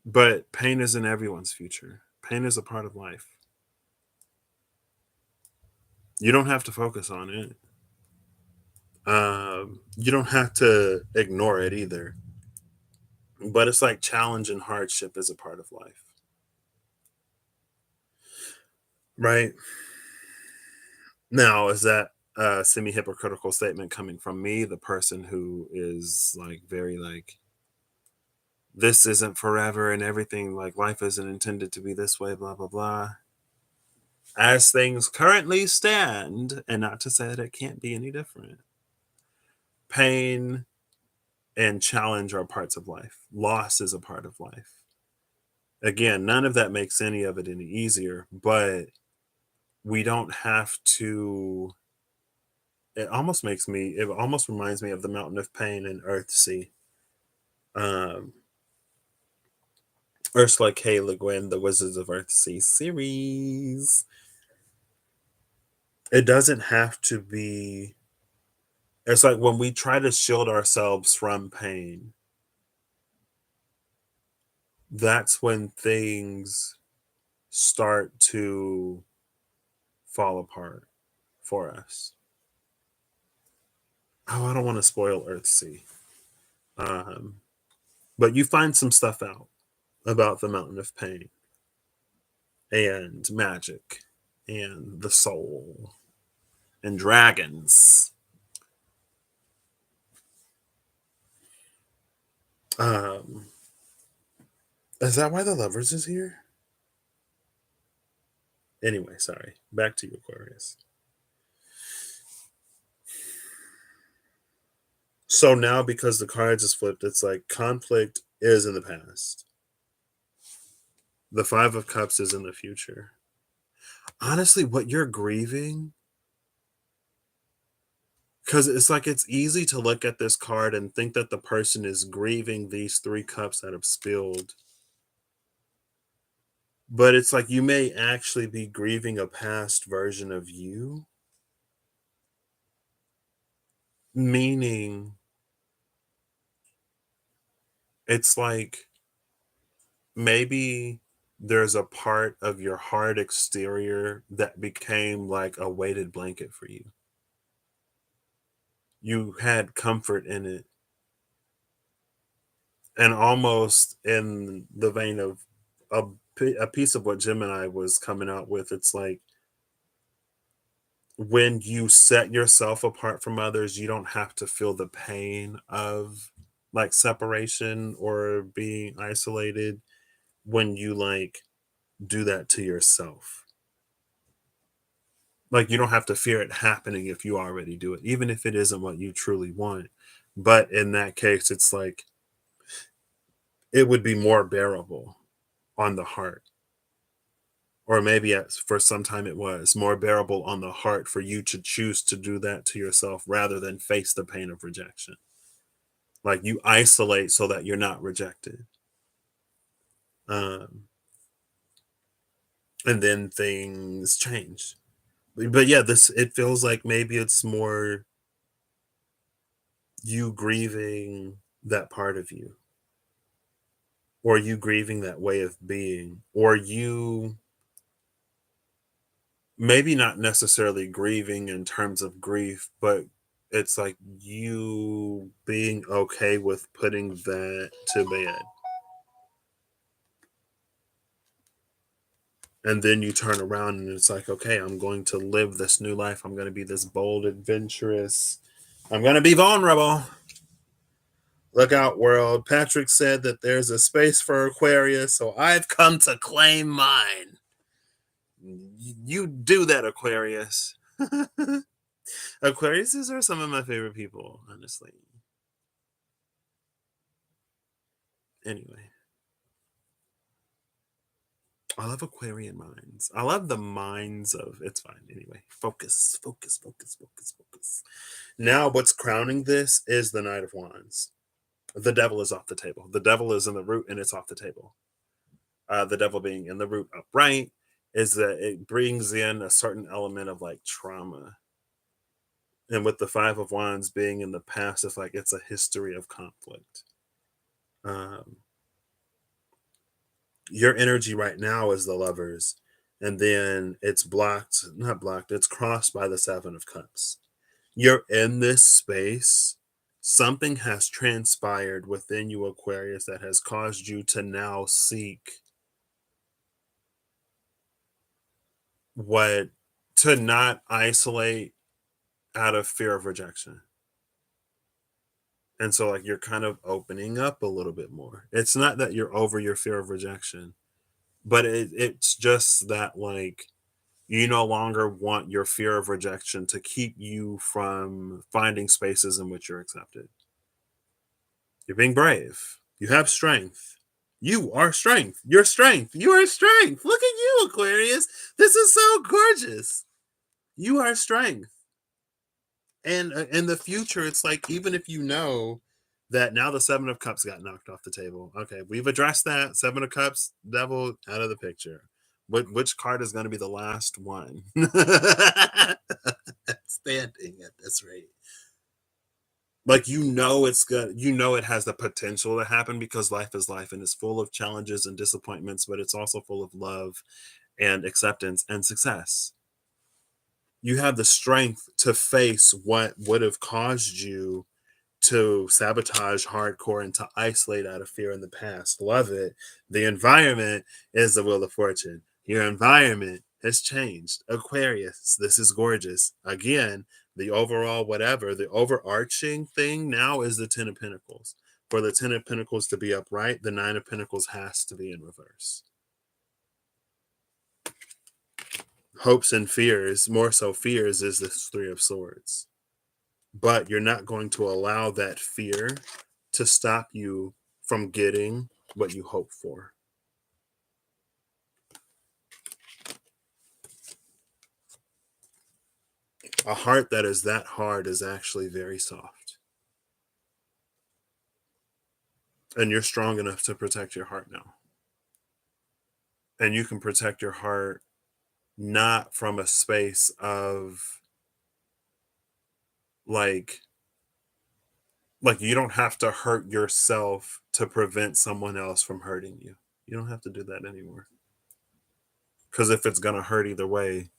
But pain is in everyone's future. Pain is a part of life. You don't have to focus on it. You don't have to ignore it either. But it's like challenge and hardship is a part of life. Right? Now, is that a semi-hypocritical statement coming from me, the person who is like very like, this isn't forever and everything, like life isn't intended to be this way, blah, blah, blah. As things currently stand, and not to say that it can't be any different, pain and challenge are parts of life. Loss is a part of life. Again, none of that makes any of it any easier, but we don't have to. It almost reminds me of the Mountain of Pain in Earthsea. Ursula K. Le Guin, the Wizards of Earthsea series. It doesn't have to be. It's like when we try to shield ourselves from pain, that's when things start to fall apart for us. Oh, I don't want to spoil Earthsea. But you find some stuff out about the Mountain of Pain and magic and the soul and dragons. Is that why the Lovers is here? Anyway, sorry. Back to you, Aquarius. So now, because the cards is flipped, it's like conflict is in the past. The Five of Cups is in the future. Honestly, what you're grieving, because it's like it's easy to look at this card and think that the person is grieving these three cups that have spilled. But it's like you may actually be grieving a past version of you. Meaning, it's like maybe there's a part of your hard exterior that became like a weighted blanket for you. You had comfort in it. And almost in the vein of a, a piece of what Gemini was coming out with, it's like when you set yourself apart from others, you don't have to feel the pain of like separation or being isolated when you like do that to yourself. Like you don't have to fear it happening if you already do it, even if it isn't what you truly want. But in that case, it's like it would be more bearable on the heart. Or maybe for some time it was more bearable on the heart for you to choose to do that to yourself rather than face the pain of rejection. Like you isolate so that you're not rejected. Um, and then things change. But yeah, this it feels like maybe it's more you grieving that part of you, or you grieving that way of being, or you maybe not necessarily grieving in terms of grief, but it's like you being okay with putting that to bed. And then you turn around and it's like, okay, I'm going to live this new life. I'm going to be this bold, adventurous. I'm going to be vulnerable. Look out, world. Patrick said that there's a space for Aquarius, so I've come to claim mine. You do that, Aquarius. Aquariuses are some of my favorite people, honestly. Anyway, I love Aquarian minds. I love the minds of it's fine. Anyway, focus, focus, focus, focus, focus. Now, what's crowning this is the Knight of Wands. The devil is off the table. The devil is in the root and it's off the table. The devil being in the root upright is that it brings in a certain element of like trauma. And with the Five of Wands being in the past, it's like it's a history of conflict. Um, your energy right now is the Lovers, and then it's blocked, not blocked, it's crossed by the Seven of Cups. You're in this space. Something has transpired within you, Aquarius, that has caused you to now seek what to not isolate out of fear of rejection. And so, like, you're kind of opening up a little bit more. It's not that you're over your fear of rejection, but it's just that, like, you no longer want your fear of rejection to keep you from finding spaces in which you're accepted. You're being brave. You have strength. You are strength. Your strength. You are strength. Look at you, Aquarius. This is so gorgeous. You are strength. And in the future, it's like, even if you know that now the Seven of Cups got knocked off the table. Okay, we've addressed that. Seven of Cups, devil out of the picture. Which card is going to be the last one standing at this rate? Like, it's good, it has the potential to happen because life is life and it's full of challenges and disappointments, but it's also full of love and acceptance and success. You have the strength to face what would have caused you to sabotage hardcore and to isolate out of fear in the past. Love it. The environment is the wheel of fortune. Your environment has changed. Aquarius, this is gorgeous. Again, the overall whatever, the overarching thing now is the Ten of Pentacles. For the Ten of Pentacles to be upright, the Nine of Pentacles has to be in reverse. Hopes and fears, more so fears, is this Three of Swords. But you're not going to allow that fear to stop you from getting what you hope for. A heart that is that hard is actually very soft. And you're strong enough to protect your heart now. And you can protect your heart not from a space of like you don't have to hurt yourself to prevent someone else from hurting you. You don't have to do that anymore. Because if it's gonna hurt either way,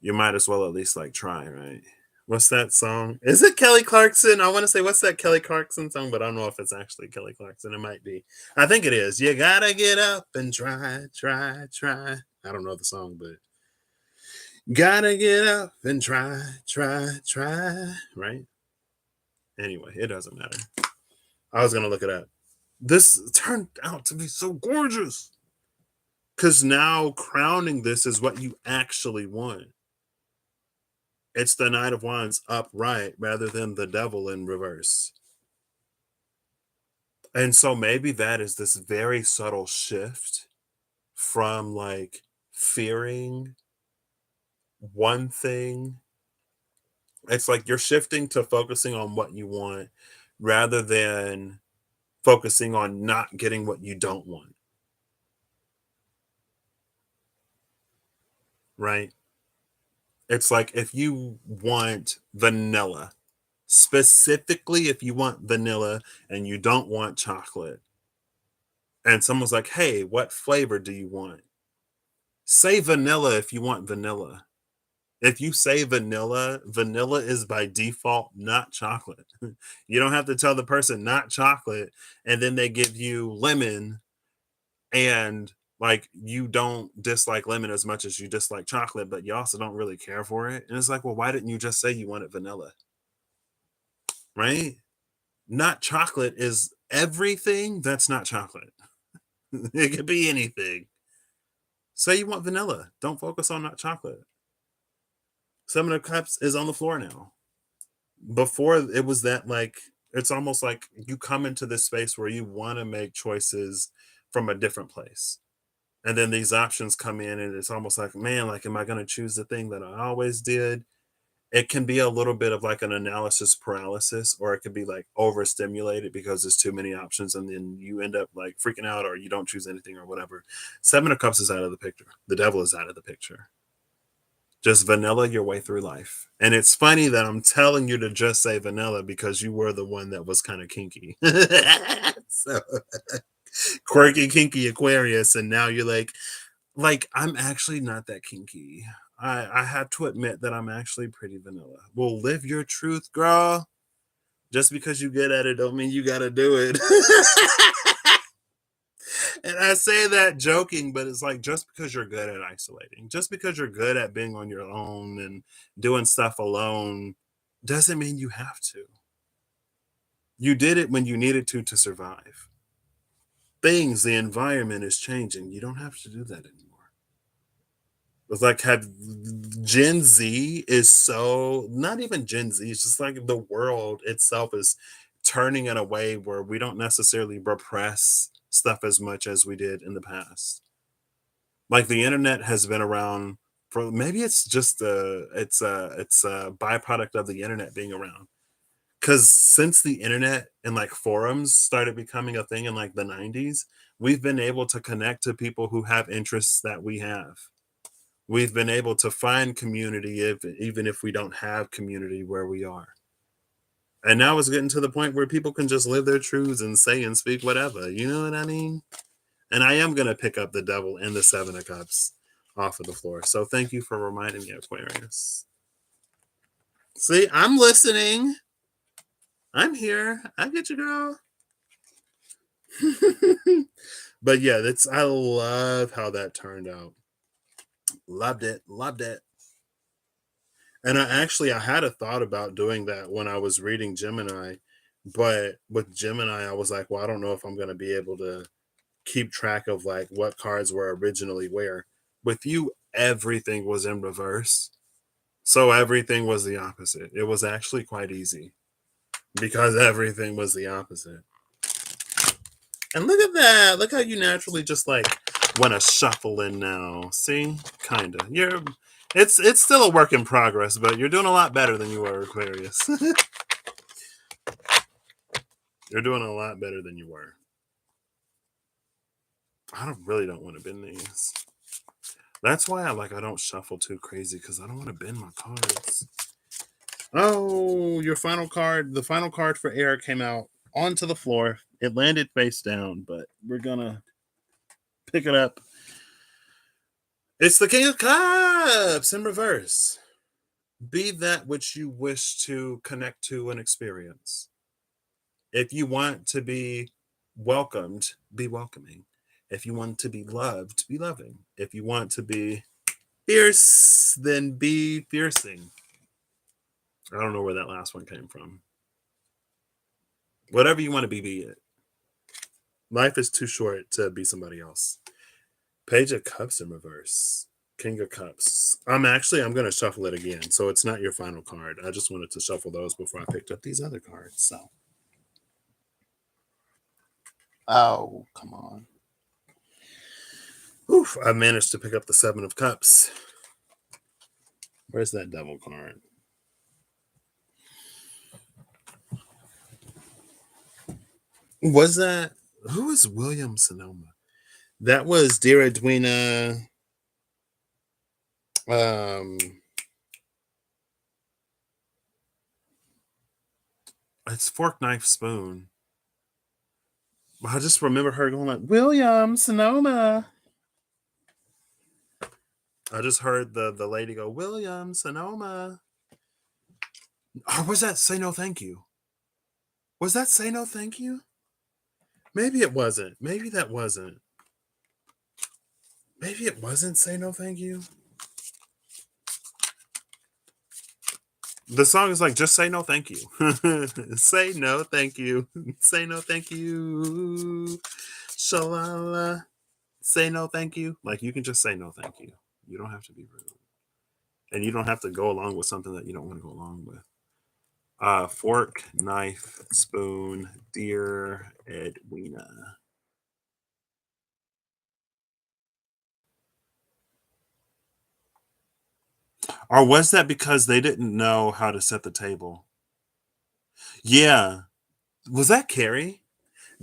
you might as well at least like try, right? What's that song? Is it Kelly Clarkson? I want to say what's that Kelly Clarkson song, but I don't know if it's actually Kelly Clarkson. It might be. I think it is. You gotta get up and try, try, try. I don't know the song, but gotta get up and try, try, try. Right? Anyway, it doesn't matter. I was gonna look it up. This turned out to be so gorgeous. Because now crowning this is what you actually want. It's the Knight of Wands upright rather than the Devil in reverse. And so maybe that is this very subtle shift from like fearing one thing. It's like you're shifting to focusing on what you want rather than focusing on not getting what you don't want. Right? It's like if you want vanilla, specifically if you want vanilla and you don't want chocolate, and someone's like, hey, what flavor do you want? Say vanilla if you want vanilla. If you say vanilla, vanilla is by default not chocolate. You don't have to tell the person not chocolate, and then they give you lemon, and like you don't dislike lemon as much as you dislike chocolate, but you also don't really care for it. And it's like, well, why didn't you just say you wanted vanilla? Right? Not chocolate is everything that's not chocolate. It could be anything. Say you want vanilla. Don't focus on not chocolate. Seven of Cups is on the floor now. Before it was that like it's almost like you come into this space where you want to make choices from a different place. And then these options come in and it's almost like, man, like am I going to choose the thing that I always did? It can be a little bit of like an analysis paralysis, or it could be like overstimulated because there's too many options and then you end up like freaking out or you don't choose anything or whatever. Seven of Cups is out of the picture. The Devil is out of the picture. Just vanilla your way through life. And it's funny that I'm telling you to just say vanilla because you were the one that was kind of kinky. So quirky, kinky Aquarius, and now you're like I'm actually not that kinky. I have to admit that I'm actually pretty vanilla. Well, live your truth, girl. Just because you get at it don't mean you gotta do it. And I say that joking, but it's like just because you're good at isolating, just because you're good at being on your own and doing stuff alone, doesn't mean you have to. You did it when you needed to survive. The environment is changing. You don't have to do that anymore. It's like have Gen Z is so not even Gen Z, it's just like the world itself is turning in a way where we don't necessarily repress stuff as much as we did in the past. Like the internet has been around for maybe it's just it's a byproduct of the internet being around. Because since the internet and like forums started becoming a thing in like the 90s, we've been able to connect to people who have interests that we have. We've been able to find community even if we don't have community where we are. And now it's getting to the point where people can just live their truths and say and speak whatever. You know what I mean? And I am going to pick up the Devil and the Seven of Cups off of the floor. So thank you for reminding me, Aquarius. See, I'm listening. I'm here. I get you, girl. But yeah, I love how that turned out. Loved it. Loved it. And I had a thought about doing that when I was reading Gemini, but with Gemini, I was like, well, I don't know if I'm going to be able to keep track of like what cards were originally where. With you, everything was in reverse. So everything was the opposite. It was actually quite easy because everything was the opposite. And look at that. Look how you naturally just like want to shuffle in now. See? Kinda. It's still a work in progress, but you're doing a lot better than you were, Aquarius. You're doing a lot better than you were. Really don't want to bend these. That's why I don't shuffle too crazy because I don't want to bend my cards. Oh, your final card. The final card for air came out onto the floor. It landed face down, but we're gonna pick it up. It's the King of Cups in reverse. Be that which you wish to connect to and experience. If you want to be welcomed, be welcoming. If you want to be loved, be loving. If you want to be fierce, then be fiercing. I don't know where that last one came from. Whatever you want to be it. Life is too short to be somebody else. Page of Cups in reverse. King of Cups. I'm going to shuffle it again. So it's not your final card. I just wanted to shuffle those before I picked up these other cards. So. Oh, come on. Oof, I managed to pick up the Seven of Cups. Where's that Devil card? Was that, who is William Sonoma? That was Dear Edwina. It's Fork, Knife, Spoon. I just remember her going like, William Sonoma. I just heard the lady go, William Sonoma. Or was that Say No Thank You? Was that Say No Thank You? Maybe it wasn't. Maybe that wasn't. Maybe it wasn't Say No Thank You. The song is like, just say no thank you. Say no thank you. Say no thank you. Shalala. Say no thank you. Like, you can just say no thank you. You don't have to be rude. And you don't have to go along with something that you don't want to go along with. Fork, Knife, Spoon, Dear Edwina. Or was that because they didn't know how to set the table? Yeah. Was that Carrie?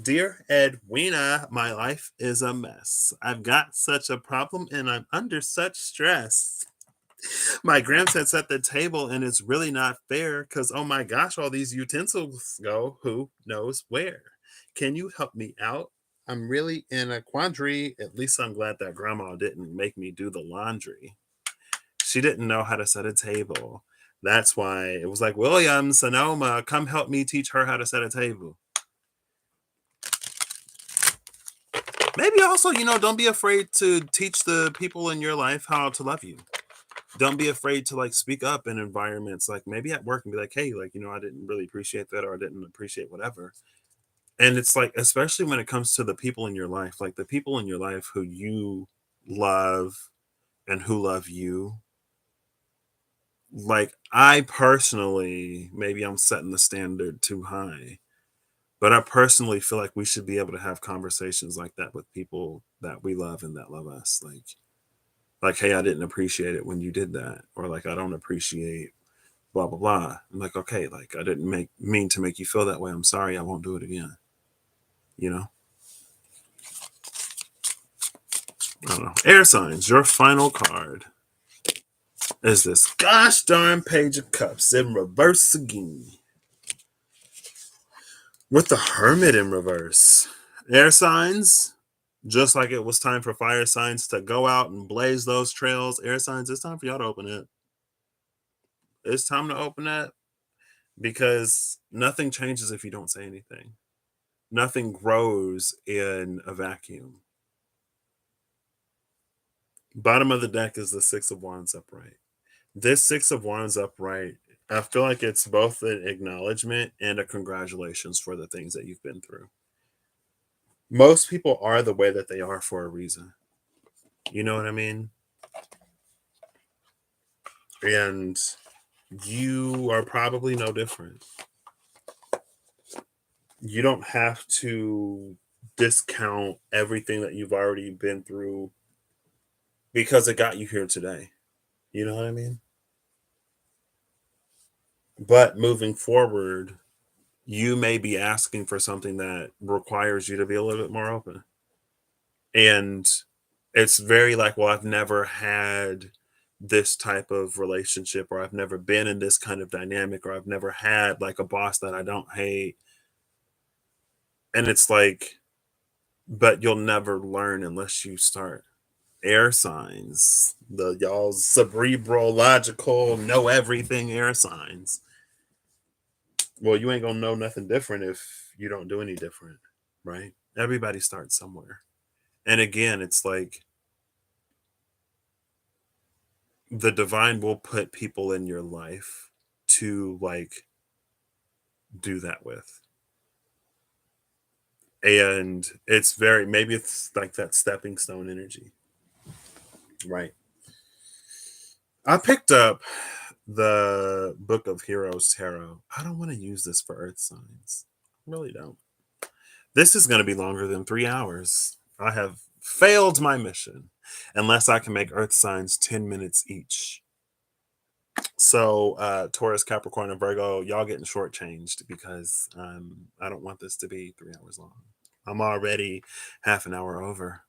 Dear Edwina, my life is a mess. I've got such a problem and I'm under such stress. My grandson set the table and it's really not fair because, oh my gosh, all these utensils go who knows where. Can you help me out? I'm really in a quandary. At least I'm glad that grandma didn't make me do the laundry. She didn't know how to set a table. That's why it was like, William Sonoma, come help me teach her how to set a table. Maybe also, don't be afraid to teach the people in your life how to love you. Don't be afraid to like speak up in environments, like maybe at work, and be like, hey, like, I didn't really appreciate that, or I didn't appreciate whatever. And it's like, especially when it comes to the people in your life, like the people in your life who you love and who love you. Like, I personally, maybe I'm setting the standard too high, but I personally feel like we should be able to have conversations like that with people that we love and that love us. Like, hey, I didn't appreciate it when you did that, or like, I don't appreciate blah blah blah. I'm like, okay, like, I didn't mean to make you feel that way. I'm sorry. I won't do it again. I don't know. Air signs. Your final card is this gosh darn Page of Cups in reverse again, with the Hermit in reverse. Air signs. Just like it was time for fire signs to go out and blaze those trails, air signs, it's time for y'all to open it. It's time to open it, because nothing changes if you don't say anything. Nothing grows in a vacuum. Bottom of the deck is the Six of Wands upright. This Six of Wands upright, I feel like it's both an acknowledgement and a congratulations for the things that you've been through. Most people are the way that they are for a reason. You know what I mean? And you are probably no different. You don't have to discount everything that you've already been through because it got you here today. You know what I mean? But moving forward, you may be asking for something that requires you to be a little bit more open. And it's very like, well, I've never had this type of relationship, or I've never been in this kind of dynamic, or I've never had like a boss that I don't hate. And it's like, but you'll never learn unless you start. Air signs, the y'all's cerebral, logical, know everything air signs. Well, you ain't gonna know nothing different if you don't do any different, right? Everybody starts somewhere. And again, it's like the divine will put people in your life to like do that with. And it's very, maybe it's like that stepping stone energy, right? I picked up the Book of Heroes Tarot. I don't want to use this for earth signs. I really don't. This is going to be longer than 3 hours. I have failed my mission unless I can make earth signs 10 minutes each. So, Taurus, Capricorn, and Virgo, y'all getting shortchanged because I don't want this to be 3 hours long. I'm already half an hour over.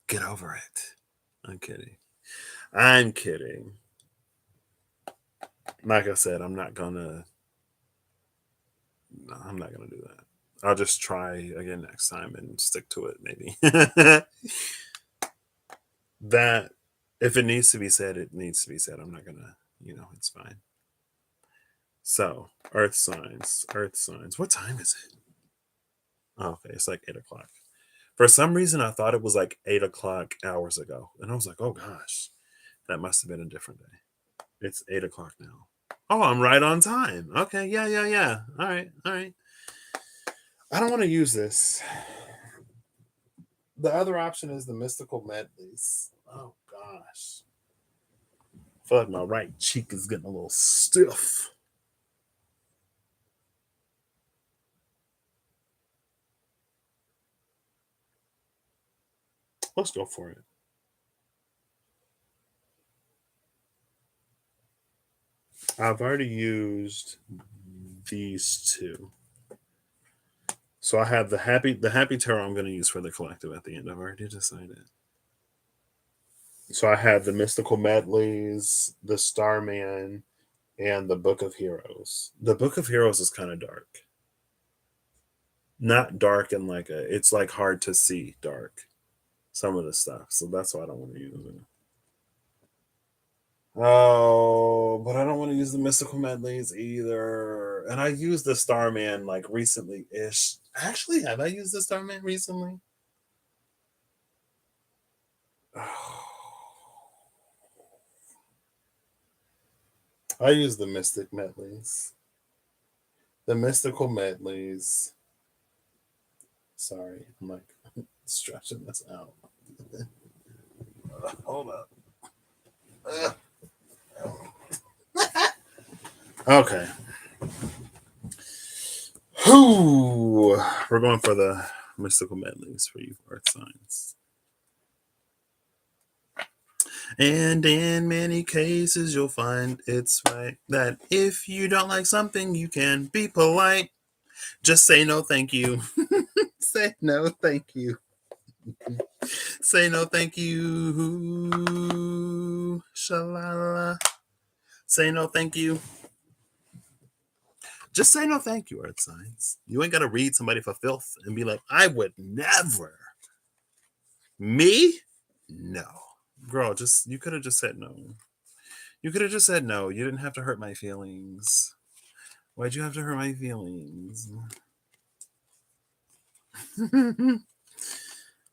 Get over it. I'm kidding. I'm kidding. Like I said, I'm not gonna do that. I'll just try again next time and stick to it, maybe. That if it needs to be said, it needs to be said. I'm not gonna, it's fine. So, earth signs, earth signs. What time is it? Oh, okay, it's like 8 o'clock. For some reason, I thought it was like 8 o'clock hours ago, and I was like, "Oh gosh, that must have been a different day." It's 8 o'clock now. Oh, I'm right on time. Okay, yeah, yeah, yeah. All right, all right. I don't want to use this. The other option is the mystical medleys. Oh gosh, I feel like my right cheek is getting a little stiff. Let's go for it. I've already used these two. So I have the happy tarot I'm going to use for the collective at the end. I've already decided. So I have the mystical medleys, the Starman, and the Book of Heroes. The Book of Heroes is kind of dark. Not dark and like it's like hard to see dark. Some of the stuff. So that's why I don't want to use it. Oh, but I don't want to use the mystical medleys either. And I used the Starman like recently ish. Actually, have I used the Starman recently? I use the mystic medleys. The mystical medleys. Sorry, I'm like stretching this out. Hold up. Okay. Whew. We're going for the mystical medleys for you earth signs. And in many cases, you'll find it's right that if you don't like something, you can be polite. Just say no, thank you. Say no, thank you. Say no, thank you. Shalala. Say no, thank you. Just say no, thank you, earth signs. You ain't got to read somebody for filth and be like, I would never. Me? No. Girl, you could have just said no. You could have just said no. You didn't have to hurt my feelings. Why'd you have to hurt my feelings? All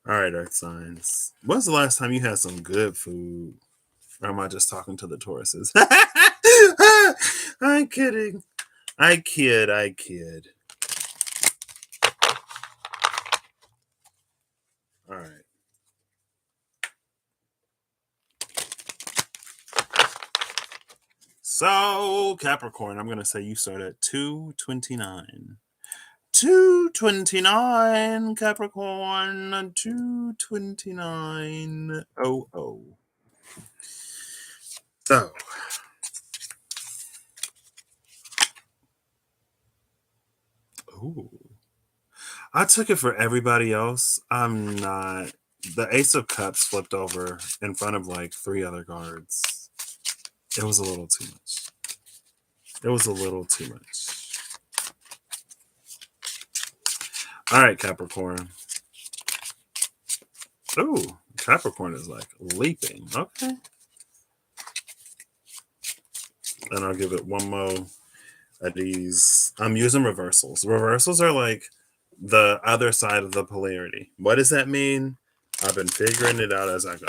right, earth signs. When's the last time you had some good food? Or am I just talking to the Tauruses? I'm kidding. I kid. All right. So, Capricorn, I'm going to say you start at 229. 229, Capricorn. 229. Oh. So, ooh. I took it for everybody else. I'm not. The Ace of Cups flipped over in front of like 3 other cards. It was a little too much. All right, Capricorn. Oh, Capricorn is like leaping. Okay. And I'll give it one more of these. I'm using reversals. Reversals are like the other side of the polarity. What does that mean? I've been figuring it out as I go.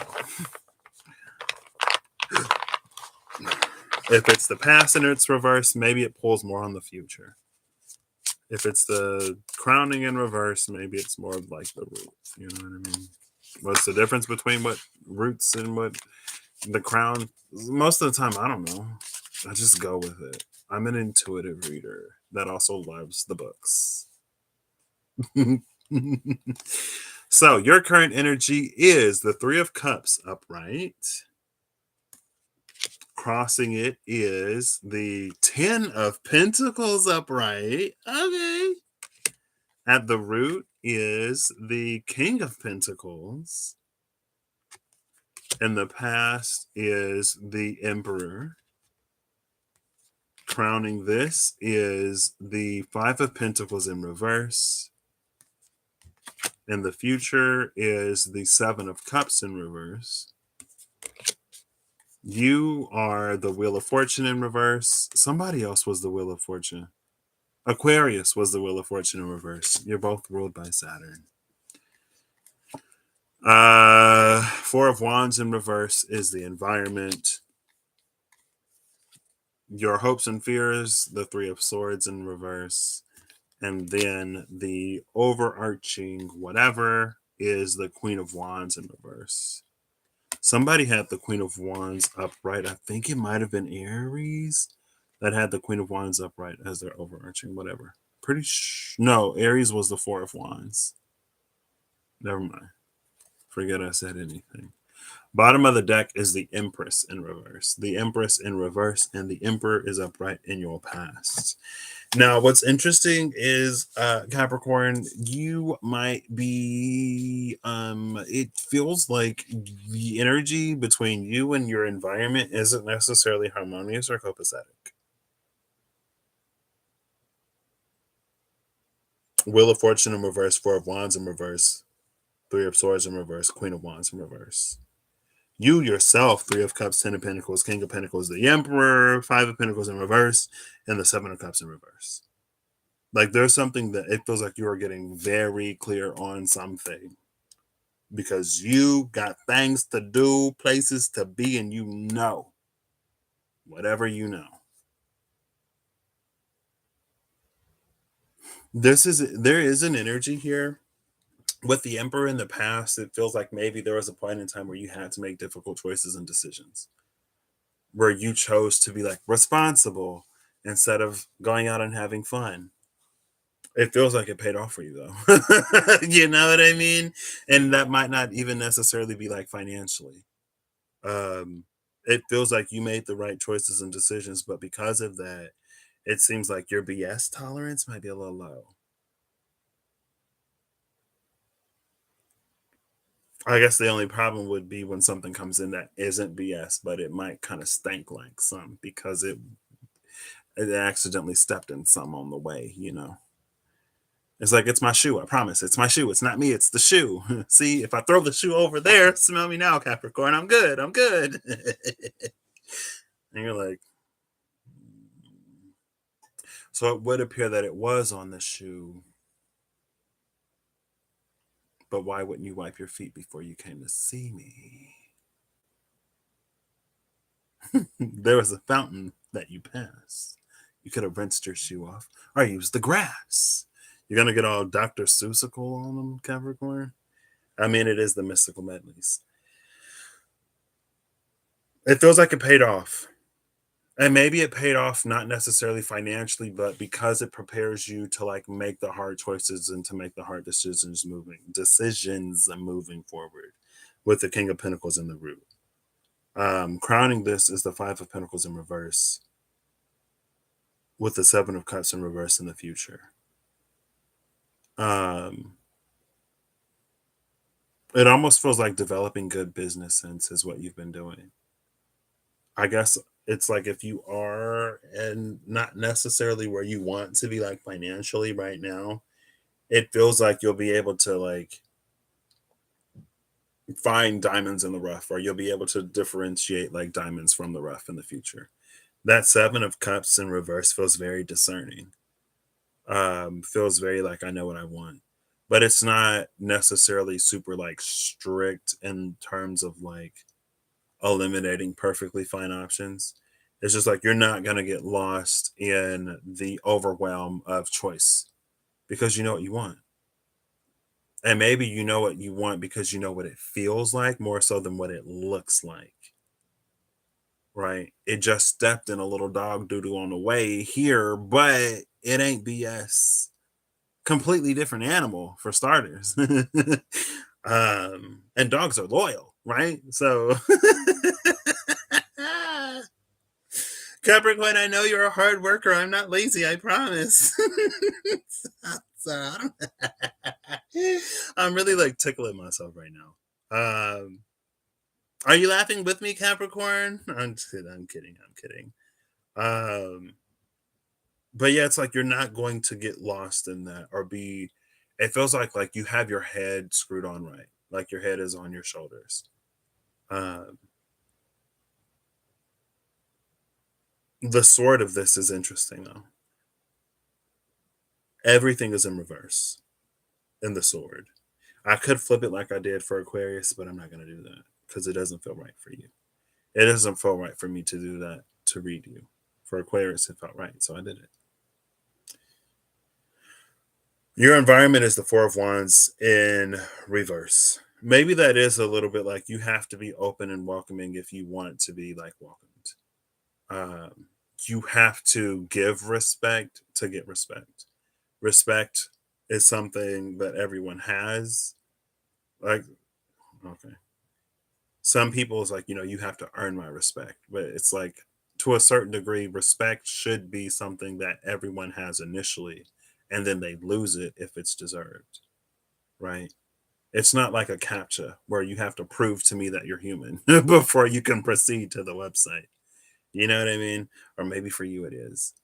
If it's the past and it's reversed, maybe it pulls more on the future. If it's the crowning in reverse, maybe it's more of like the root. You know what I mean? What's the difference between what roots and what the crown? Most of the time, I don't know. I just go with it. I'm an intuitive reader that also loves the books. So your current energy is the Three of Cups upright. Crossing it is the Ten of Pentacles upright. Okay. At the root is the King of Pentacles. And the past is the Emperor. Crowning this is the Five of Pentacles in reverse. And the future is the Seven of Cups in reverse. You are the Wheel of Fortune in reverse. Somebody else was the Wheel of Fortune. Aquarius was the Wheel of Fortune in reverse. You're both ruled by Saturn. Four of Wands in reverse is the environment. Your hopes and fears, the Three of Swords in reverse. And then the overarching whatever is the Queen of Wands in reverse. Somebody had the Queen of Wands upright. I think it might have been Aries that had the Queen of Wands upright as their overarching whatever. No, Aries was the Four of Wands. Never mind. Forget I said anything. Bottom of the deck is the Empress in reverse. The Empress in reverse, and the Emperor is upright in your past. Now, what's interesting is, Capricorn, you might be, it feels like the energy between you and your environment isn't necessarily harmonious or copacetic. Wheel of Fortune in reverse, Four of Wands in reverse, Three of Swords in reverse, Queen of Wands in reverse. You yourself, Three of Cups, Ten of Pentacles, King of Pentacles, the Emperor, Five of Pentacles in reverse, and the Seven of Cups in reverse. Like there's something that it feels like you are getting very clear on something because you got things to do, places to be, and you know whatever you know. There is an energy here with the Emperor in the past. It feels like maybe there was a point in time where you had to make difficult choices and decisions, where you chose to be like responsible instead of going out and having fun. It feels like it paid off for you though. You know what I mean? And that might not even necessarily be like financially. It feels like you made the right choices and decisions, but because of that, it seems like your BS tolerance might be a little low. I guess the only problem would be when something comes in that isn't BS, but it might kind of stank like some because it accidentally stepped in some on the way, you know. It's like, it's my shoe. I promise. It's my shoe. It's not me. It's the shoe. See, if I throw the shoe over there, smell me now, Capricorn. I'm good. I'm good. And you're like, so it would appear that it was on the shoe, but why wouldn't you wipe your feet before you came to see me? There was a fountain that you passed. You could have rinsed your shoe off or used the grass. You're going to get all Dr. Seussical on them, Capricorn? I mean, it is the mystical medleys. It feels like it paid off. And maybe it paid off not necessarily financially, but because it prepares you to like make the hard choices and to make the hard decisions moving forward with the King of Pentacles in the root. Crowning this is the Five of Pentacles in reverse with the Seven of Cups in reverse in the future. It almost feels like developing good business sense is what you've been doing. I guess it's like if you are and not necessarily where you want to be like financially right now, it feels like you'll be able to like find diamonds in the rough, or you'll be able to differentiate like diamonds from the rough in the future. That Seven of Cups in reverse feels very discerning. Feels very like I know what I want. But it's not necessarily super like strict in terms of like eliminating perfectly fine options. It's just like you're not gonna get lost in the overwhelm of choice because you know what you want. And maybe you know what you want because you know what it feels like more so than what it looks like. Right? It just stepped in a little dog doo doo on the way here, but it ain't BS. Completely different animal for starters. And dogs are loyal, right? So Capricorn, I know you're a hard worker. I'm not lazy, I promise. So I'm really like tickling myself right now. Are you laughing with me, Capricorn? I'm just kidding. I'm kidding. I'm kidding. Um, but yeah, it's like you're not going to get lost in that or be. It feels like you have your head screwed on right, like your head is on your shoulders. Um, the sword of this is interesting though. Everything is in reverse in the sword. I could flip it like I did for Aquarius, but I'm not going to do that because it doesn't feel right for you. It doesn't feel right for me to do that to read you. For Aquarius, it felt right, so I did it. Your environment is the Four of Wands in reverse. Maybe that is a little bit like you have to be open and welcoming if you want to be like welcomed. Um, you have to give respect to get respect. Respect is something that everyone has. Like, okay. Some people is like, you have to earn my respect, but it's like to a certain degree, respect should be something that everyone has initially, and then they lose it if it's deserved, right? It's not like a captcha where you have to prove to me that you're human before you can proceed to the website. You know what I mean? Or maybe for you it is.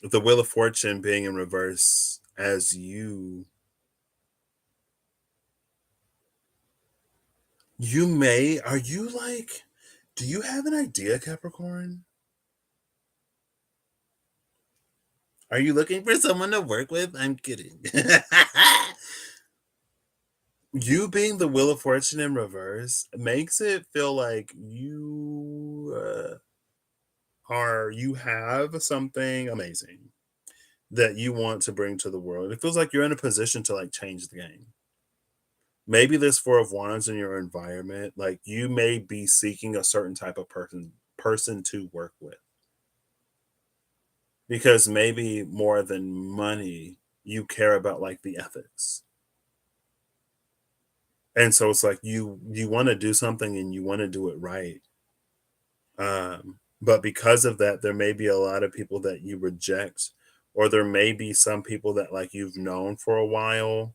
The Wheel of Fortune being in reverse as you may, are you like, do you have an idea, Capricorn? Are you looking for someone to work with? I'm kidding. You being the Wheel of Fortune in reverse makes it feel like you have something amazing that you want to bring to the world. It feels like you're in a position to like change the game. Maybe this Four of Wands in your environment, like you may be seeking a certain type of person to work with because maybe more than money, you care about like the ethics. And so it's like you want to do something and you want to do it right. But because of that, there may be a lot of people that you reject, or there may be some people that like you've known for a while.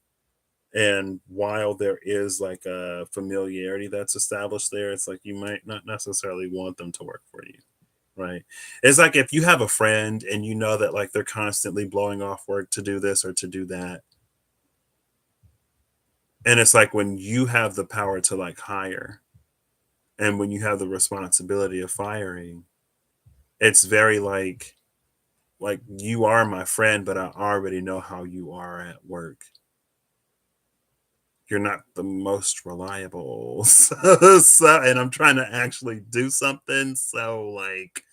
And while there is like a familiarity that's established there, it's like you might not necessarily want them to work for you. Right. It's like if you have a friend and you know that like they're constantly blowing off work to do this or to do that. And it's like when you have the power to like hire and when you have the responsibility of firing, it's very like you are my friend, but I already know how you are at work. You're not the most reliable. And I'm trying to actually do something. So like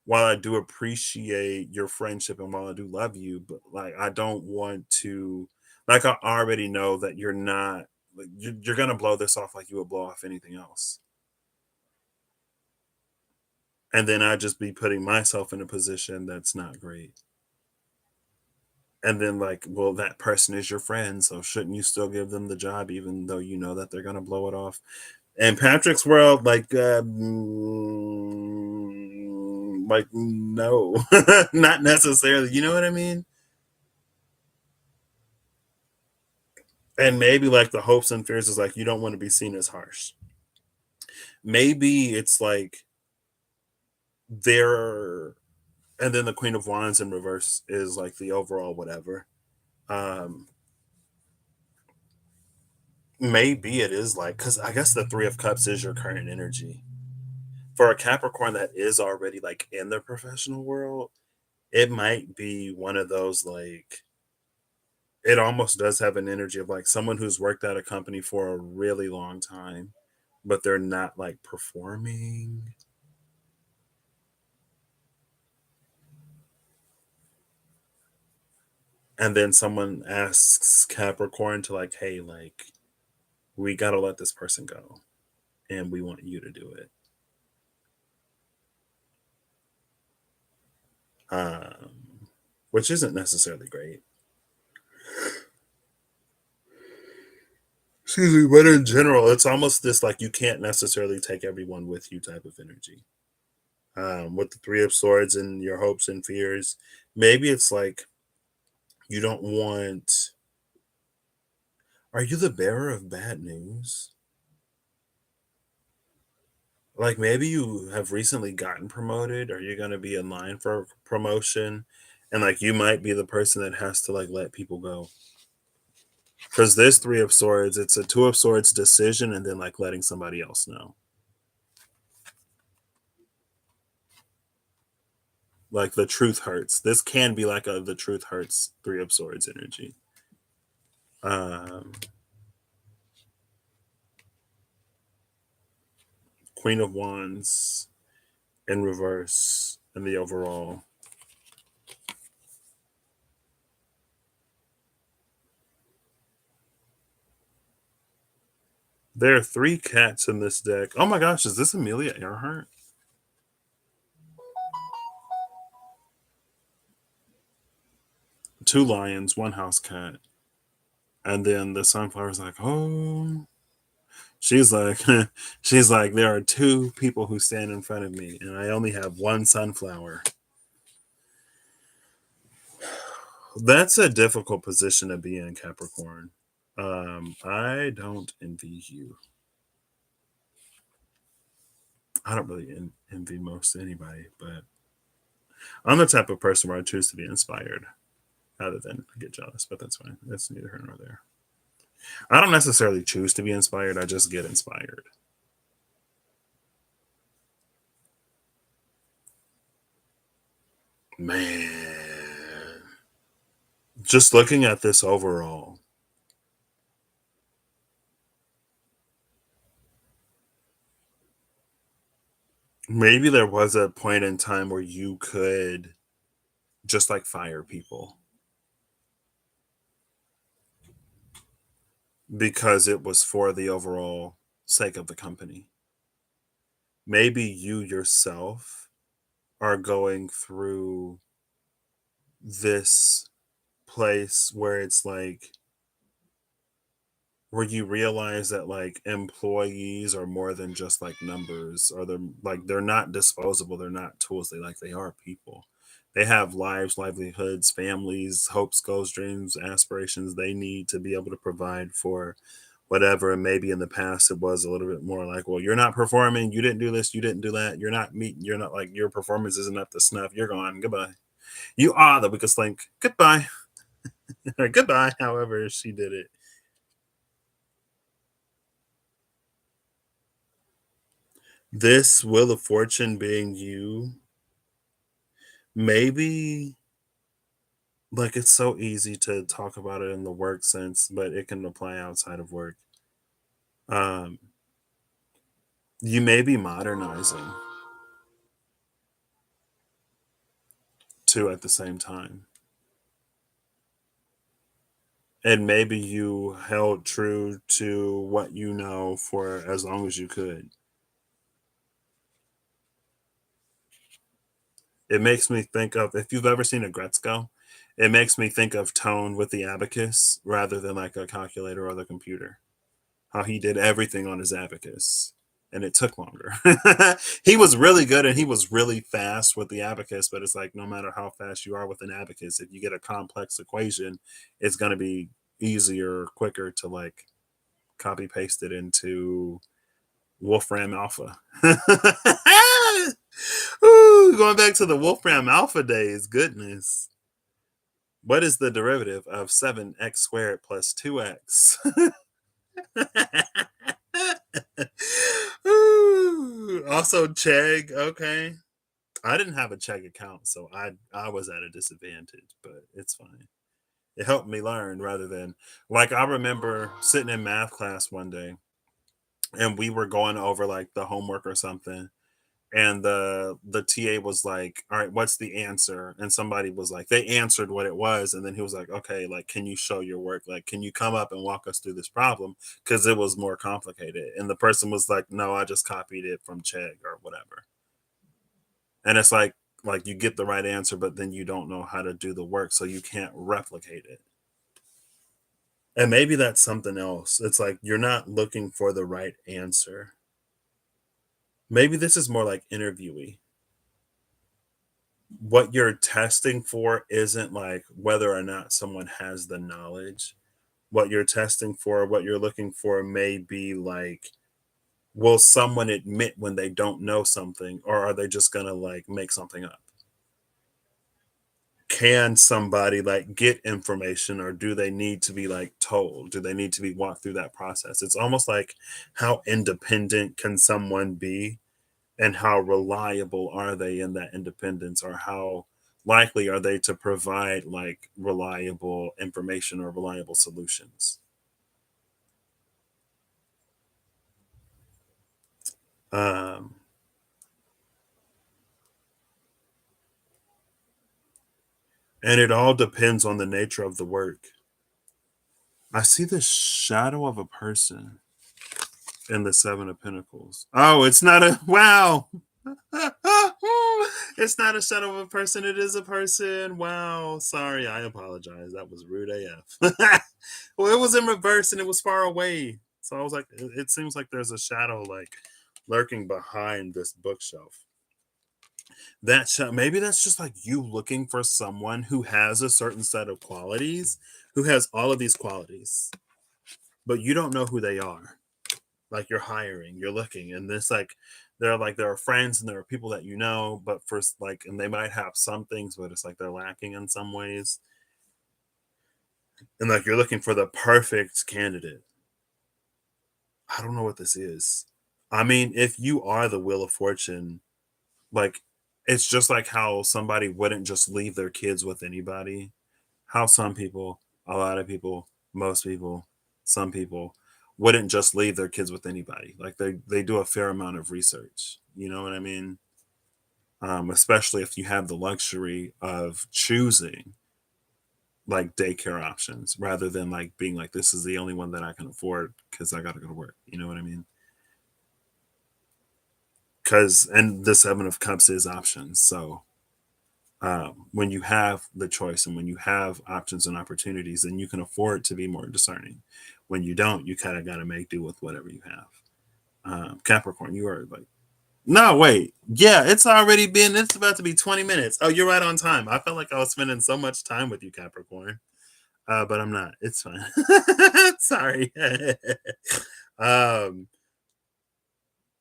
while I do appreciate your friendship and while I do love you, but like I don't want to like I already know that you're not like you're gonna blow this off like you would blow off anything else. And then I just be putting myself in a position that's not great. And then like, well, that person is your friend, so shouldn't you still give them the job even though you know that they're gonna blow it off? And Patrick's world, like no, not necessarily. You know what I mean? And maybe like the hopes and fears is like you don't want to be seen as harsh. Maybe it's like there, and then the Queen of Wands in reverse is like the overall whatever. Um, maybe it is like, because I guess the Three of Cups is your current energy. For a Capricorn that is already like in the professional world, it might be one of those like, it almost does have an energy of like someone who's worked at a company for a really long time, but they're not like performing. And then someone asks Capricorn to like, hey, like, we got to let this person go and we want you to do it. Which isn't necessarily great. Excuse me, but in general, it's almost this like you can't necessarily take everyone with you type of energy. With the Three of Swords and your hopes and fears, maybe it's like you don't want. Are you the bearer of bad news? Like maybe you have recently gotten promoted, or you're going to be in line for a promotion, and like you might be the person that has to like let people go. Because this Three of Swords, it's a Two of Swords decision, and then like letting somebody else know. Like the truth hurts. This can be like a the truth hurts Three of Swords energy. Um, Queen of Wands in reverse in the overall. There are three cats in this deck. Oh my gosh, is this Amelia Earhart? Two lions, one house cat. And then the sunflower's like, oh. She's like, she's like, there are two people who stand in front of me, and I only have one sunflower. That's a difficult position to be in, Capricorn. I don't envy you. I don't really envy most anybody, but I'm the type of person where I choose to be inspired rather than get jealous, but that's fine. That's neither here nor there. I don't necessarily choose to be inspired, I just get inspired. Man. Just looking at this overall, maybe there was a point in time where you could just like fire people because it was for the overall sake of the company. Maybe you yourself are going through this place where it's like where you realize that like employees are more than just like numbers, or they're like they're not disposable, they're not tools, they are people. They have lives, livelihoods, families, hopes, goals, dreams, aspirations. They need to be able to provide for whatever. And maybe in the past it was a little bit more like, well, you're not performing, you didn't do this, you didn't do that, you're not meeting, you're not like your performance isn't up to snuff, you're gone, goodbye. You are the weakest link, goodbye. Goodbye, however she did it. This Wheel of Fortune being you, maybe like it's so easy to talk about it in the work sense, but it can apply outside of work. Um, you may be modernizing too at the same time. And maybe you held true to what you know for as long as you could. It makes me think of, if you've ever seen a Gretzko, it makes me think of Tone with the abacus rather than like a calculator or the computer. How he did everything on his abacus and it took longer. He was really good and he was really fast with the abacus, but it's like no matter how fast you are with an abacus, if you get a complex equation, it's going to be easier, quicker to like copy paste it into Wolfram Alpha. Ooh, going back to the Wolfram Alpha days, goodness. What is the derivative of 7x squared plus 2x? Ooh, also, Chegg. Okay. I didn't have a Chegg account, so I was at a disadvantage, but it's fine. It helped me learn rather than like I remember sitting in math class one day and we were going over like the homework or something, and the TA was like, "All right, what's the answer?" And somebody was like, they answered what it was, and then he was like, "Okay, like, can you show your work? Like, can you come up and walk us through this problem?" Because it was more complicated. And the person was like, "No, I just copied it from Chegg or whatever." And it's like you get the right answer, but then you don't know how to do the work, so you can't replicate it. And maybe that's something else. It's like you're not looking for the right answer. Maybe this is more like interviewee. What you're testing for isn't like whether or not someone has the knowledge. What you're testing for, what you're looking for may be like, will someone admit when they don't know something, or are they just gonna like make something up? Can somebody like get information, or do they need to be like told? Do they need to be walked through that process? It's almost like how independent can someone be, and how reliable are they in that independence, or how likely are they to provide like reliable information or reliable solutions. um and it all depends on the nature of the work. I see the shadow of a person in the Seven of Pentacles. Oh, it's not a wow. It's not a shadow of a person, it is a person. Wow, sorry, I apologize, that was rude AF. Well, it was in reverse and it was far away, so I was like, it seems like there's a shadow like lurking behind this bookshelf. Maybe that's just like you looking for someone who has a certain set of qualities, who has all of these qualities, but you don't know who they are. Like you're hiring, you're looking, and this like there are friends and there are people that you know, but first like, and they might have some things, but it's like they're lacking in some ways, and like you're looking for the perfect candidate. I don't know what this is. I mean, if you are the Wheel of Fortune, like it's just like how somebody wouldn't just leave their kids with anybody. How some people, a lot of people, most people, some people wouldn't just leave their kids with anybody. Like they do a fair amount of research. You know what I mean? Especially if you have the luxury of choosing like daycare options rather than like being like, this is the only one that I can afford because I got to go to work. You know what I mean? Because and the Seven of Cups is options. So when you have the choice and when you have options and opportunities, then you can afford to be more discerning. When you don't, you kind of got to make do with whatever you have. Capricorn, you are like, no, wait. Yeah, it's about to be 20 minutes. Oh, you're right on time. I felt like I was spending so much time with you, Capricorn. But I'm not. It's fine. Sorry. um,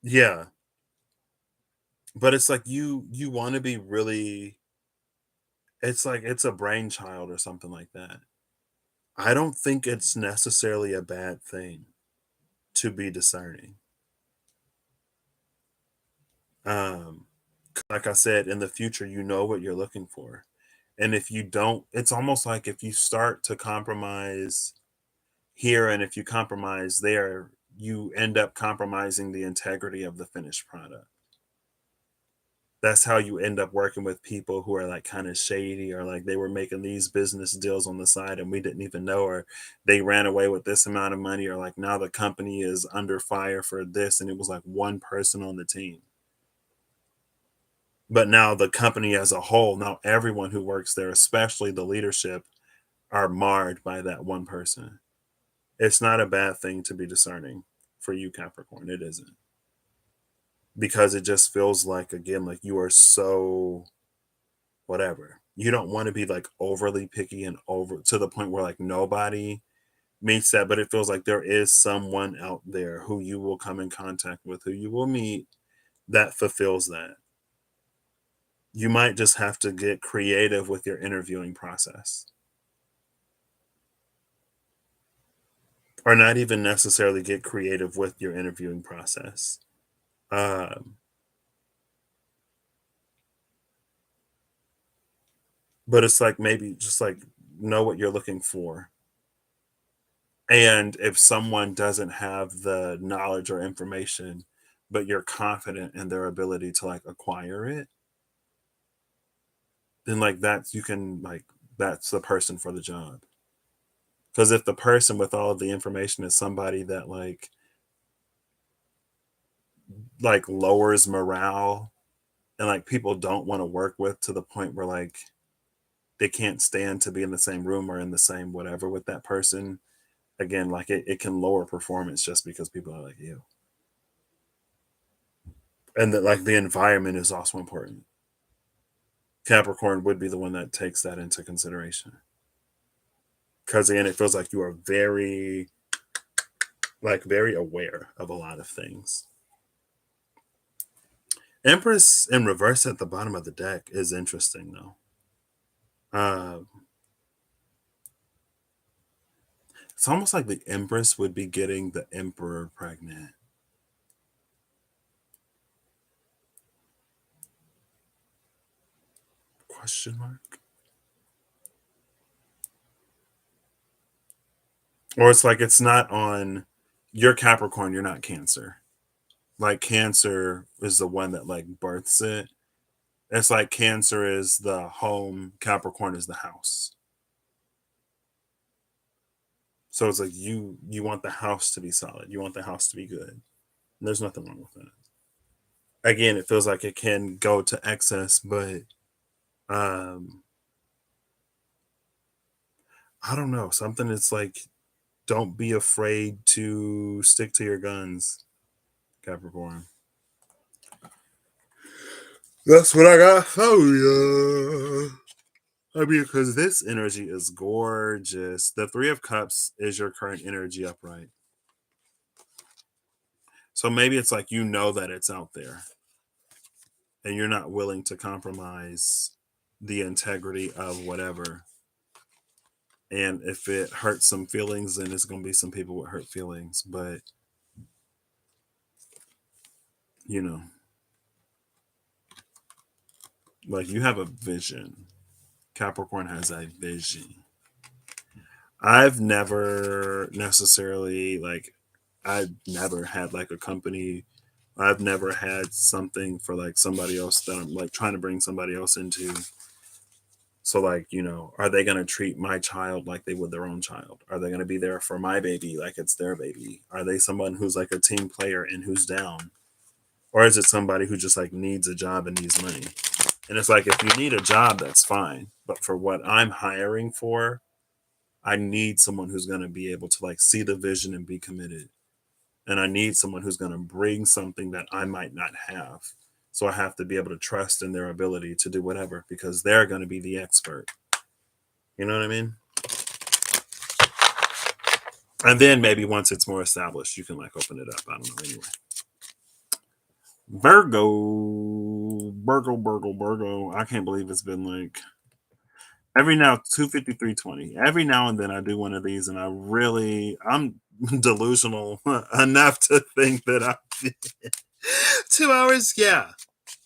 yeah. But it's like you want to be really, it's like it's a brainchild or something like that. I don't think it's necessarily a bad thing to be discerning. Um, like I said, in the future, you know what you're looking for. And if you don't, it's almost like if you start to compromise here and if you compromise there, you end up compromising the integrity of the finished product. That's how you end up working with people who are like kind of shady, or like they were making these business deals on the side and we didn't even know, or they ran away with this amount of money, or like now the company is under fire for this and it was like one person on the team. But now the company as a whole, now everyone who works there, especially the leadership, are marred by that one person. It's not a bad thing to be discerning for you, Capricorn. It isn't. Because it just feels like, again, like you are so whatever. You don't want to be like overly picky and over to the point where like nobody meets that, but it feels like there is someone out there who you will come in contact with, who you will meet, that fulfills that. You might just have to get creative with your interviewing process. or not even necessarily get creative with your interviewing process. Um, but it's like maybe just like know what you're looking for. And if someone doesn't have the knowledge or information, but you're confident in their ability to like acquire it, then like that's you can like that's the person for the job. Because if the person with all of the information is somebody that like lowers morale and like people don't want to work with to the point where like they can't stand to be in the same room or in the same whatever with that person, again, like it can lower performance just because people are like you. And that like the environment is also important. Capricorn would be the one that takes that into consideration. Because again, it feels like you are very aware of a lot of things. Empress in reverse at the bottom of the deck is interesting though. Uh, it's almost like the Empress would be getting the Emperor pregnant. Question mark? Or it's like it's not on you're Capricorn, you're not Cancer. Like Cancer is the one that like births it. It's like Cancer is the home, Capricorn is the house. So it's like you want the house to be solid. You want the house to be good. And there's nothing wrong with that. Again, it feels like it can go to excess, but um I don't know. Something that's like don't be afraid to stick to your guns, Capricorn. That's what I got for you. I mean, because this energy is gorgeous. The Three of Cups is your current energy upright. So maybe it's like you know that it's out there and you're not willing to compromise the integrity of whatever. And if it hurts some feelings, then it's going to be some people with hurt feelings. But, you know, like you have a vision. Capricorn has a vision. I've never necessarily like I've never had like a company. I've never had something for like somebody else that I'm like trying to bring somebody else into. So like, are they going to treat my child like they would their own child? Are they going to be there for my baby like it's their baby? Are they someone who's like a team player and who's down? Or is it somebody who just like needs a job and needs money? And it's like if you need a job, that's fine. But for what I'm hiring for, I need someone who's going to be able to like see the vision and be committed. And I need someone who's going to bring something that I might not have. So I have to be able to trust in their ability to do whatever because they're going to be the expert. You know what I mean? And then maybe once it's more established, you can like open it up. I don't know. Anyway. Virgo. I can't believe it's been like every now 253:20. Every now and then I do one of these and I'm delusional enough to think that I 2 hours, yeah.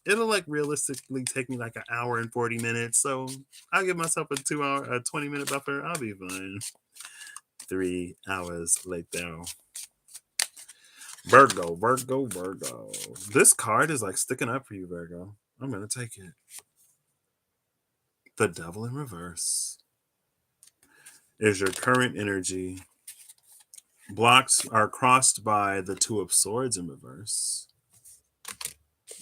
It'll like realistically take me like an hour and 40 minutes. So I'll give myself a 2 hour, a 20-minute buffer. I'll be fine. 3 hours later. Virgo. This card is like sticking up for you, Virgo. I'm gonna take it. The Devil in reverse is your current energy. Blocks are crossed by the Two of Swords in reverse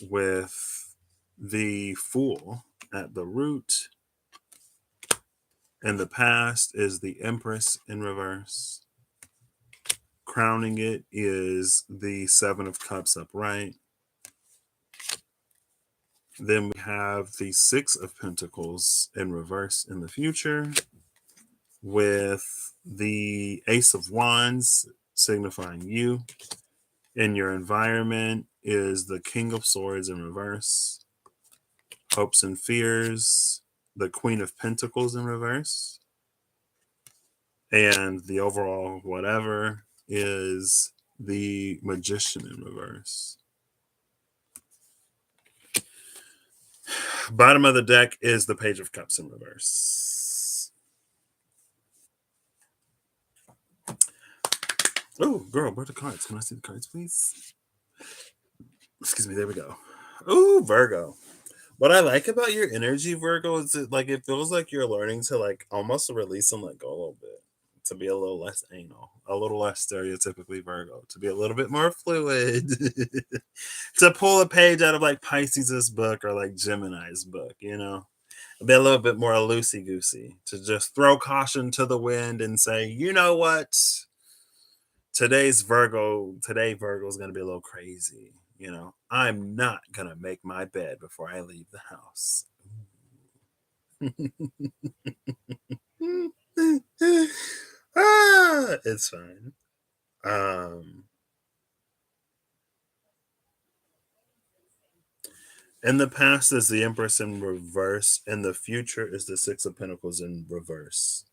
with the Fool at the root. And the past is the Empress in reverse. Crowning it is the Seven of Cups upright. Then we have the Six of Pentacles in reverse in the future with the Ace of Wands signifying you. In your environment is the King of Swords in reverse. Hopes and fears, the Queen of Pentacles in reverse. And the overall whatever is the Magician in reverse. Bottom of the deck is the Page of Cups in reverse. Oh, girl, where are the cards? Can I see the cards, please? Excuse me. There we go. Oh, Virgo. What I like about your energy, Virgo, is it feels like you're learning to like almost release and let go a little bit, to be a little less anal, a little less stereotypically Virgo, to be a little bit more fluid, to pull a page out of like Pisces' book or like Gemini's book, be a little bit more loosey goosey, to just throw caution to the wind and say, you know what, today Virgo's gonna be a little crazy. I'm not gonna make my bed before I leave the house. It's fine. In the past is the Empress in reverse, and the future is the Six of Pentacles in reverse.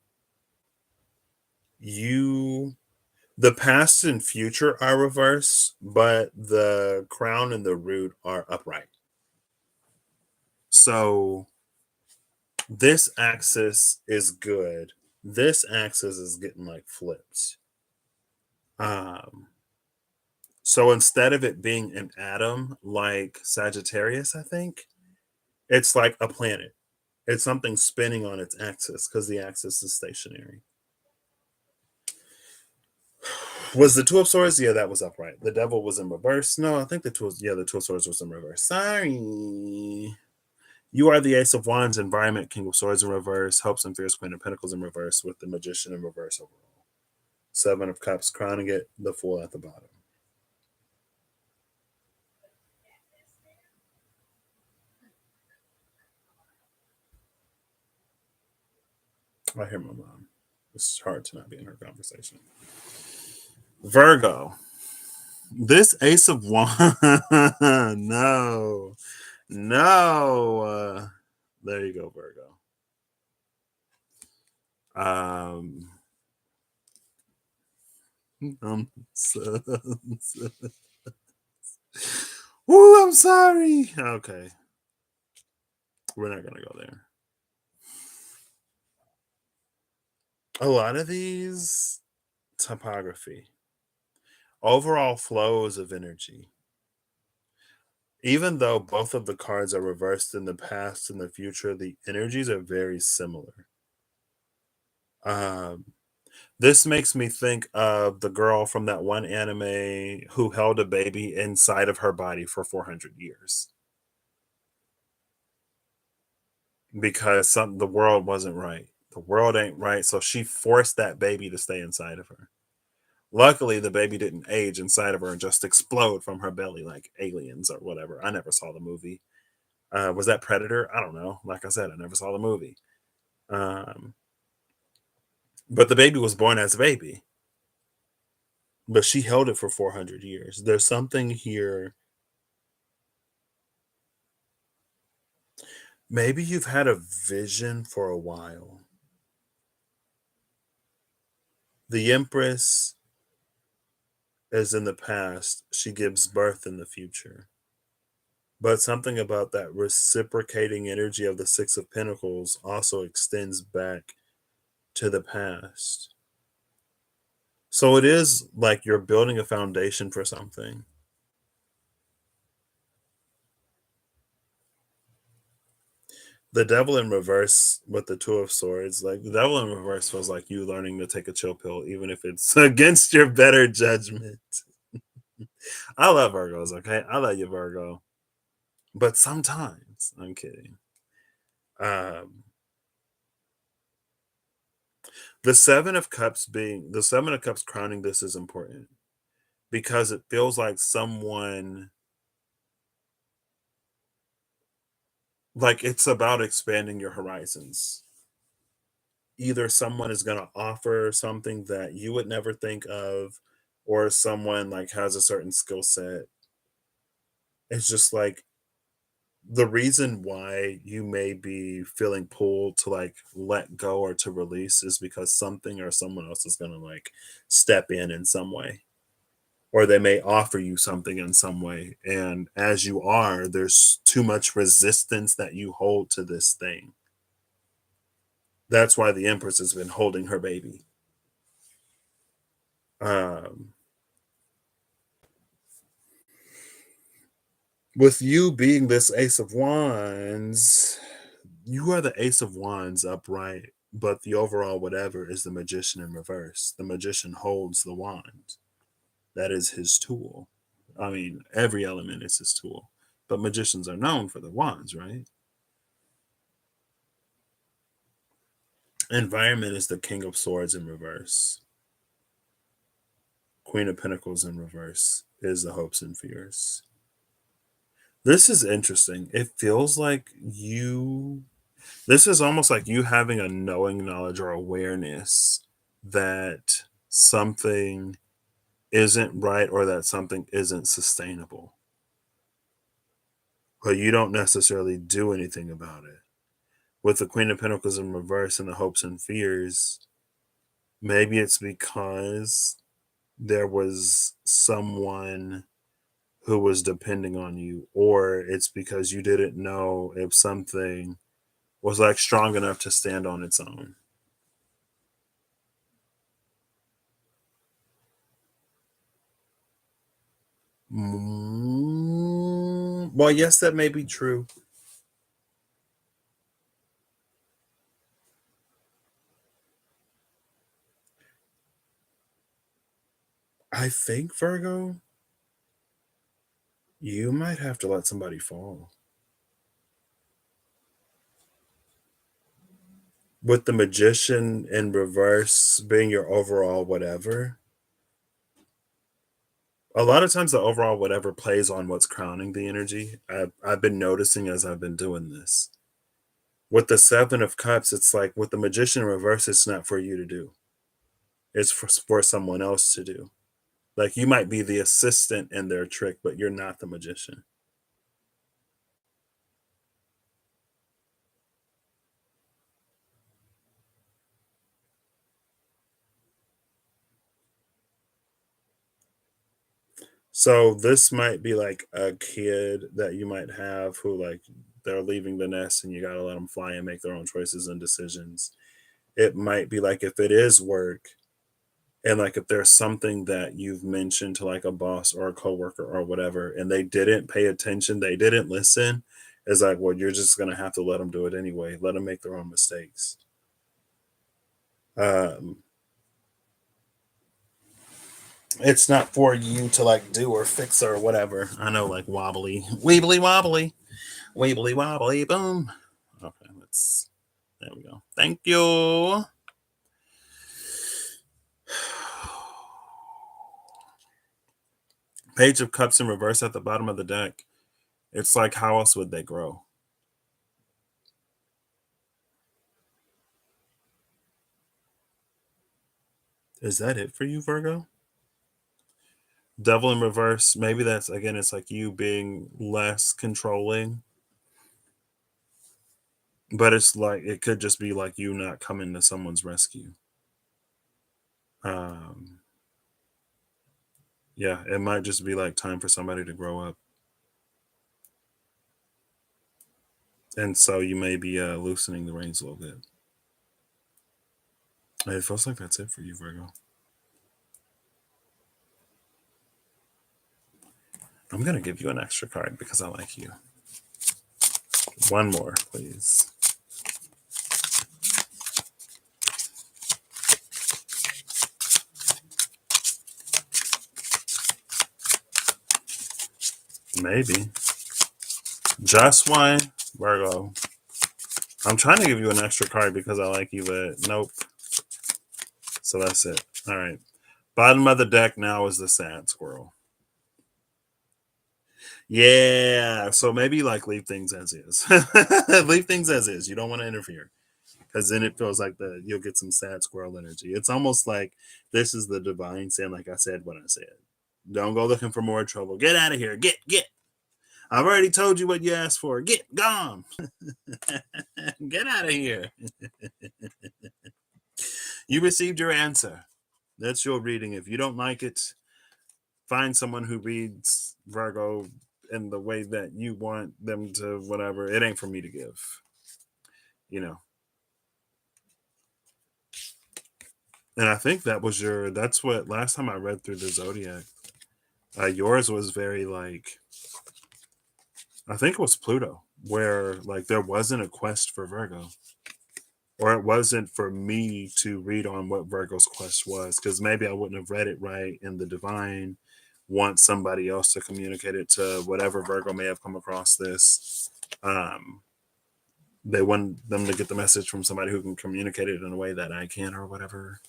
The past and future are reversed, but the crown and the root are upright. So this axis is good. This axis is getting like flipped. So instead of it being an atom like Sagittarius, I think it's like a planet. It's something spinning on its axis because the axis is stationary. Was the Two of Swords? Yeah, that was upright. The Devil was in reverse. No, I think the Two of Swords was in reverse. Sorry. You are the Ace of Wands, Environment, King of Swords in reverse, Hopes and Fears, Queen of Pentacles in reverse, with the Magician in reverse overall. Seven of Cups, crowning it, the Fool at the bottom. I hear my mom. It's hard to not be in her conversation. Virgo. This Ace of Wands. No. There you go, Virgo. Ooh, I'm sorry. Okay. We're not going to go there. A lot of these topography, overall flows of energy. Even though both of the cards are reversed in the past and the future, the energies are very similar. This makes me think of the girl from that one anime who held a baby inside of her body for 400 years because the world wasn't right. The world ain't right, so she forced that baby to stay inside of her. Luckily, the baby didn't age inside of her and just explode from her belly like aliens or whatever. I never saw the movie. Was that Predator? I don't know. Like I said, I never saw the movie. But the baby was born as a baby. But she held it for 400 years. There's something here. Maybe you've had a vision for a while. The Empress is in the past. She gives birth in the future. But something about that reciprocating energy of the Six of Pentacles also extends back to the past. So it is like you're building a foundation for something. The Devil in reverse with the Two of Swords, like the Devil in reverse feels like you learning to take a chill pill, even if it's against your better judgment. I love Virgos, okay? I love you, Virgo. But sometimes, I'm kidding. The Seven of Cups crowning this is important because it feels like it's about expanding your horizons. Either someone is going to offer something that you would never think of, or someone like has a certain skill set. It's just like the reason why you may be feeling pulled to like let go or to release is because something or someone else is going to like step in some way, or they may offer you something in some way, and as you are, there's too much resistance that you hold to this thing. That's why the Empress has been holding her baby. um with you being this Ace of Wands, you are the Ace of Wands upright, but the overall whatever is the Magician in reverse. The Magician holds the wand. That is his tool. I mean, every element is his tool, but magicians are known for the wands, right? Environment is the King of Swords in reverse. Queen of Pentacles in reverse is the hopes and fears. This is interesting. It feels like this is almost like you having a knowing knowledge or awareness that something isn't right or that something isn't sustainable, but you don't necessarily do anything about it. With the Queen of Pentacles in reverse and the hopes and fears, maybe it's because there was someone who was depending on you, or it's because you didn't know if something was like strong enough to stand on its own. Well, yes, that may be true. I think, Virgo, you might have to let somebody fall. With the Magician in reverse being your overall whatever, a lot of times the overall whatever plays on what's crowning the energy. I've been noticing as I've been doing this. With the Seven of Cups, it's like with the Magician in reverse, it's not for you to do. It's for someone else to do. Like you might be the assistant in their trick, but you're not the magician. So this might be like a kid that you might have who like they're leaving the nest and you got to let them fly and make their own choices and decisions. It might be like if it is work, and like if there's something that you've mentioned to like a boss or a coworker or whatever and they didn't pay attention, they didn't listen, it's like, well, you're just going to have to let them do it anyway. Let them make their own mistakes. Um it's not for you to like do or fix or whatever. I know, like wobbly, weebly wobbly, weebly wobbly, boom. Okay, let's. There we go. Thank you. Page of Cups in reverse at the bottom of the deck. It's like, how else would they grow? Is that it for you, Virgo? Devil in reverse. Maybe that's again. It's like you being less controlling, but it's like it could just be like you not coming to someone's rescue. Um, yeah, it might just be like time for somebody to grow up. And so you may be loosening the reins a little bit. It feels like that's it for you, Virgo. I'm going to give you an extra card because I like you. One more, please. Maybe. Just one, Virgo. I'm trying to give you an extra card because I like you, but nope. So that's it. All right. Bottom of the deck now is the sad squirrel. Yeah. So maybe like leave things as is. Leave things as is. You don't want to interfere because then it feels like you'll get some sad squirrel energy. It's almost like this is the divine saying, like I said when I said, don't go looking for more trouble. Get out of here. Get. I've already told you what you asked for. Get gone. Get out of here. You received your answer. That's your reading. If you don't like it, find someone who reads Virgo in the way that you want them to, whatever. It ain't for me to give, you know. And I think that's what last time I read through the zodiac, yours was very like, I think it was Pluto, where like there wasn't a quest for Virgo, or it wasn't for me to read on what Virgo's quest was, because maybe I wouldn't have read it right, and the divine wants somebody else to communicate it to whatever Virgo may have come across this. Um, they want them to get the message from somebody who can communicate it in a way that I can, or whatever.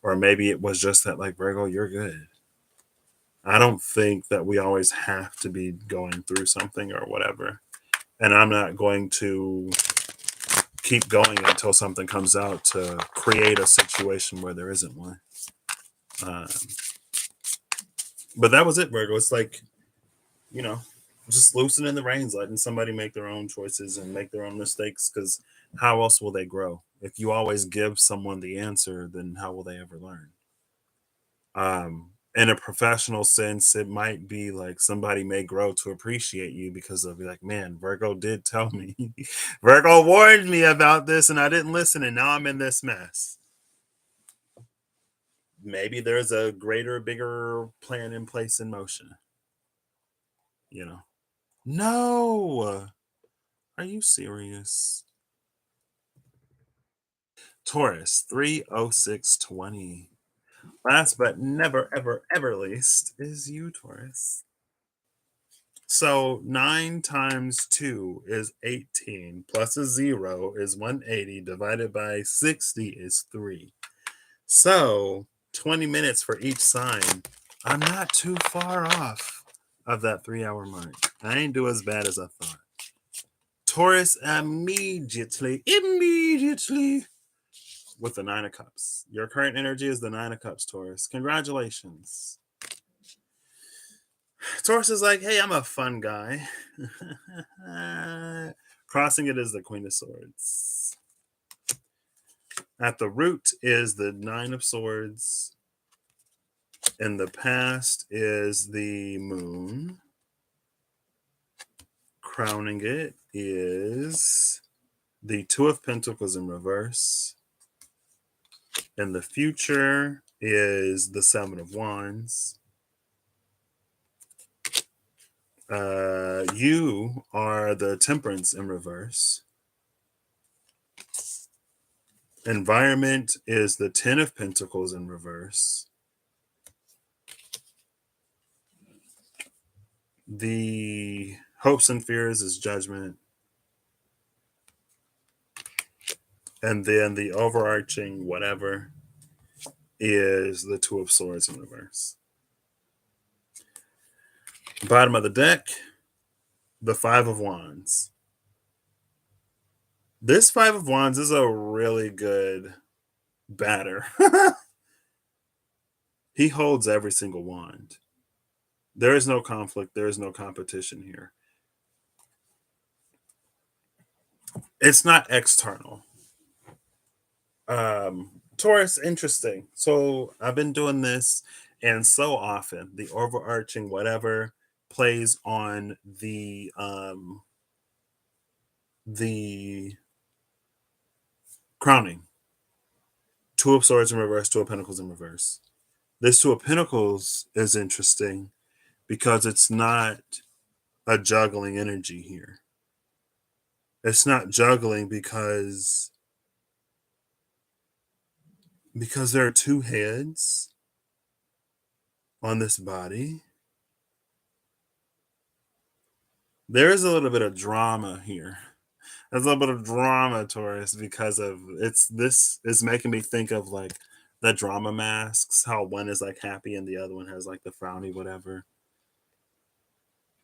Or maybe it was just that, like, Virgo, you're good. I don't think that we always have to be going through something or whatever. And I'm not going to keep going until something comes out to create a situation where there isn't one. Um, but that was it, Virgo. It's like, you know, just loosening the reins, letting somebody make their own choices and make their own mistakes. Because how else will they grow? If you always give someone the answer, then how will they ever learn? In a professional sense, it might be like somebody may grow to appreciate you because they'll be like, man, Virgo did tell me. Virgo warned me about this and I didn't listen, and now I'm in this mess. Maybe there's a greater, bigger plan in place in motion, you know. No. Are you serious? Taurus 30620. Last but never, ever, ever least is you, Taurus. So 9 times 2 is 18, plus a 0 is 180, divided by 60 is 3. So 20 minutes for each sign. I'm not too far off of that 3 hour mark. I ain't do as bad as I thought. Taurus immediately with the 9 of Cups. Your current energy is the 9 of Cups, Taurus. Congratulations. Taurus is like, hey, I'm a fun guy. Crossing it is the Queen of Swords. At the root is the 9 of Swords. In the past is the Moon. Crowning it is the 2 of Pentacles in reverse. In the future is the 7 of Wands. You are the Temperance in reverse. Environment is the 10 of Pentacles in reverse. The hopes and fears is Judgment. And then the overarching whatever is the 2 of Swords in reverse. Bottom of the deck, the 5 of Wands. This 5 of Wands is a really good batter. He holds every single wand. There is no conflict. There is no competition here. It's not external. Taurus, interesting. So I've been doing this, and so often the overarching whatever plays on the crowning. 2 of Swords in reverse, 2 of Pentacles in reverse. This 2 of Pentacles is interesting because it's not a juggling energy here. It's not juggling because there are 2 heads on this body. There is a little bit of drama here. There's a little bit of drama, Taurus, because of this is making me think of like the drama masks, how one is like happy and the other one has like the frowny whatever.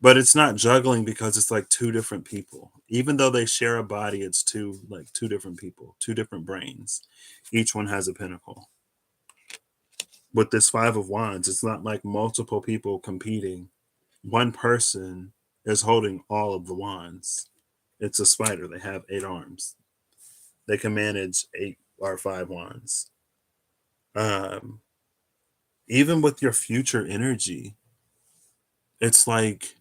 But it's not juggling because it's like 2 different people. Even though they share a body, it's 2 different people, 2 different brains. Each one has a pentacle. With this 5 of Wands, it's not like multiple people competing. One person is holding all of the wands. It's a spider. They have 8 arms. They can manage 8 or 5 wands. Even with your future energy, it's like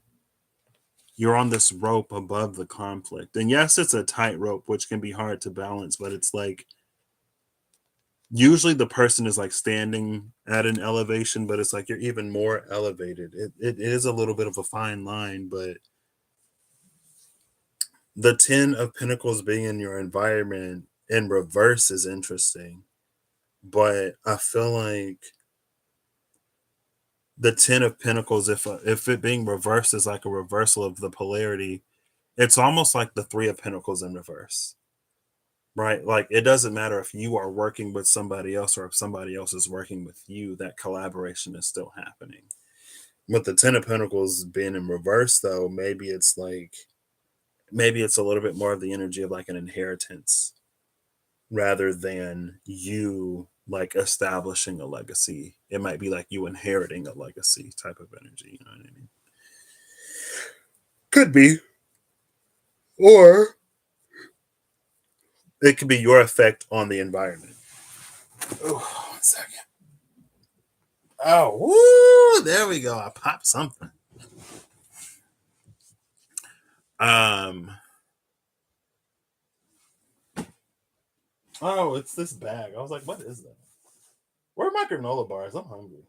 you're on this rope above the conflict. And yes, it's a tight rope, which can be hard to balance, but it's like usually the person is like standing at an elevation, but it's like you're even more elevated. It is a little bit of a fine line, but the 10 of Pentacles being in your environment in reverse is interesting. But I feel like the 10 of Pentacles, if it being reversed is like a reversal of the polarity, it's almost like the 3 of Pentacles in reverse. Right? Like it doesn't matter if you are working with somebody else or if somebody else is working with you, that collaboration is still happening. With the 10 of Pentacles being in reverse, though, maybe it's a little bit more of the energy of like an inheritance rather than you like establishing a legacy. It might be like you inheriting a legacy type of energy. You know what I mean? Could be. Or it could be your effect on the environment. Oh, 1 second. Oh, woo! There we go. I popped something. Oh, it's this bag. I was like, what is that? Where are my granola bars? I'm hungry.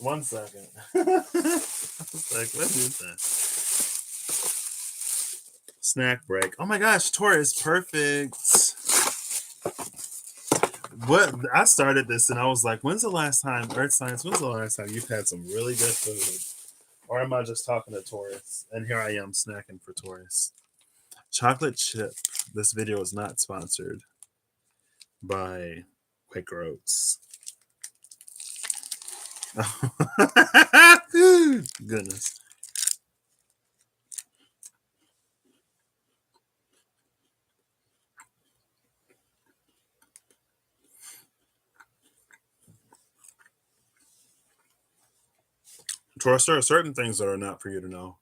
1 second. I was like, what is that? Snack break. Oh my gosh, Taurus, perfect. What I started this and I was like, when's the last time, Earth Science, when's the last time you've had some really good food? Or am I just talking to Taurus? And here I am snacking for Taurus. Chocolate chip. This video is not sponsored by Quaker Oats. Goodness. Taurus, there are certain things that are not for you to know.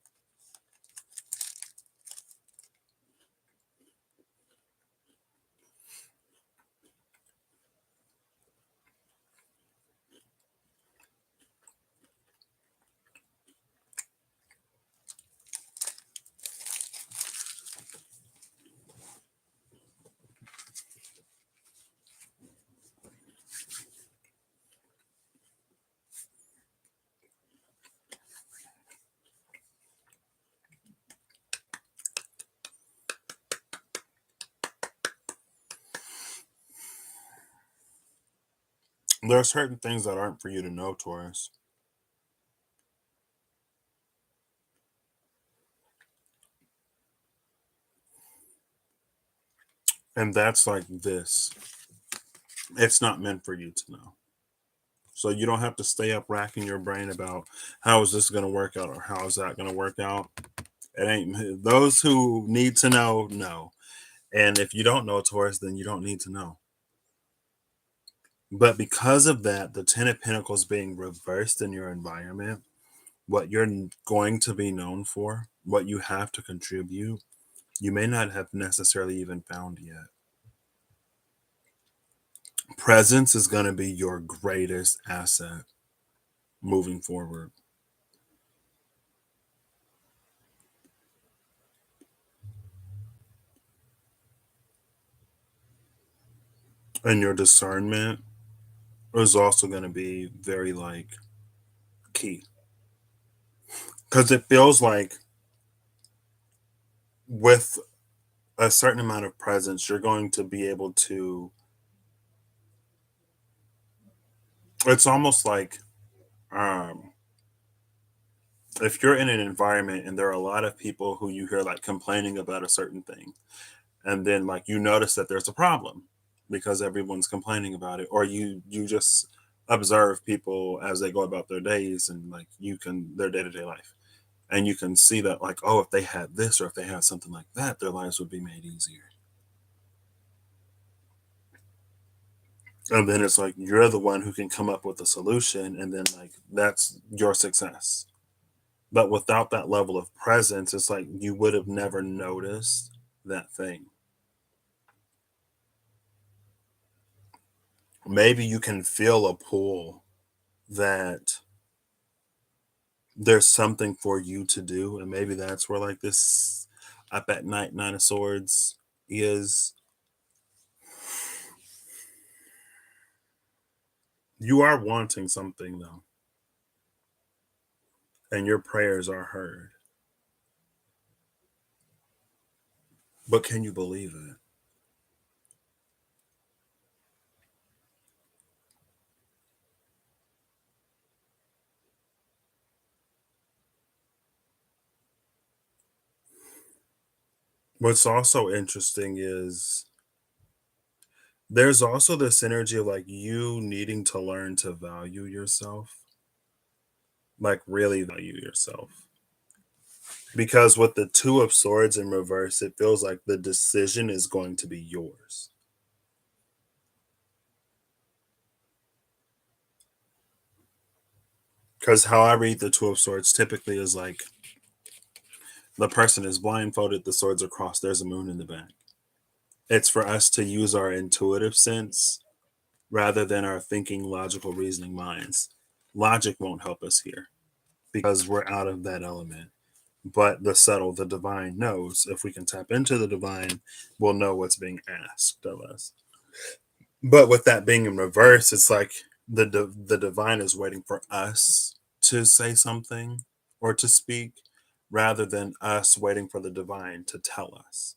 There are certain things that aren't for you to know, Taurus. And that's like this. It's not meant for you to know. So you don't have to stay up racking your brain about how is this going to work out or how is that going to work out. It ain't. Those who need to know. And if you don't know, Taurus, then you don't need to know. But because of that, the 10 of Pentacles being reversed in your environment, what you're going to be known for, what you have to contribute, you may not have necessarily even found yet. Presence is going to be your greatest asset moving forward. And your discernment is also going to be very like key. Because it feels like with a certain amount of presence, you're going to be able to. It's almost like um, if you're in an environment and there are a lot of people who you hear like complaining about a certain thing, and then like you notice that there's a problem because everyone's complaining about it, or you just observe people as they go about their days and like you can their day-to-day life, and you can see that like, oh, if they had this or if they had something like that, their lives would be made easier. And then it's like you're the one who can come up with a solution, and then like that's your success. But without that level of presence, it's like you would have never noticed that thing. Maybe you can feel a pull that there's something for you to do, and maybe that's where like this up at night Nine of Swords is. You are wanting something though, and your prayers are heard. But can you believe it? What's also interesting is there's also this energy of like you needing to learn to value yourself, like really value yourself. Because with the Two of Swords in reverse, it feels like the decision is going to be yours. Because how I read the Two of Swords typically is like the person is blindfolded, the swords are crossed, there's a moon in the back. It's for us to use our intuitive sense rather than our thinking, logical, reasoning minds. Logic won't help us here because we're out of that element. But the subtle, the divine knows. If we can tap into the divine, we'll know what's being asked of us. But with that being in reverse, it's like the divine is waiting for us to say something or to speak rather than us waiting for the divine to tell us.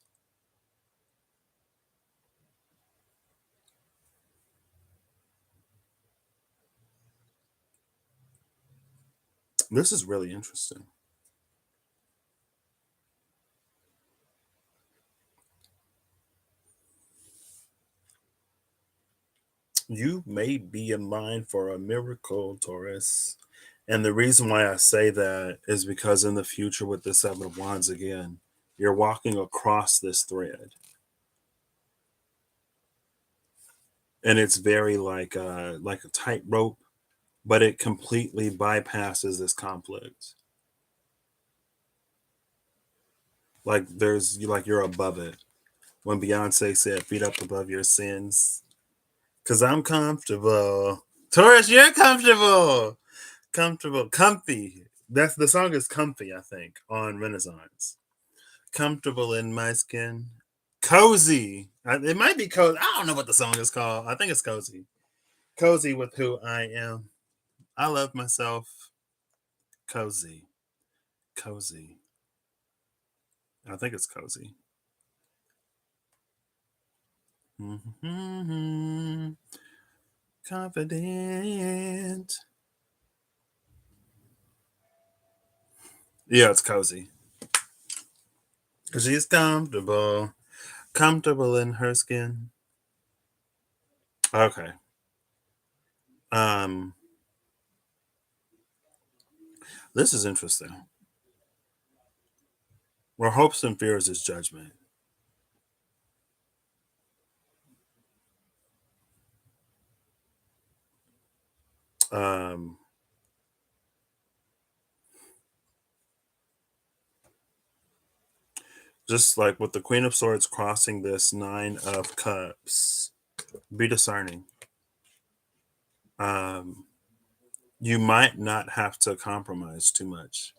This is really interesting. You may be in line for a miracle, Taurus. And the reason why I say that is because in the future, with the Seven of Wands again, you're walking across this thread. And it's very like a tightrope, but it completely bypasses this conflict. Like like you're above it. When Beyonce said, "Feet up above your sins," because I'm comfortable. Taurus, you're comfortable. Comfortable, comfy. That's the song is "Comfy," I think, on Renaissance. Comfortable in my skin. Cozy. It might be cozy. I don't know what the song is called. I think it's cozy. Cozy with who I am. I love myself. Cozy. Cozy. I think it's cozy. Mhm. Confident. Yeah, it's cozy. She's comfortable. Comfortable in her skin. Okay. Um, this is interesting. Where hopes and fears is judgment. Um, just like with the Queen of Swords crossing this Nine of Cups, be discerning. Um, you might not have to compromise too much.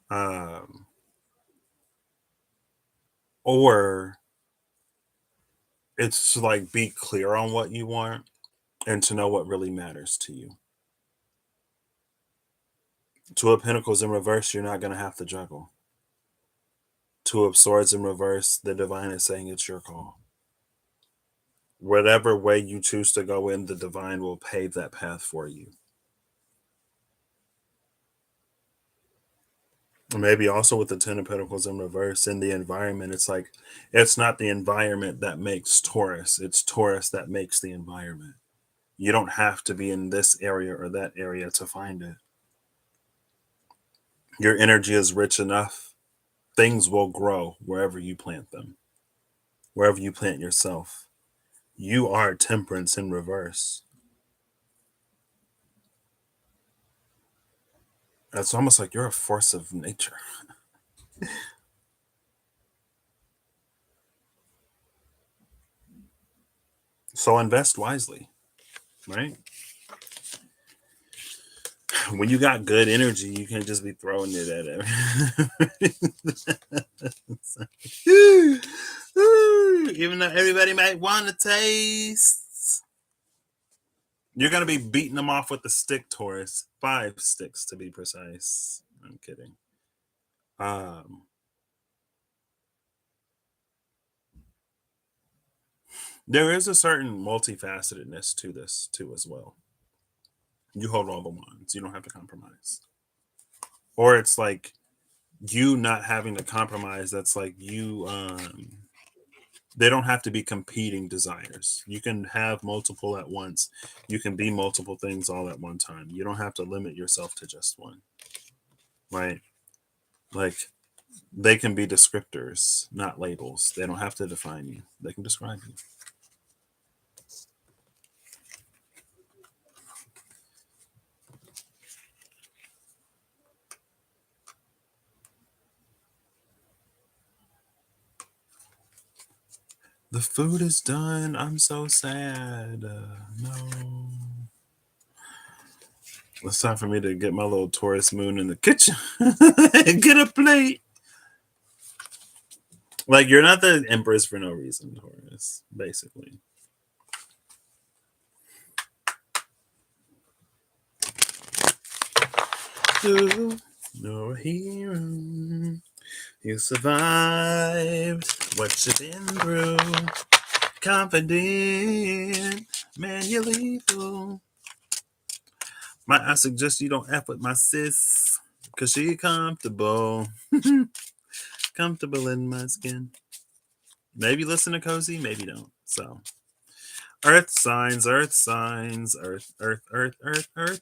Um, or it's to like be clear on what you want and to know what really matters to you. Two of Pentacles in reverse, you're not going to have to juggle. Two of Swords in reverse, the divine is saying it's your call. Whatever way you choose to go in, the divine will pave that path for you. Maybe also with the Ten of Pentacles in reverse in the environment, it's like it's not the environment that makes Taurus, it's Taurus that makes the environment. You don't have to be in this area or that area to find it. Your energy is rich enough. Things will grow wherever you plant them, wherever you plant yourself. You are Temperance in reverse. It's almost like you're a force of nature. So invest wisely, right? When you got good energy, you can't just be throwing it at everything. Even though everybody might want to taste, you're going to be beating them off with the stick, Taurus. 5 sticks to be precise. I'm kidding. There is a certain multifacetedness to this too as well. You hold all the wands. You don't have to compromise. Or it's like you not having to compromise. That's like you they don't have to be competing desires. You can have multiple at once. You can be multiple things all at one time. You don't have to limit yourself to just one. Right? Like they can be descriptors, not labels. They don't have to define you. They can describe you. The food is done. I'm so sad. No. It's time for me to get my little Taurus moon in the kitchen and get a plate. Like, you're not the empress for no reason, Taurus, basically. Ooh, no hero. You survived what you've been through. Confident, man, you're lethal. I suggest you don't F with my sis, because she comfortable. Comfortable in my skin. Maybe listen to Cozy, maybe don't. So, Earth signs, Earth signs, Earth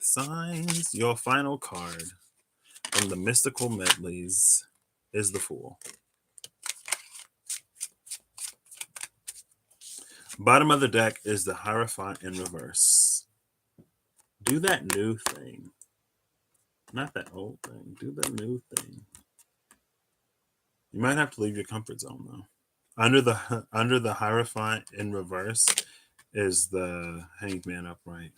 signs. Your final card from the mystical medleys is the Fool. Bottom of the deck is the Hierophant in reverse. Do that new thing. Not that old thing. Do the new thing. You might have to leave your comfort zone though. Under the Hierophant in reverse is the Hanged Man upright.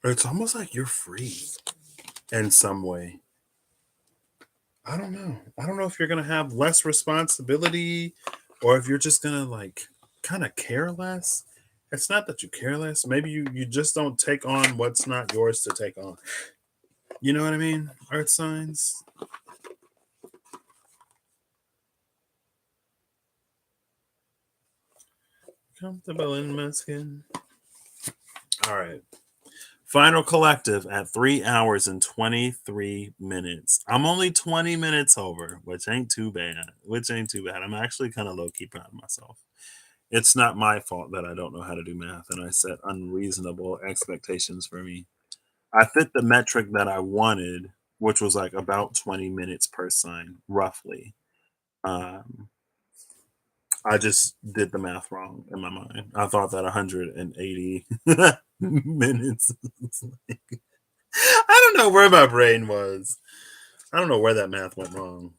It's almost like you're free in some way. I don't know. I don't know if you're gonna have less responsibility or if you're just gonna like kind of care less. It's not that you care less. Maybe you just don't take on what's not yours to take on. You know what I mean? Earth signs. Comfortable in my skin. All right. Final collective at 3 hours and 23 minutes. I'm only 20 minutes over, which ain't too bad. I'm actually kind of low key proud of myself. It's not my fault that I don't know how to do math and I set unreasonable expectations for me. I fit the metric that I wanted, which was like about 20 minutes per sign, roughly. Um, I just did the math wrong in my mind. I thought that 180 minutes. I don't know where my brain was. I don't know where that math went wrong.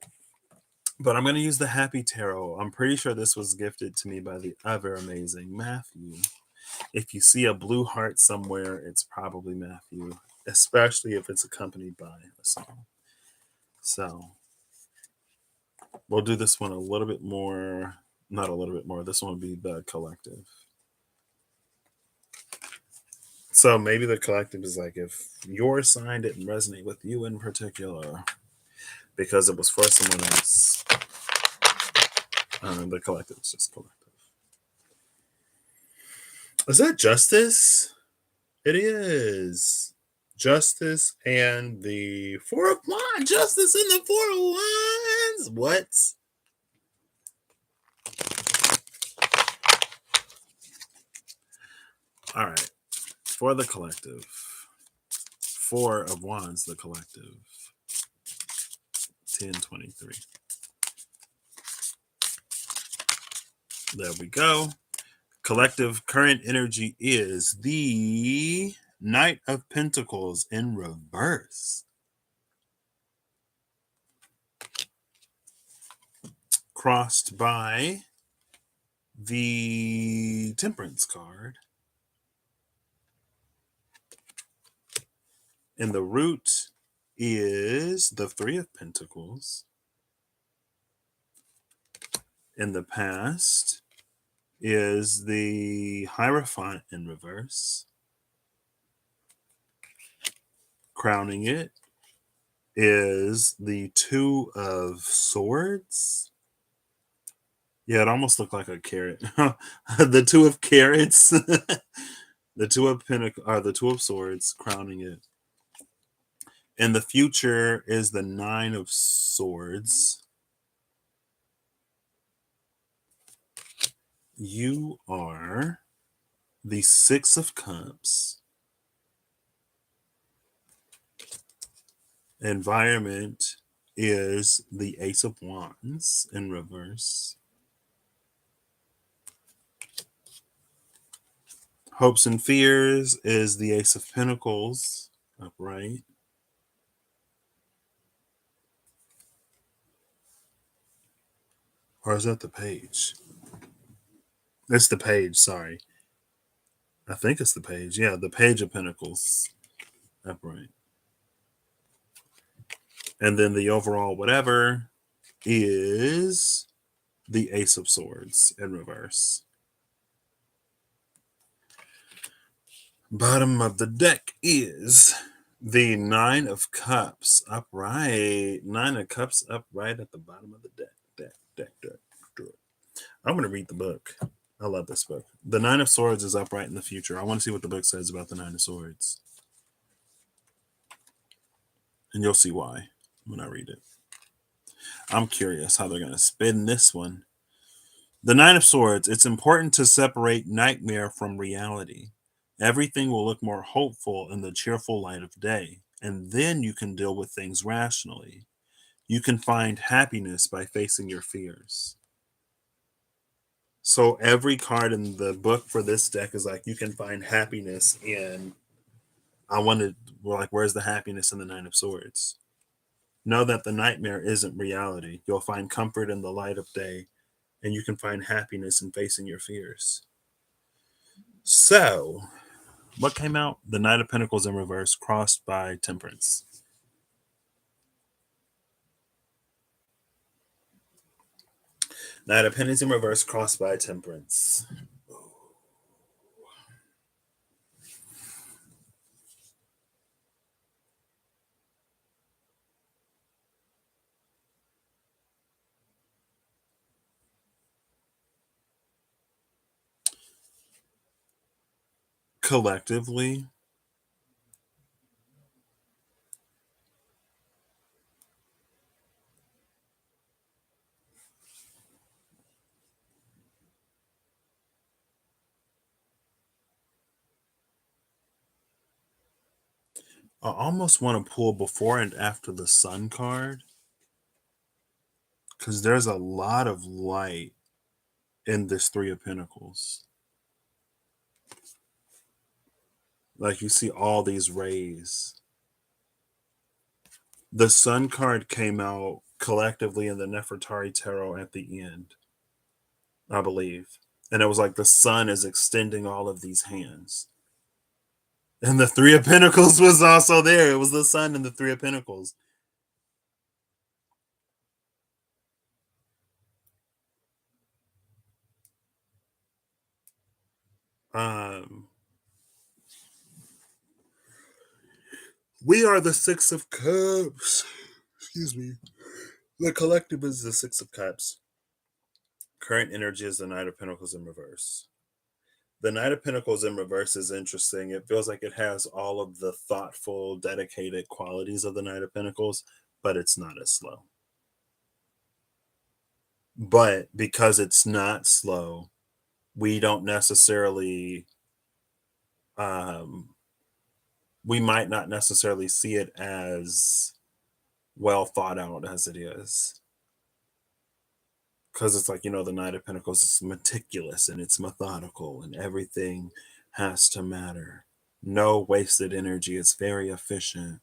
But I'm going to use the Happy Tarot. I'm pretty sure this was gifted to me by the ever amazing Matthew. If you see a blue heart somewhere, it's probably Matthew, especially if it's accompanied by a song. So we'll do this one a little bit more. Not a little bit more. This one will be the collective. So maybe the collective is like if your sign didn't resonate with you in particular because it was for someone else. The collective is just collective. Is that justice? It is. Justice and the Four of Wands. Justice and the Four of Wands. What? All right. For the collective. Four of Wands, the collective. 1023. There we go. Collective current energy is the Knight of Pentacles in reverse. Crossed by the Temperance card. And the root is the Three of Pentacles. In the past is the Hierophant in reverse. Crowning it is the Two of Swords. Yeah, it almost looked like a carrot. The Two of Carrots. The Two of the Two of Swords crowning it. And the future is the Nine of Swords. You are the Six of Cups. Environment is the Ace of Wands in reverse. Hopes and fears is the Ace of Pentacles upright. Or is that the page? It's the page, sorry. I think it's the page. Yeah, the Page of Pentacles upright. And then the overall whatever is the Ace of Swords in reverse. Bottom of the deck is the Nine of Cups upright. Nine of Cups upright at the bottom of the deck. I'm going to read the book. I love this book. The Nine of Swords is upright in the future. I want to see what the book says about the Nine of Swords. And you'll see why when I read it. I'm curious how they're going to spin this one. The Nine of Swords. It's important to separate nightmare from reality. Everything will look more hopeful in the cheerful light of day, and then you can deal with things rationally. You can find happiness by facing your fears. So every card in the book for this deck is like, you can find happiness in, where's the happiness in the Nine of Swords? Know that the nightmare isn't reality. You'll find comfort in the light of day, and you can find happiness in facing your fears. So, what came out? The Knight of Pentacles in reverse, crossed by Temperance. Knight of Pentacles in reverse, crossed by Temperance. Collectively, I almost want to pull before and after the Sun card, because there's a lot of light in this Three of Pentacles. Like, you see all these rays. The Sun card came out collectively in the Nefertari Tarot at the end, I believe. And it was like the sun is extending all of these hands. And the Three of Pentacles was also there. It was the sun and the Three of Pentacles. We are the Six of Cups. Excuse me. The collective is the Six of Cups. Current energy is the Knight of Pentacles in reverse. The Knight of Pentacles in reverse is interesting. It feels like it has all of the thoughtful, dedicated qualities of the Knight of Pentacles, but it's not as slow. But because it's not slow, we don't necessarily we might not necessarily see it as well thought out as it is. Because it's like, the Knight of Pentacles is meticulous and it's methodical and everything has to matter. No wasted energy. It's very efficient.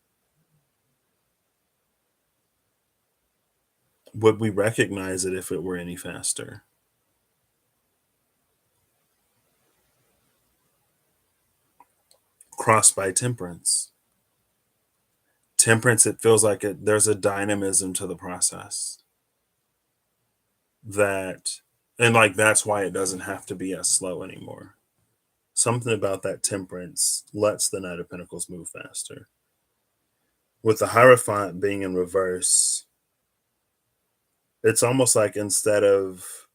Would we recognize it if it were any faster? Crossed by Temperance. Temperance, it feels like there's a dynamism to the process. And like that's why it doesn't have to be as slow anymore. Something about that Temperance lets the Knight of Pentacles move faster. With the Hierophant being in reverse, it's almost like instead of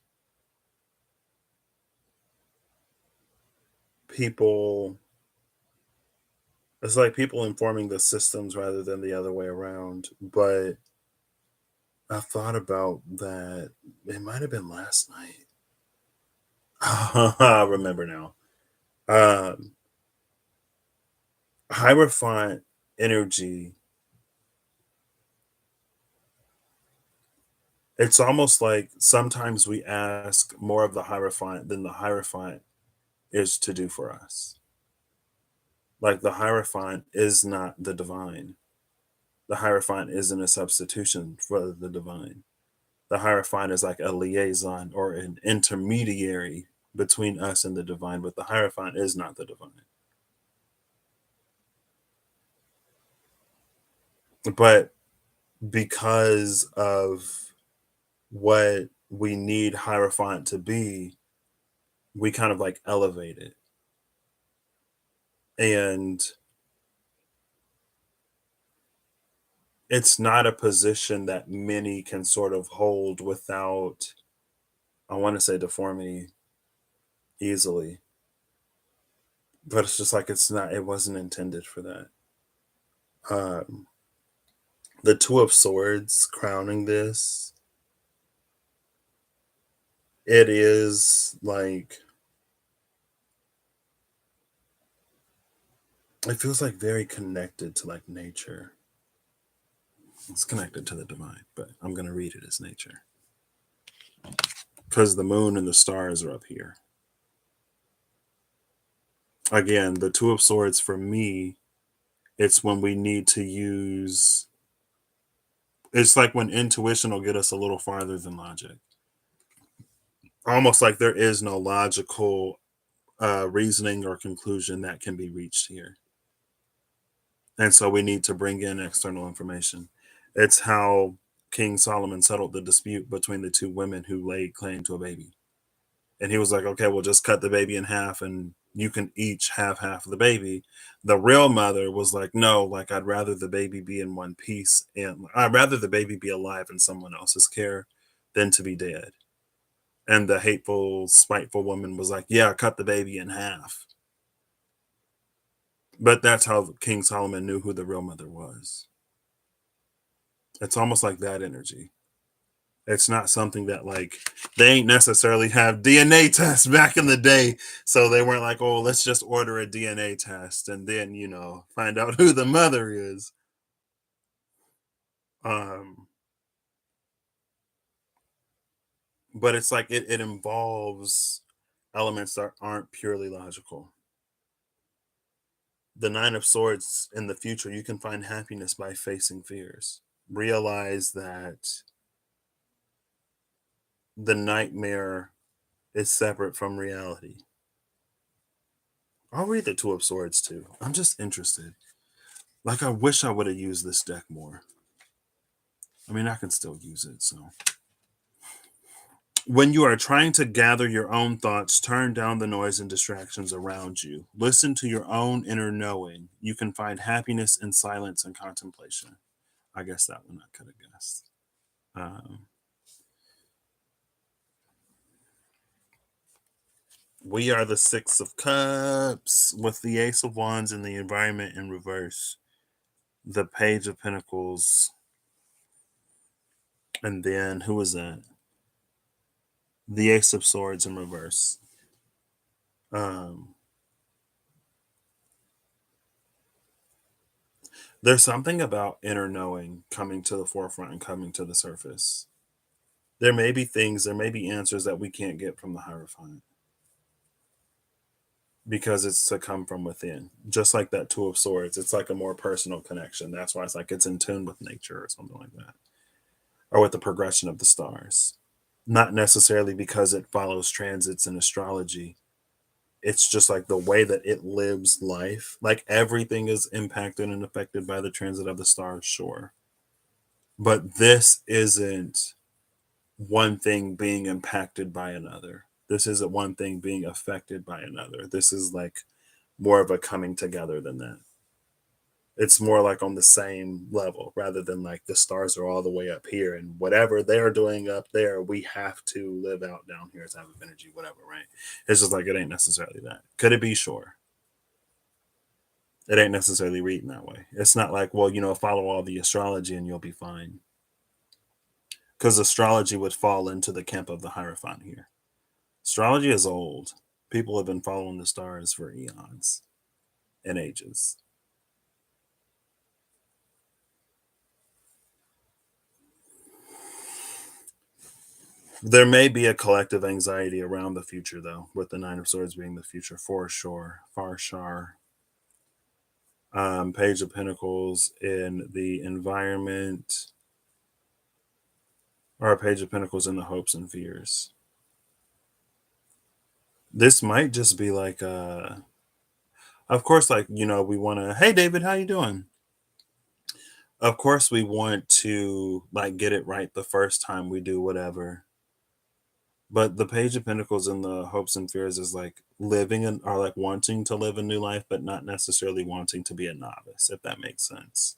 people, it's like people informing the systems rather than the other way around. But I thought about that. It might have been last night. I remember now. Um, Hierophant energy, it's almost like sometimes we ask more of the Hierophant than the Hierophant is to do for us. Like the Hierophant is not the divine. The Hierophant isn't a substitution for the divine. The Hierophant is like a liaison or an intermediary between us and the divine, but the Hierophant is not the divine. But because of what we need Hierophant to be, we kind of like elevate it. And it's not a position that many can sort of hold without, I want to say, deformity easily. But it's just like it wasn't intended for that. Um, the Two of Swords crowning this, it is like, it feels like very connected to like nature. It's connected to the divine, but I'm going to read it as nature because the moon and the stars are up here. Again, the Two of Swords for me, it's when we need to use, it's like when intuition will get us a little farther than logic. Almost like there is no logical reasoning or conclusion that can be reached here. And so we need to bring in external information. It's how King Solomon settled the dispute between the two women who laid claim to a baby. And he was like, okay, we'll just cut the baby in half and you can each have half of the baby. The real mother was like, no, like I'd rather the baby be in one piece and I'd rather the baby be alive in someone else's care than to be dead. And the hateful, spiteful woman was like, yeah, cut the baby in half. But that's how King Solomon knew who the real mother was. It's almost like that energy. It's not something that like they ain't necessarily have DNA tests back in the day. So they weren't like, oh, let's just order a DNA test and then, find out who the mother is. But it's like it involves elements that aren't purely logical. The Nine of Swords in the future, you can find happiness by facing fears. Realize that the nightmare is separate from reality. I'll read the Two of Swords too. I'm just interested. Like, I wish I would have used this deck more. I mean, I can still use it, so. When you are trying to gather your own thoughts, turn down the noise and distractions around you. Listen to your own inner knowing. You can find happiness in silence and contemplation. I guess that one I could have guessed. We are the Six of Cups with the Ace of Wands in the environment in reverse. The Page of Pentacles. And then, who is that? The Ace of Swords in reverse. There's something about inner knowing coming to the forefront and coming to the surface. There may be things, there may be answers that we can't get from the Hierophant because it's to come from within. Just like that Two of Swords, it's like a more personal connection. That's why it's like it's in tune with nature or something like that, or with the progression of the stars. Not necessarily because it follows transits in astrology. It's just like the way that it lives life. Like everything is impacted and affected by the transit of the stars, sure. But this isn't one thing being impacted by another. This isn't one thing being affected by another. This is like more of a coming together than that. It's more like on the same level rather than like the stars are all the way up here and whatever they're doing up there, we have to live out down here type of energy, whatever, right? It's just like it ain't necessarily that. Could it be? Sure. It ain't necessarily reading that way. It's not like, well, follow all the astrology and you'll be fine. Because astrology would fall into the camp of the Hierophant here. Astrology is old. People have been following the stars for eons and ages. There may be a collective anxiety around the future, though, with the Nine of Swords being the future for sure. Far Shar. Page of Pentacles in the environment, or a Page of Pentacles in the hopes and fears. This might just be like of course, like, we want to, hey David, how you doing? Of course we want to like get it right the first time we do whatever. But the Page of Pentacles in the hopes and fears is like living in, or like wanting to live a new life, but not necessarily wanting to be a novice, if that makes sense.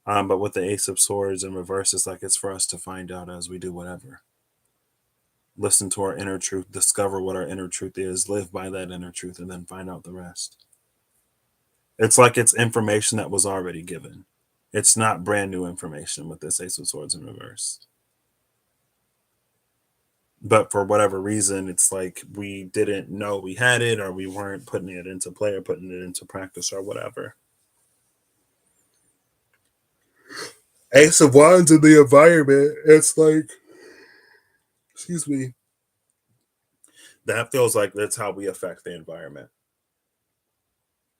But with the Ace of Swords in reverse, it's like it's for us to find out as we do whatever. Listen to our inner truth, discover what our inner truth is, live by that inner truth, and then find out the rest. It's like it's information that was already given. It's not brand new information with this Ace of Swords in reverse. But for whatever reason, it's like we didn't know we had it, or we weren't putting it into play or putting it into practice or whatever. Ace of Wands in the environment, it's like, excuse me, that feels like that's how we affect the environment.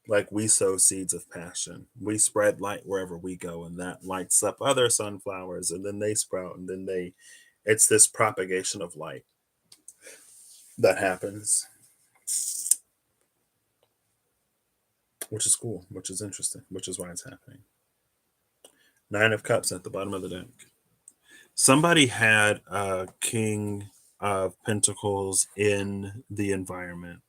Like we sow seeds of passion. We spread light wherever we go, and that lights up other sunflowers, and then they sprout, and then it's this propagation of light that happens, which is cool, which is interesting, which is why it's happening. Nine of Cups at the bottom of the deck. Somebody had a King of Pentacles in the environment.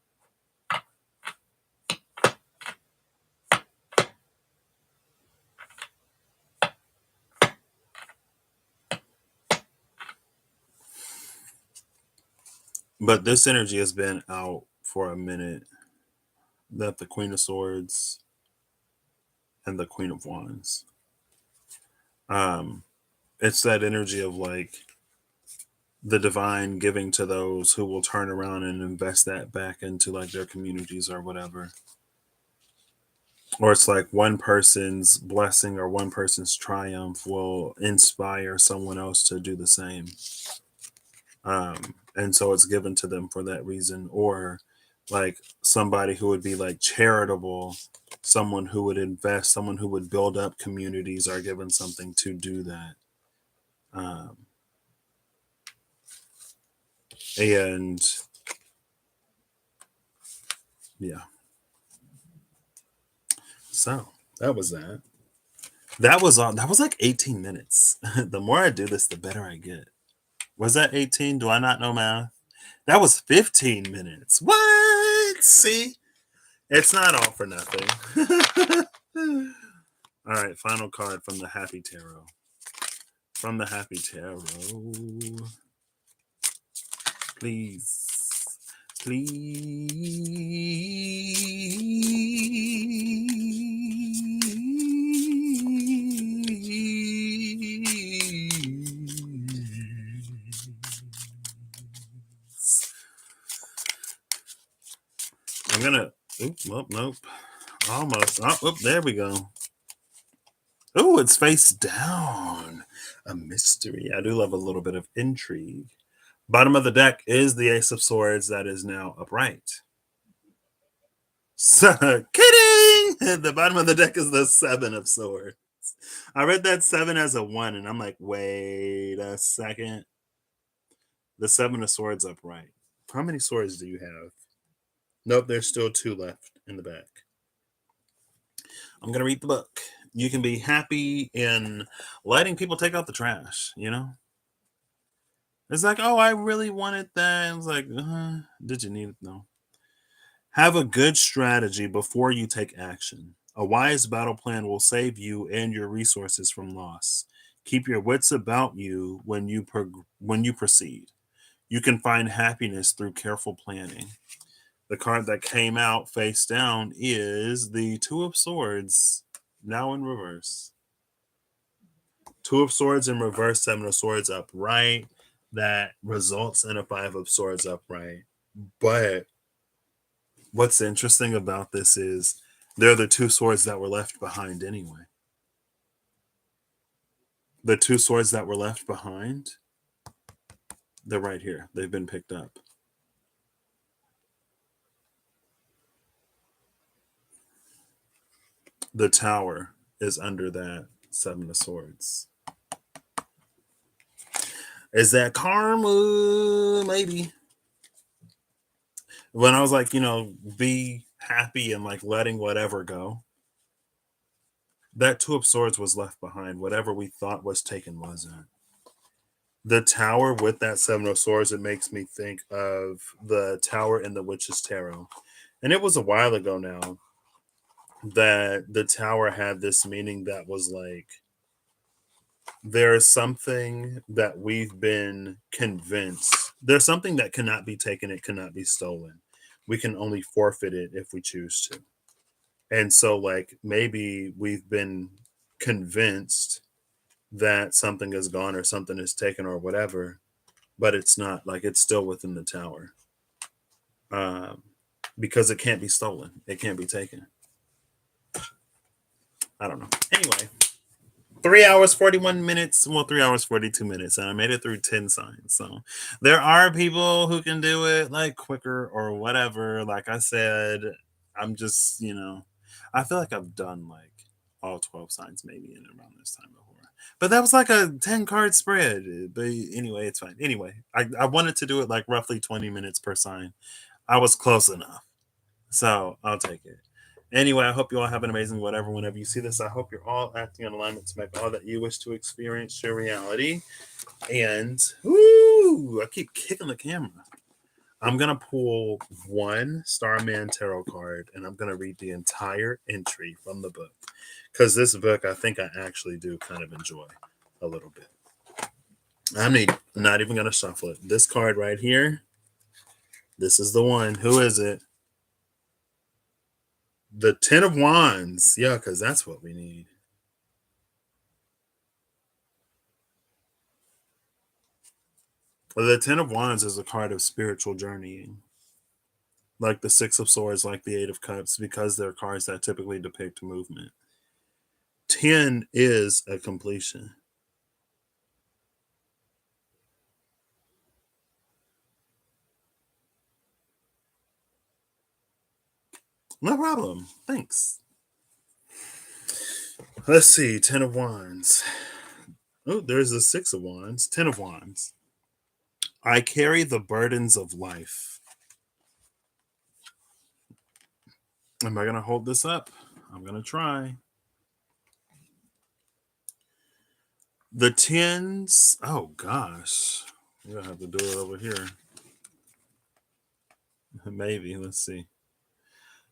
But this energy has been out for a minute. That the Queen of Swords and the Queen of Wands. It's that energy of like the divine giving to those who will turn around and invest that back into like their communities or whatever. Or it's like one person's blessing or one person's triumph will inspire someone else to do the same. And so it's given to them for that reason. Or like somebody who would be like charitable, someone who would invest, someone who would build up communities are given something to do that. And yeah. So that was that. That was like 18 minutes. The more I do this, the better I get. Was that 18? Do I not know math? That was 15 minutes. What? See? It's not all for nothing. All right, final card from the Happy Tarot. From the Happy Tarot. Please. I'm gonna. Nope. Almost. Oh, there we go. Oh, it's face down. A mystery. I do love a little bit of intrigue. Bottom of the deck is the Ace of Swords that is now upright. So, kidding! The bottom of the deck is the Seven of Swords. I read that 7 as a 1, and I'm like, wait a second. The Seven of Swords upright. How many swords do you have? Nope, there's still 2 left in the back. I'm going to read the book. You can be happy in letting people take out the trash, you know? It's like, oh, I really wanted that. It's like, did you need it? No. Have a good strategy before you take action. A wise battle plan will save you and your resources from loss. Keep your wits about you when you proceed. You can find happiness through careful planning. The card that came out face down is the Two of Swords, now in reverse. Two of Swords in reverse, Seven of Swords upright. That results in a Five of Swords upright. But what's interesting about this is they're the 2 swords that were left behind anyway. The 2 swords that were left behind, they're right here. They've been picked up. The Tower is under that Seven of Swords. Is that karma? Maybe. When I was like, be happy and like letting whatever go, that Two of Swords was left behind. Whatever we thought was taken wasn't. The Tower with that Seven of Swords, it makes me think of the Tower in the Witch's Tarot. And it was a while ago now that the Tower had this meaning that was like, there's something that we've been convinced. There's something that cannot be taken, it cannot be stolen. We can only forfeit it if we choose to. And so, like, maybe we've been convinced that something is gone or something is taken or whatever, but it's not. Like, it's still within the Tower. Because it can't be stolen. It can't be taken. I don't know. Anyway, 3 hours, 41 minutes. Well, 3 hours, 42 minutes. And I made it through 10 signs. So there are people who can do it like quicker or whatever. Like I said, I'm just, I feel like I've done like all 12 signs maybe in around this time before. But that was like a 10 card spread. But anyway, it's fine. Anyway, I wanted to do it like roughly 20 minutes per sign. I was close enough. So I'll take it. Anyway, I hope you all have an amazing whenever you see this. I hope you're all acting in alignment to make all that you wish to experience your reality. And, I keep kicking the camera. I'm going to pull one Starman Tarot card, and I'm going to read the entire entry from the book. Because this book, I think I actually do kind of enjoy a little bit. I'm not even going to shuffle it. This card right here, this is the one. Who is it? The 10 of Wands. Yeah, because that's what we need. Well, the 10 of Wands is a card of spiritual journeying. Like the 6 of Swords, like the 8 of Cups, because they're cards that typically depict movement. 10 is a completion. No problem. Thanks. Let's see. 10 of Wands. Oh, there's the 6 of Wands. 10 of Wands. I carry the burdens of life. Am I going to hold this up? I'm going to try. The 10s. Oh, gosh. We're going to have to do it over here. Maybe. Let's see.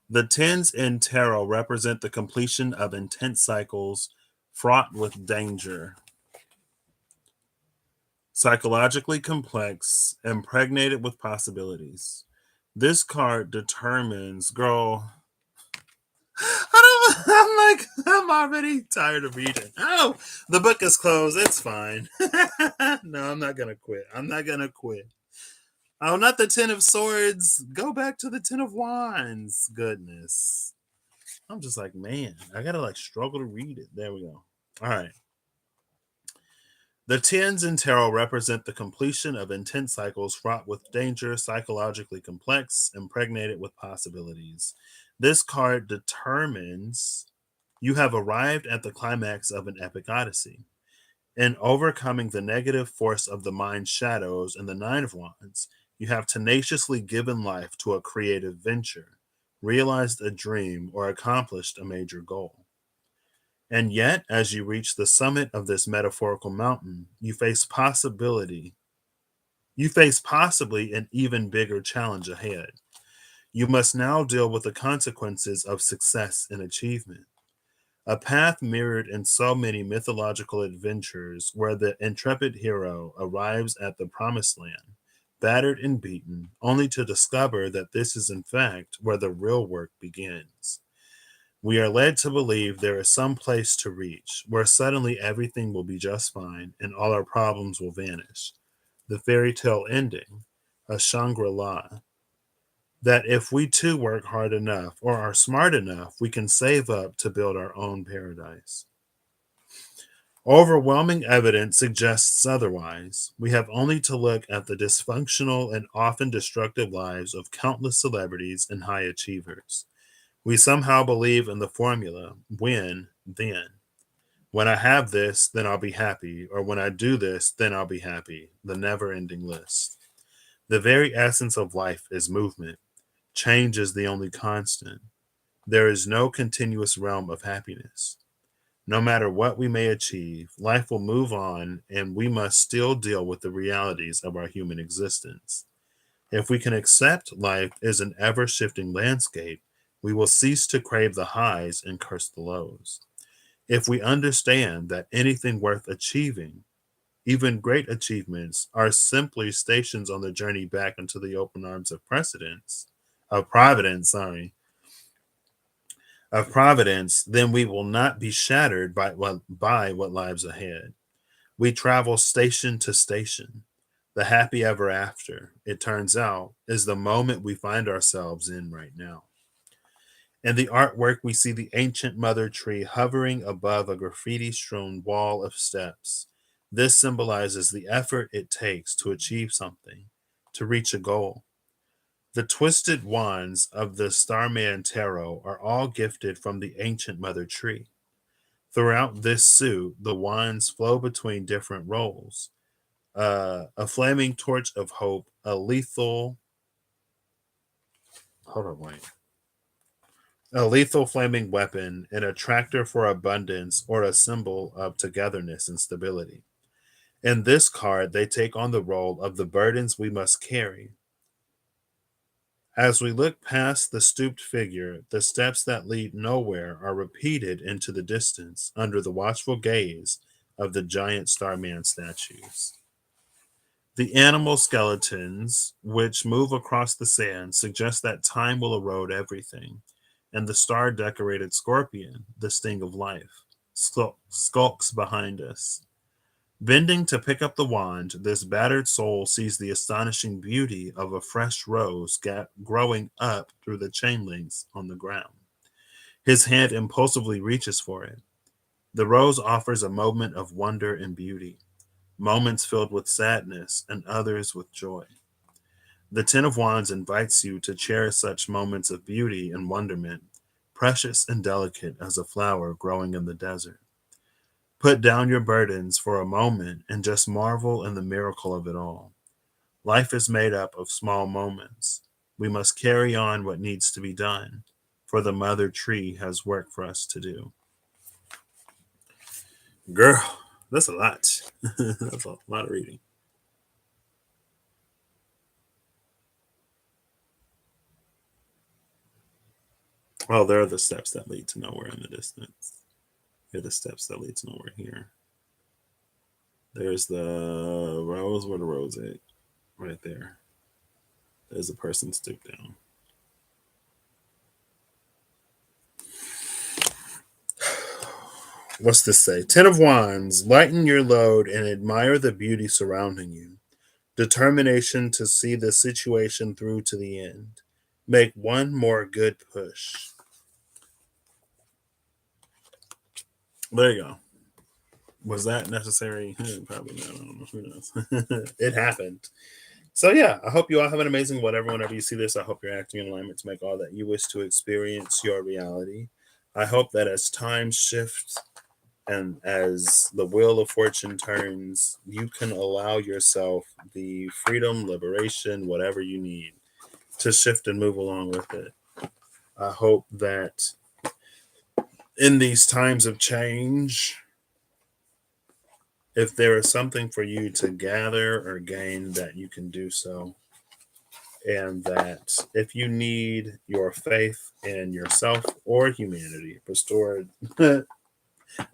The 10s in tarot represent the completion of intense cycles fraught with danger. Psychologically complex, impregnated with possibilities. This card determines, girl. I'm already tired of reading. Oh, the book is closed. It's fine. No, I'm not going to quit. Oh, not the 10 of Swords. Go back to the 10 of Wands. Goodness. I'm just like, man, I got to like struggle to read it. There we go. All right. The tens in tarot represent the completion of intense cycles fraught with danger, psychologically complex, impregnated with possibilities. This card determines you have arrived at the climax of an epic odyssey. In overcoming the negative force of the mind's shadows and the Nine of Wands, you have tenaciously given life to a creative venture, realized a dream, or accomplished a major goal. And yet, as you reach the summit of this metaphorical mountain, you face possibly an even bigger challenge ahead. You must now deal with the consequences of success and achievement. A path mirrored in so many mythological adventures where the intrepid hero arrives at the promised land, battered and beaten, only to discover that this is in fact where the real work begins. We are led to believe there is some place to reach where suddenly everything will be just fine and all our problems will vanish. The fairy tale ending, a Shangri La, that if we too work hard enough or are smart enough, we can save up to build our own paradise. Overwhelming evidence suggests otherwise. We have only to look at the dysfunctional and often destructive lives of countless celebrities and high achievers. We somehow believe in the formula when, then. When I have this, then I'll be happy, or when I do this, then I'll be happy. The never ending list. The very essence of life is movement. Change is the only constant. There is no continuous realm of happiness. No matter what we may achieve, life will move on, and we must still deal with the realities of our human existence. If we can accept life as an ever shifting landscape, we will cease to crave the highs and curse the lows. If we understand that anything worth achieving, even great achievements, are simply stations on the journey back into the open arms of providence, then we will not be shattered by what lies ahead. We travel station to station. The happy ever after, it turns out, is the moment we find ourselves in right now. In the artwork, we see the ancient mother tree hovering above a graffiti strewn wall of steps. This symbolizes the effort it takes to achieve something, to reach a goal. The twisted wands of the Starman Tarot are all gifted from the ancient mother tree. Throughout this suit, the wands flow between different roles. A flaming torch of hope, hold on, wait, a lethal flaming weapon, an attractor for abundance, or a symbol of togetherness and stability. In this card, they take on the role of the burdens we must carry. As we look past the stooped figure, the steps that lead nowhere are repeated into the distance under the watchful gaze of the giant Starman statues. The animal skeletons, which move across the sand, suggest that time will erode everything, and the star decorated scorpion, the sting of life, skulks behind us. Bending to pick up the wand, this battered soul sees the astonishing beauty of a fresh rose growing up through the chain links on the ground. His hand impulsively reaches for it. The rose offers a moment of wonder and beauty, moments filled with sadness and others with joy. The Ten of Wands invites you to cherish such moments of beauty and wonderment, precious and delicate as a flower growing in the desert. Put down your burdens for a moment and just marvel in the miracle of it all. Life is made up of small moments. We must carry on what needs to be done, for the mother tree has work for us to do. Girl, that's a lot. That's a lot of reading. Oh, there are the steps that lead to nowhere in the distance. Here are the steps that lead to nowhere here. There's the rose. Where the rose at? Right there. There's a person stooped down. What's this say? Ten of Wands. Lighten your load and admire the beauty surrounding you. Determination to see the situation through to the end. Make one more good push. There you go. Was that necessary? Probably not. I don't know. Who knows? It happened. So yeah, I hope you all have an amazing whatever. Whenever you see this, I hope you're acting in alignment to make all that you wish to experience your reality. I hope that as time shifts and as the wheel of fortune turns, you can allow yourself the freedom, liberation, whatever you need to shift and move along with it. I hope that in these times of change, if there is something for you to gather or gain, that you can do so. And that if you need your faith in yourself or humanity restored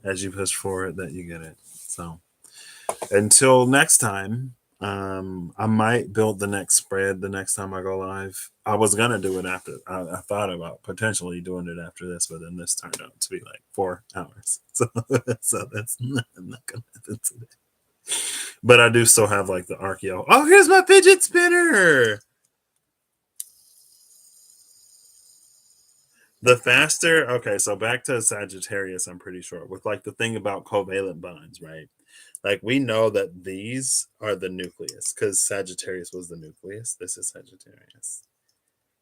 as you push forward, that you get it. So until next time, I might build the next spread the next time I go live. I was gonna do it after. I thought about potentially doing it after this, but then this turned out to be like 4 hours. So that's not gonna happen today. But I do still have like the Archeo. Oh, here's my fidget spinner. The faster, okay, so back to Sagittarius, I'm pretty sure, with like the thing about covalent bonds, right? Like we know that these are the nucleus because Sagittarius was the nucleus. This is Sagittarius.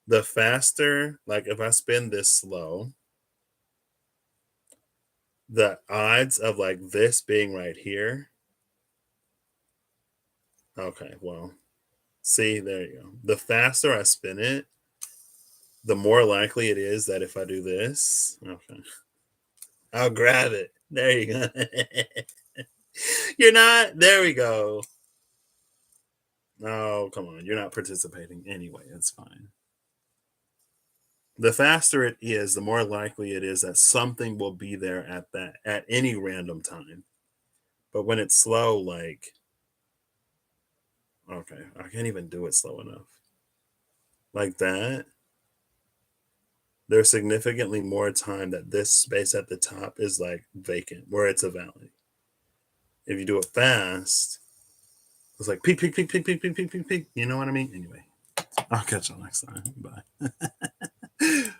The faster, like if I spin this slow, the odds of like this being right here. Okay, well, see, there you go. The faster I spin it, the more likely it is that if I do this, okay, I'll grab it. There you go. You're not. There we go. Oh, come on. You're not participating anyway. It's fine. The faster it is, the more likely it is that something will be there at any random time. But when it's slow, like, okay, I can't even do it slow enough. Like that, there's significantly more time that this space at the top is like vacant, where it's a valley. If you do it fast, it's like peak, peak, peak, peak, peak, peak, peak, peak, peak. You know what I mean? Anyway, I'll catch you next time. Bye.